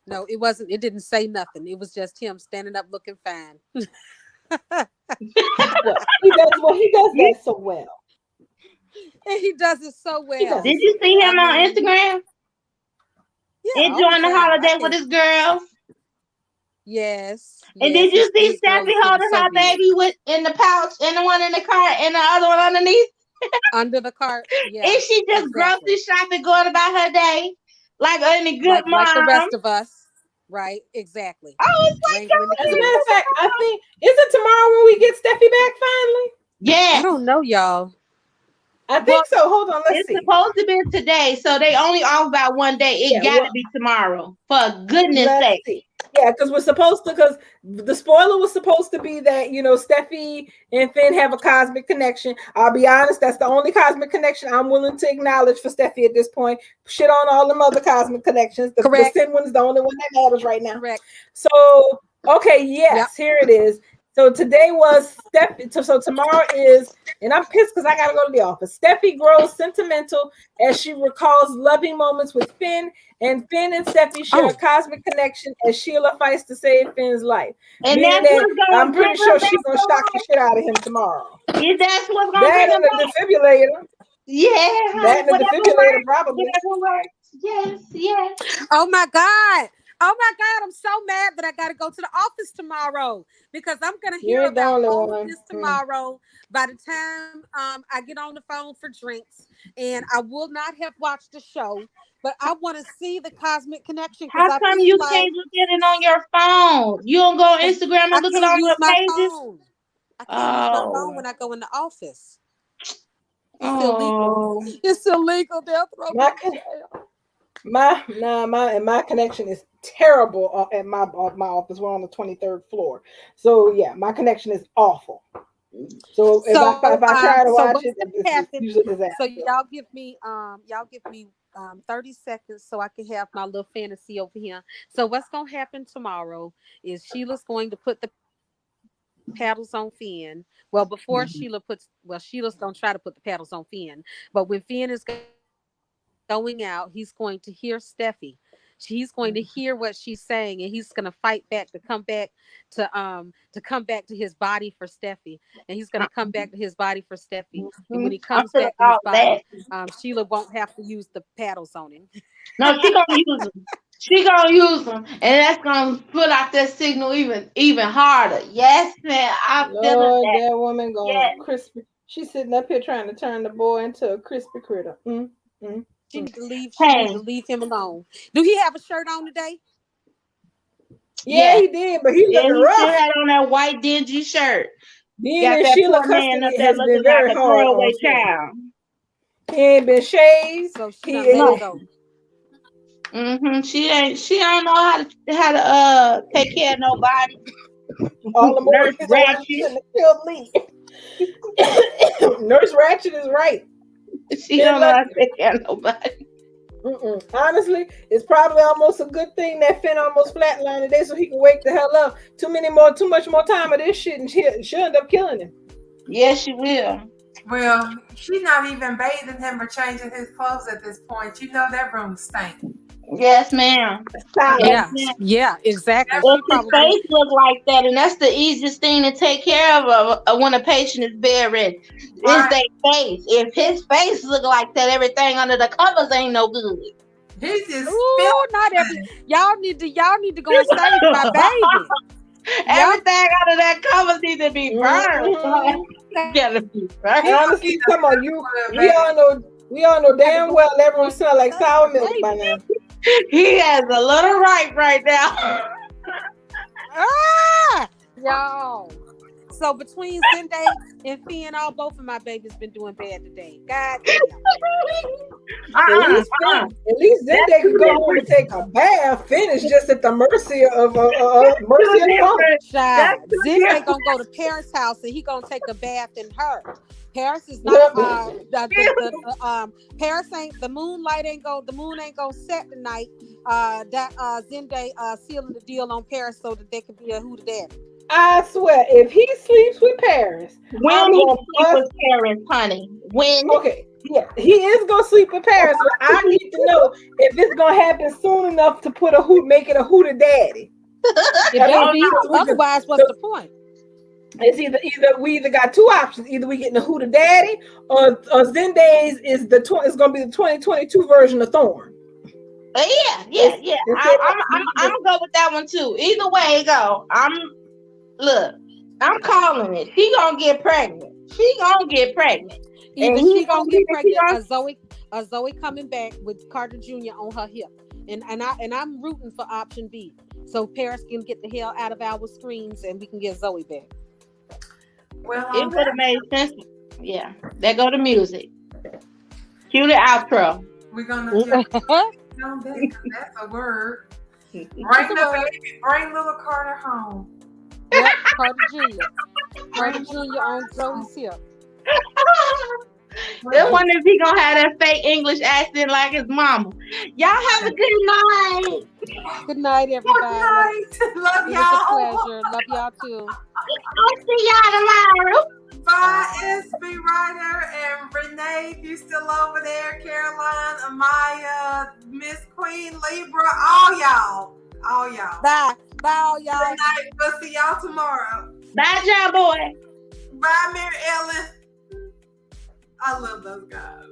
No, it wasn't. It didn't say nothing. It was just him standing up looking fine. He does that so well. And he does it so well. Did you see him on Instagram? Yeah, enjoying the holiday with his girls. Yes. And did you see Steffi holding her baby in the pouch, and the one in the cart, and the other one underneath? Under the cart. Yeah. And she just grocery shopping, going about her day like any good mom, like the rest of us. Right, exactly. Oh, it's like as a matter of fact, I think is it tomorrow when we get Steffi back finally? Yeah. I don't know, y'all. I think so. Hold on, let's see. It's supposed to be today, so they only off by one day. It gotta be tomorrow. For goodness sake. See. Yeah, because we're supposed to, because the spoiler was supposed to be that, Steffi and Finn have a cosmic connection. I'll be honest, that's the only cosmic connection I'm willing to acknowledge for Steffi at this point. Shit on all them other cosmic connections. The Finn one is the only one that matters right now. Correct. So, okay, yes, Here it is. So today was Steffi. So tomorrow is, and I'm pissed because I gotta go to the office. Steffi grows sentimental as she recalls loving moments with Finn, and Finn and Steffi share a cosmic connection as Sheila fights to save Finn's life. And that's I'm pretty sure she's gonna shock the shit out of him tomorrow. Yeah, that's what's gonna bring him back. Defibrillator. Yeah, that and the defibrillator probably. Yes. Oh my God. Oh my God, I'm so mad that I got to go to the office tomorrow because I'm going to hear about all of this tomorrow by the time I get on the phone for drinks, and I will not have watched the show, but I want to see the cosmic connection. How come you can't look at it on your phone? You don't go on Instagram and look it on your pages? I can't use my phone when I go in the office. It's illegal. It's illegal. They'll throw me in jail. My connection is terrible at my office. We're on the 23rd floor, so yeah, my connection is awful. So if I try to watch it, it's usually a disaster. So y'all give me 30 seconds so I can have my little fantasy over here. So what's gonna happen tomorrow is Sheila's going to put the paddles on Finn. Well, before Sheila's gonna try to put the paddles on Finn, but when Finn is going out, he's going to hear Steffi. He's going to hear what she's saying, and he's going to fight back to come back to his body for Steffi, and he's going to come back to his body for Steffi. And when he comes back to his body, Sheila won't have to use the paddles on him. No, she gonna use them. She gonna use them, and that's gonna put out that signal even harder. Yes, man. Lord, that woman going crispy. She's sitting up here trying to turn the boy into a crispy critter. She needs to leave him alone. Do he have a shirt on today? Yeah, he did, but he looking rough. He still had on that white dingy shirt. Then Sheila custody has been very hard on child. He ain't been shaved. So she let go. She don't know how to take care of nobody. All the more Nurse Ratched is right. She don't know how to take care of nobody. Honestly, it's probably almost a good thing that Finn almost flatlined today so he can wake the hell up. Too much more time of this shit, and she'll end up killing him. Yes, she will. Well, she's not even bathing him or changing his clothes at this point. You know that room stinks. Yes, ma'am. Yeah, exactly. Well, his face look like that, and that's the easiest thing to take care of when a patient is bedridden. Is their face. If his face look like that, everything under the covers ain't no good. He's just not every. Y'all need to go and save my baby. Everything under that covers need to be burned. Gotta be right. Honestly, come on, we all know damn well everyone smell like sour milk by now. He has a little right now. Y'all. So between Zende and Finn, both of my babies been doing bad today. God damn. At least then they could go home and take a bath. Finn is just at the mercy of mom. Child. Zende gonna go to Paris' house and he gonna take a bath in her. Paris is not Paris ain't the moon ain't gonna set tonight. Zende sealing the deal on Paris so that they can be a hooter-daddy. I swear, if he sleeps with Paris, when he sleeps with Paris, honey. When? Okay, yeah, he is gonna sleep with Paris, but I need to know if it's gonna happen soon enough to make it a hooter daddy. Otherwise, what's the point? It's either we got two options. Either we getting a hooter daddy, or Zende's is gonna be the 2022 version of Thorn. Yeah. I'm gonna go with that one too. Either way, go. I'm calling it. She gonna get pregnant. Either she gonna get pregnant, or Zoe coming back with Carter Jr. on her hip, and I'm rooting for option B, so Paris can get the hell out of our screens and we can get Zoe back. Well, it would have made sense. Yeah, there go the music. Cue the outro. We're gonna that's a word. Bring little Carter home. Yep, Carter Jr. Carter Jr. on Zoe's hip. I wonder if he gonna have that fake English accent like his mama. Y'all have a good night. Good night, everybody. Good night. Love It y'all. was a pleasure. Love y'all too. I'll see y'all tomorrow. Bye, SB Ryder and Renee, if you still over there, Caroline, Amaya, Miss Queen, Libra, all y'all. Bye, all y'all. Good night. We'll see y'all tomorrow. Bye, John boy. Bye, Mary Ellen. I love those guys.